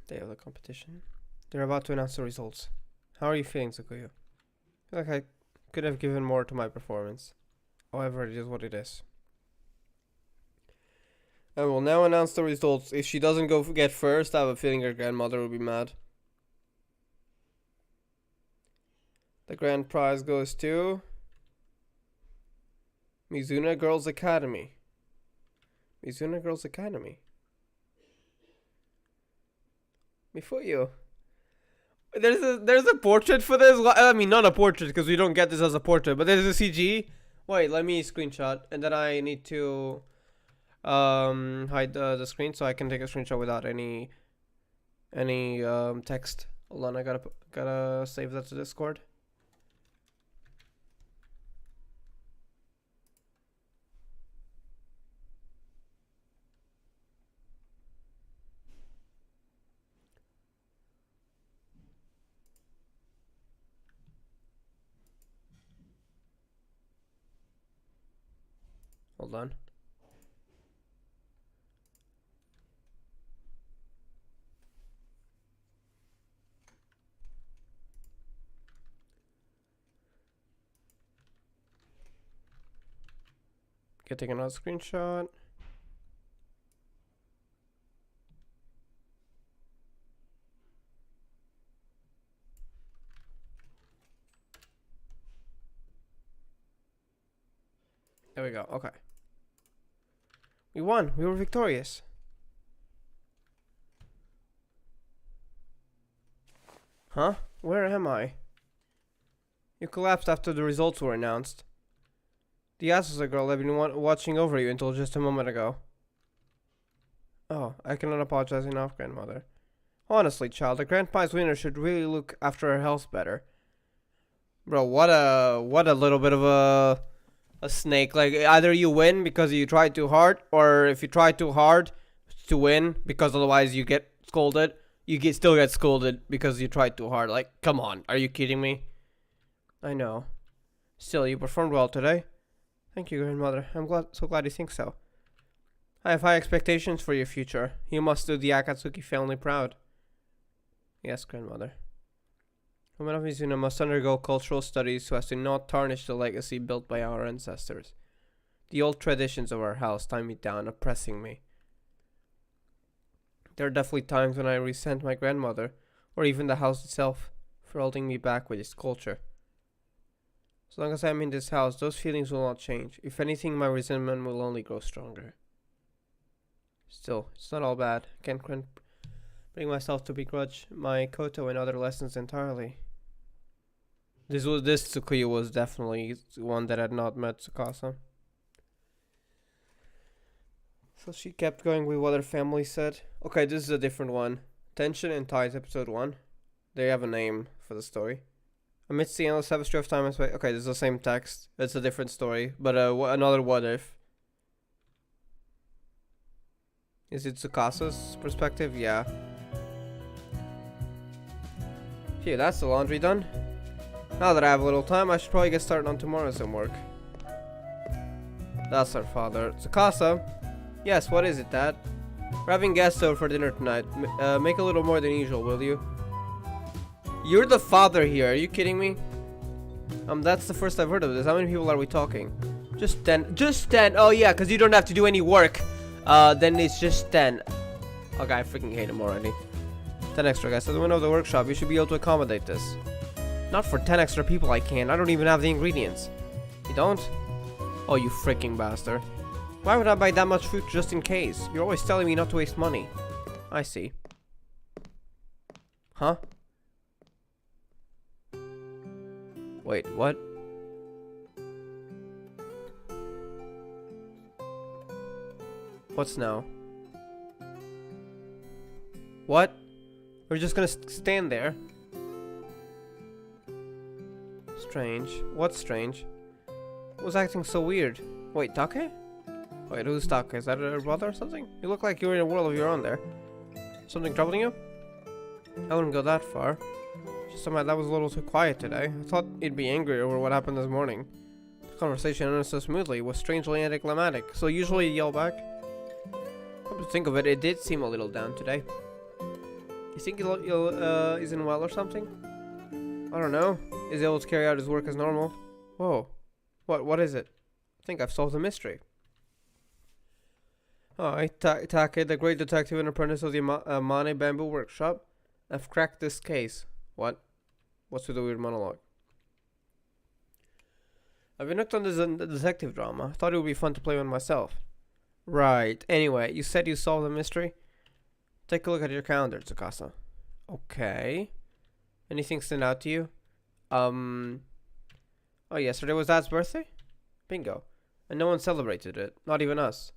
Day of the competition. They're about to announce the results. How are you feeling, Tsukuyu? I feel like I could have given more to my performance. However, it is what it is. I will now announce the results. If she doesn't get first, I have a feeling her grandmother will be mad. The grand prize goes to Mizuna Girls Academy. Mizuna Girls Academy. Before you. There's a portrait for this. I mean, not a portrait because we don't get this as a portrait, but there's a CG. Wait, let me screenshot, and then I need to hide the screen so I can take a screenshot without any text. Hold on, I gotta save that to Discord. Hold on. Getting another screenshot. There we go. Okay. We won. We were victorious. Huh? Where am I? You collapsed after the results were announced. The Asusa girl had been watching over you until just a moment ago. Oh, I cannot apologize enough, grandmother. Honestly, child, the grand prize winner should really look after her health better. Bro, what a little bit of a snake. Like, either you win because you tried too hard, or if you try too hard to win because otherwise you get scolded, you still get scolded because you tried too hard. Like, come on, are you kidding me? I know. Still, you performed well today. Thank you, grandmother. I'm so glad you think so. I have high expectations for your future. You must do the Akatsuki family proud. Yes, grandmother. Women of Mizuna must undergo cultural studies so as to not tarnish the legacy built by our ancestors. The old traditions of our house tie me down, oppressing me. There are definitely times when I resent my grandmother, or even the house itself, for holding me back with its culture. As long as I'm in this house, those feelings will not change. If anything, my resentment will only grow stronger. Still, it's not all bad. I can't bring myself to begrudge my koto and other lessons entirely. This Tsukuyu was definitely one that had not met Tsukasa. So she kept going with what her family said. Okay, this is a different one. Tension and Ties, episode 1. They have a name for the story. Amidst the endless tapestry of time and space. Okay, this is the same text. It's a different story, but another what if. Is it Tsukasa's perspective? Yeah. Phew, that's the laundry done. Now that I have a little time, I should probably get started on tomorrow's homework. That's our father. Tsukasa? Yes, what is it, Dad? We're having guests over for dinner tonight. Make a little more than usual, will you? You're the father here, are you kidding me? That's the first I've heard of this. How many people are we talking? Just 10. Just 10. Oh yeah, because you don't have to do any work. Then it's just 10. Okay, I freaking hate him already. 10 extra guys. At the window of the workshop, you should be able to accommodate this. Not for 10 extra people I can. I don't even have the ingredients. You don't? Oh, you freaking bastard. Why would I buy that much fruit just in case? You're always telling me not to waste money. I see. Huh? Wait, what? What's now? What? We're just gonna stand there? Strange. What's strange? Who's acting so weird? Wait, Take? Wait, who's Take? Is that her brother or something? You look like you're in a world of your own there. Something troubling you? I wouldn't go that far. Just somehow that was a little too quiet today. I thought you'd be angry over what happened this morning. The conversation ended so smoothly. It was strangely anticlimactic. So usually you yell back. Come to think of it, it did seem a little down today. You think he'll isn't well or something? I don't know. Is he able to carry out his work as normal? Whoa. What is it? I think I've solved the mystery. Oh, Take, the great detective and apprentice of the Mane Bamboo Workshop. I've cracked this case. What? What's with the weird monologue? I've been hooked on the detective drama. I thought it would be fun to play with myself. Right. Anyway, you said you solved the mystery? Take a look at your calendar, Tsukasa. Okay. Anything stand out to you? Oh, yesterday was Dad's birthday? Bingo. And no one celebrated it. Not even us.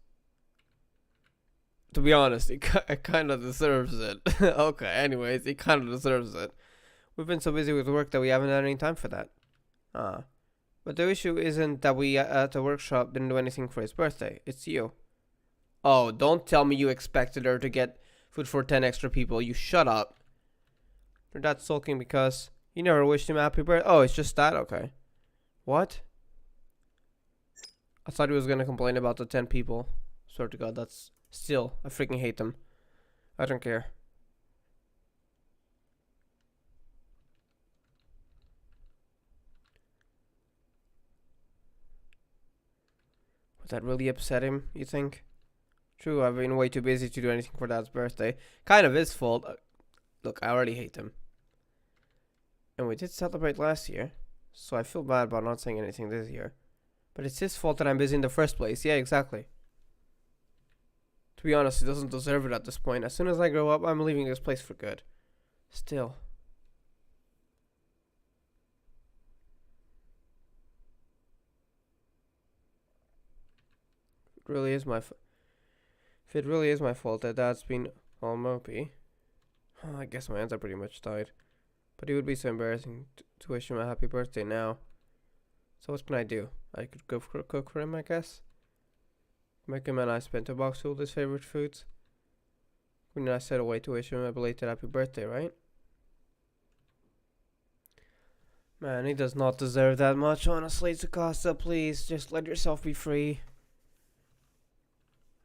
To be honest, it kind of deserves it. Okay, anyways, it kind of deserves it. We've been so busy with work that we haven't had any time for that. But the issue isn't that we at the workshop didn't do anything for his birthday. It's you. Oh, don't tell me you expected her to get food for 10 extra people. You shut up. You're that sulking because you never wished him a happy birthday. Oh, it's just that? Okay. What? I thought he was gonna complain about the 10 people. Swear to God, that's... Still, I freaking hate them. I don't care. Would that really upset him, you think? True, I've been way too busy to do anything for Dad's birthday. Kind of his fault. Look, I already hate him. And we did celebrate last year, so I feel bad about not saying anything this year. But it's his fault that I'm busy in the first place. Yeah, exactly. To be honest, he doesn't deserve it at this point. As soon as I grow up, I'm leaving this place for good. Still. If it really is my fault that Dad's been all mopey, I guess my hands are pretty much tied. But it would be so embarrassing to wish him a happy birthday now. So what can I do? I could go cook for him, I guess. Make him and I spent a box full of his favorite foods. When I set away to wish him a belated happy birthday, right? Man, he does not deserve that much, honestly, Tsukasa. Please, just let yourself be free.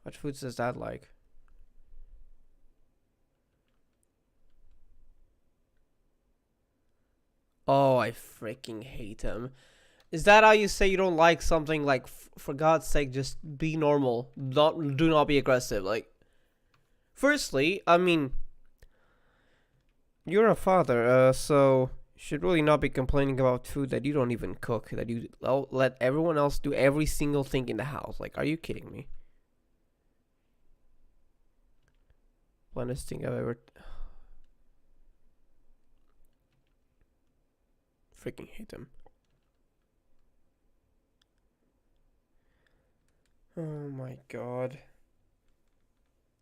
What foods does Dad like? Oh, I freaking hate him. Is that how you say you don't like something? Like, for God's sake, just be normal. Do not be aggressive. Like, firstly, I mean, you're a father, so you should really not be complaining about food that you don't even cook. That you let everyone else do every single thing in the house. Like, are you kidding me? Blandest thing I've ever... Freaking hate him. Oh my God.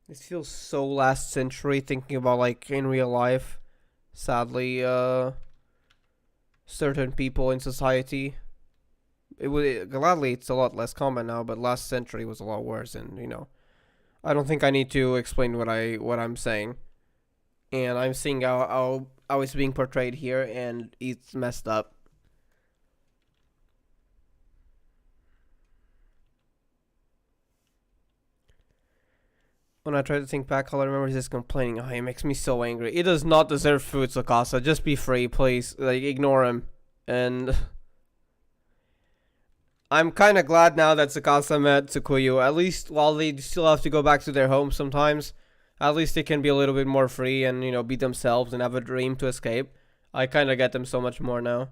This feels so last century, thinking about like in real life. Sadly, certain people in society. Gladly it's a lot less common now, but last century was a lot worse, and you know, I don't think I need to explain what I'm saying. And I'm seeing how it's being portrayed here, and it's messed up. When I try to think back, all I remember is just complaining. Oh, he makes me so angry. He does not deserve food, Tsukasa. Just be free, please. Like, ignore him. And I'm kind of glad now that Tsukasa met Tsukuyu. At least while they still have to go back to their home sometimes, at least they can be a little bit more free and, you know, be themselves and have a dream to escape. I kind of get them so much more now.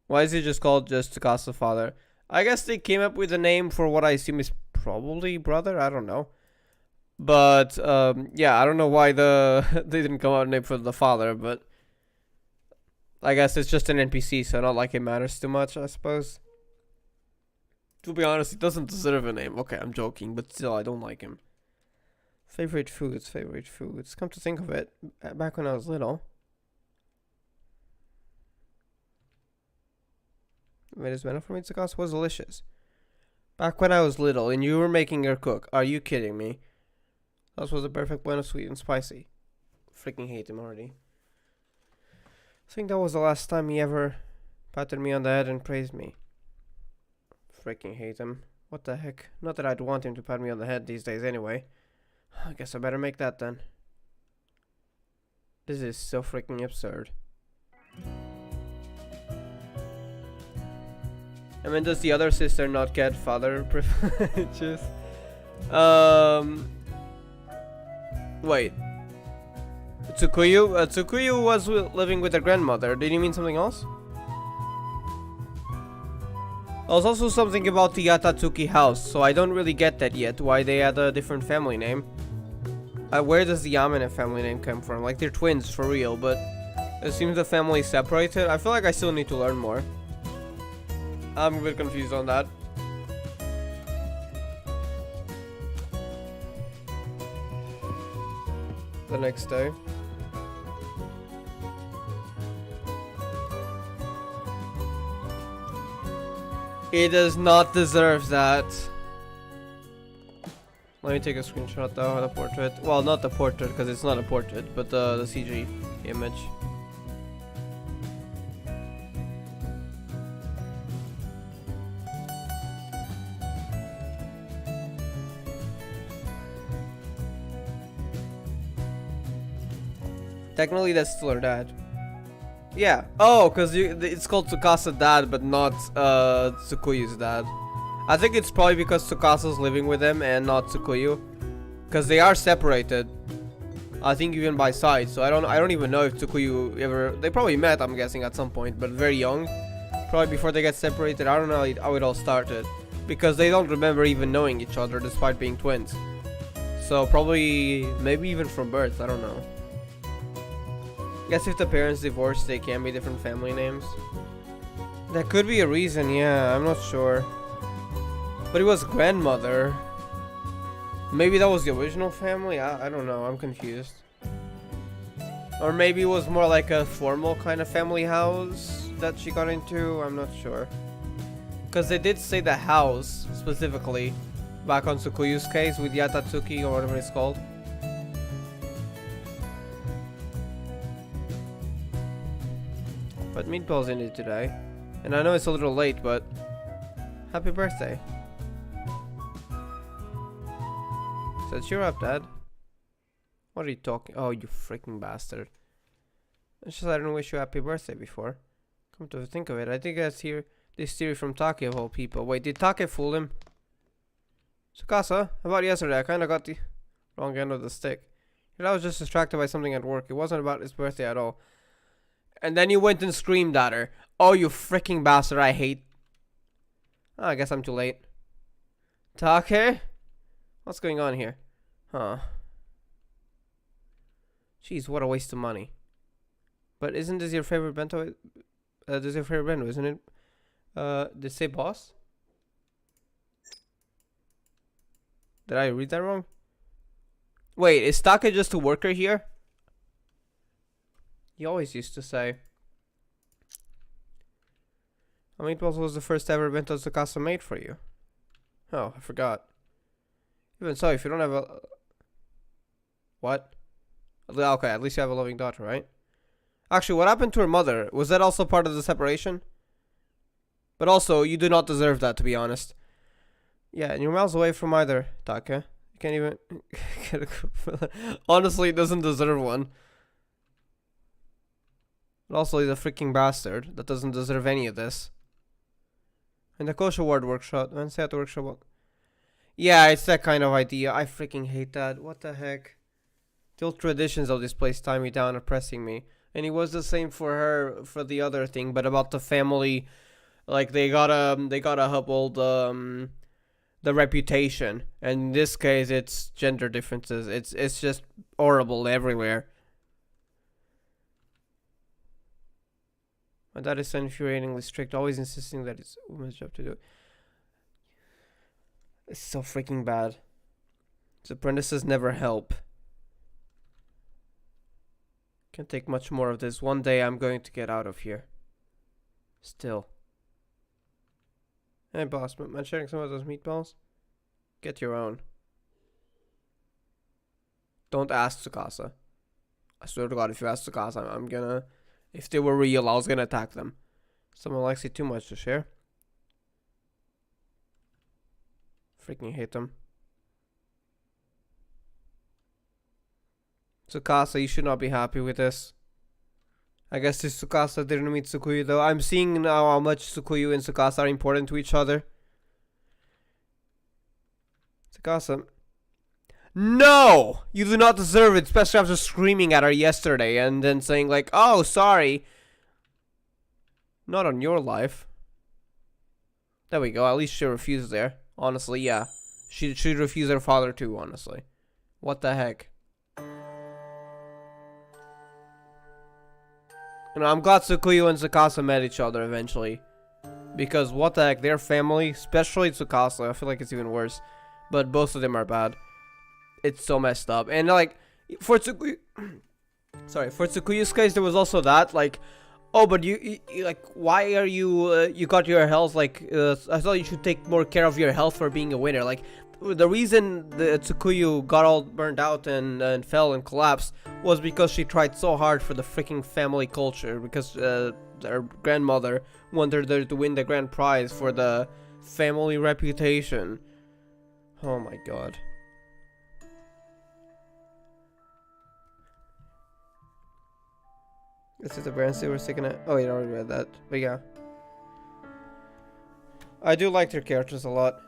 Why is he just called just Tsukasa father? I guess they came up with a name for what I assume is probably brother. I don't know. But, yeah, I don't know why they didn't come out with a name for the father, but I guess it's just an NPC, so not like it matters too much, I suppose. To be honest, he doesn't deserve a name. Okay, I'm joking, but still, I don't like him. Favorite foods. Come to think of it, back when I was little, made his menu for me, Tsukasa was delicious. Back when I was little and you were making her cook. Are you kidding me? That was a perfect blend of sweet and spicy. Freaking hate him already. I think that was the last time he ever patted me on the head and praised me. Freaking hate him. What the heck? Not that I'd want him to pat me on the head these days anyway. I guess I better make that then. This is so freaking absurd. I mean, does the other sister not get father privileges? Wait. Tsukuyu was living with her grandmother. Did you mean something else? There's also something about the Yatatsuki house, so I don't really get that yet, why they had a different family name. Where does the Yamane family name come from? Like, they're twins, for real, but it seems the family is separated. I feel like I still need to learn more. I'm a bit confused on that. The next day. He does not deserve that. Let me take a screenshot though of the portrait. Well, not the portrait because it's not a portrait, but the CG image. Technically, that's still her dad. Yeah. Oh, because it's called Tsukasa dad, but not Tsukuyu's dad. I think it's probably because Tsukasa's living with him and not Tsukuyu, because they are separated. I think even by sight. So I don't even know if Tsukuyu ever. They probably met, I'm guessing, at some point, but very young, probably before they get separated. I don't know how it all started, because they don't remember even knowing each other despite being twins. So probably maybe even from birth. I don't know. Guess if the parents divorced, they can be different family names. That could be a reason, yeah, I'm not sure. But it was grandmother. Maybe that was the original family? I don't know, I'm confused. Or maybe it was more like a formal kind of family house that she got into, I'm not sure. Because they did say the house, specifically, back on Tsukuyu's case with Yatatsuki or whatever it's called. But Meatball's in it today. And I know it's a little late, but happy birthday. So cheer up, Dad. What are you talking? Oh, you freaking bastard. It's just I didn't wish you happy birthday before. Come to think of it, I think that's here this theory from Take of all people. Wait, did Take fool him? Tsukasa, about yesterday I kinda got the wrong end of the stick. I was just distracted by something at work. It wasn't about his birthday at all. And then you went and screamed at her. Oh, you freaking bastard, I hate... Oh, I guess I'm too late. Take? What's going on here? Huh. Jeez, what a waste of money. But isn't this your favorite bento? This is your favorite bento, isn't it? Did it say boss? Did I read that wrong? Wait, is Take just a worker here? He always used to say. I mean, what was the first ever bento Tsukasa made for you? Oh, I forgot. Even so, if you don't have a... What? Okay, at least you have a loving daughter, right? Actually, what happened to her mother? Was that also part of the separation? But also, you do not deserve that, to be honest. Yeah, and you're miles away from either, Take. You can't even... Honestly, it doesn't deserve one. But also, he's a freaking bastard that doesn't deserve any of this. And the Kosho Ward workshop. And say at the workshop. Yeah, it's that kind of idea. I freaking hate that. What the heck? The old traditions of this place tie me down, oppressing me. And it was the same for her for the other thing, but about the family, like they gotta uphold the reputation. And in this case, it's gender differences. It's just horrible everywhere. My dad is so infuriatingly strict, always insisting that it's a woman's job to do. It's so freaking bad. His apprentices never help. Can't take much more of this. One day I'm going to get out of here. Still. Hey boss, am sharing some of those meatballs? Get your own. Don't ask Tsukasa. I swear to God, if you ask Tsukasa, I'm gonna... If they were real, I was gonna attack them. Someone likes it too much to share. Freaking hate them. Tsukasa, you should not be happy with this. I guess this Tsukasa didn't meet Tsukuyu though. I'm seeing now how much Tsukuyu and Tsukasa are important to each other. Tsukasa. No! You do not deserve it, especially after screaming at her yesterday and then saying like, oh, sorry. Not on your life. There we go. At least she refused there. Honestly, yeah. She should refuse her father too, honestly. What the heck? You know, I'm glad Tsukuyu and Tsukasa met each other eventually. Because what the heck, their family, especially Tsukasa, I feel like it's even worse. But both of them are bad. It's so messed up. And like, for Tsukuyu... Sorry, for Tsukuyu's case, there was also that, like... Oh, but you like, why are you, you got your health, like, I thought you should take more care of your health for being a winner. Like, the reason the Tsukuyu got all burned out and fell and collapsed was because she tried so hard for the freaking family culture, because her grandmother wanted her to win the grand prize for the family reputation. Oh my god. This is the brand they were sticking at. Oh, yeah, I already read that. But yeah. I do like their characters a lot.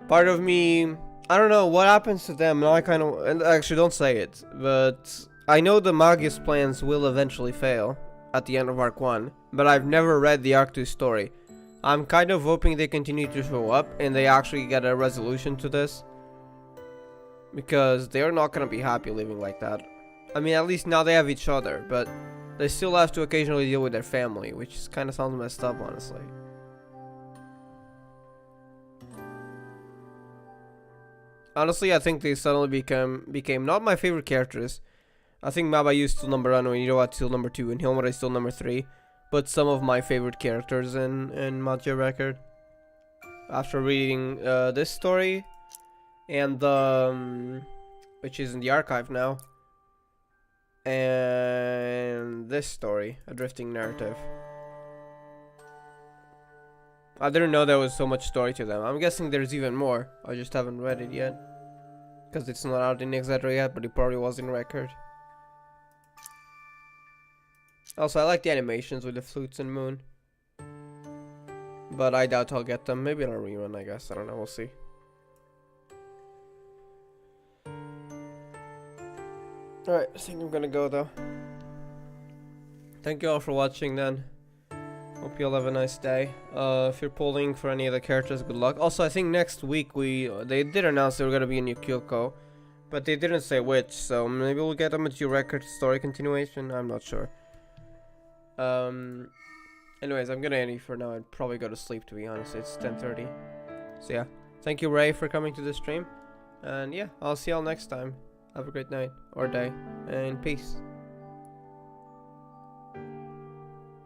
Part of me, I don't know what happens to them. Now I kind of, and actually don't say it, but I know the Magius plans will eventually fail at the end of Arc 1, but I've never read the Arc 2 story. I'm kind of hoping they continue to show up and they actually get a resolution to this, because they're not going to be happy living like that. I mean, at least now they have each other, but they still have to occasionally deal with their family, which kind of sounds messed up, honestly. Honestly, I think they suddenly became not my favorite characters. I think Mabayu is still number 1, and Iroha is still number 2, and Hilmura is still number 3. But some of my favorite characters in Magia Record. After reading this story, and which is in the archive now. And this story, A Drifting Narrative. I didn't know there was so much story to them. I'm guessing there's even more. I just haven't read it yet. Because it's not out in Exedra yet, but it probably was in Record. Also, I like the animations with the flutes and moon. But I doubt I'll get them. Maybe I'll rerun, I guess. I don't know, we'll see. Alright, I think I'm gonna go though. Thank you all for watching then. Hope you all have a nice day. If you're pulling for any of the characters, good luck. Also, I think next week they did announce they were gonna be in Kyoko, but they didn't say which, so maybe we'll get a Magia Record story continuation, I'm not sure. Anyways, I'm gonna end it for now. I'd probably go to sleep, to be honest. It's 10:30. So yeah, thank you Ray for coming to the stream. And yeah, I'll see y'all next time. Have a great night or day, and peace.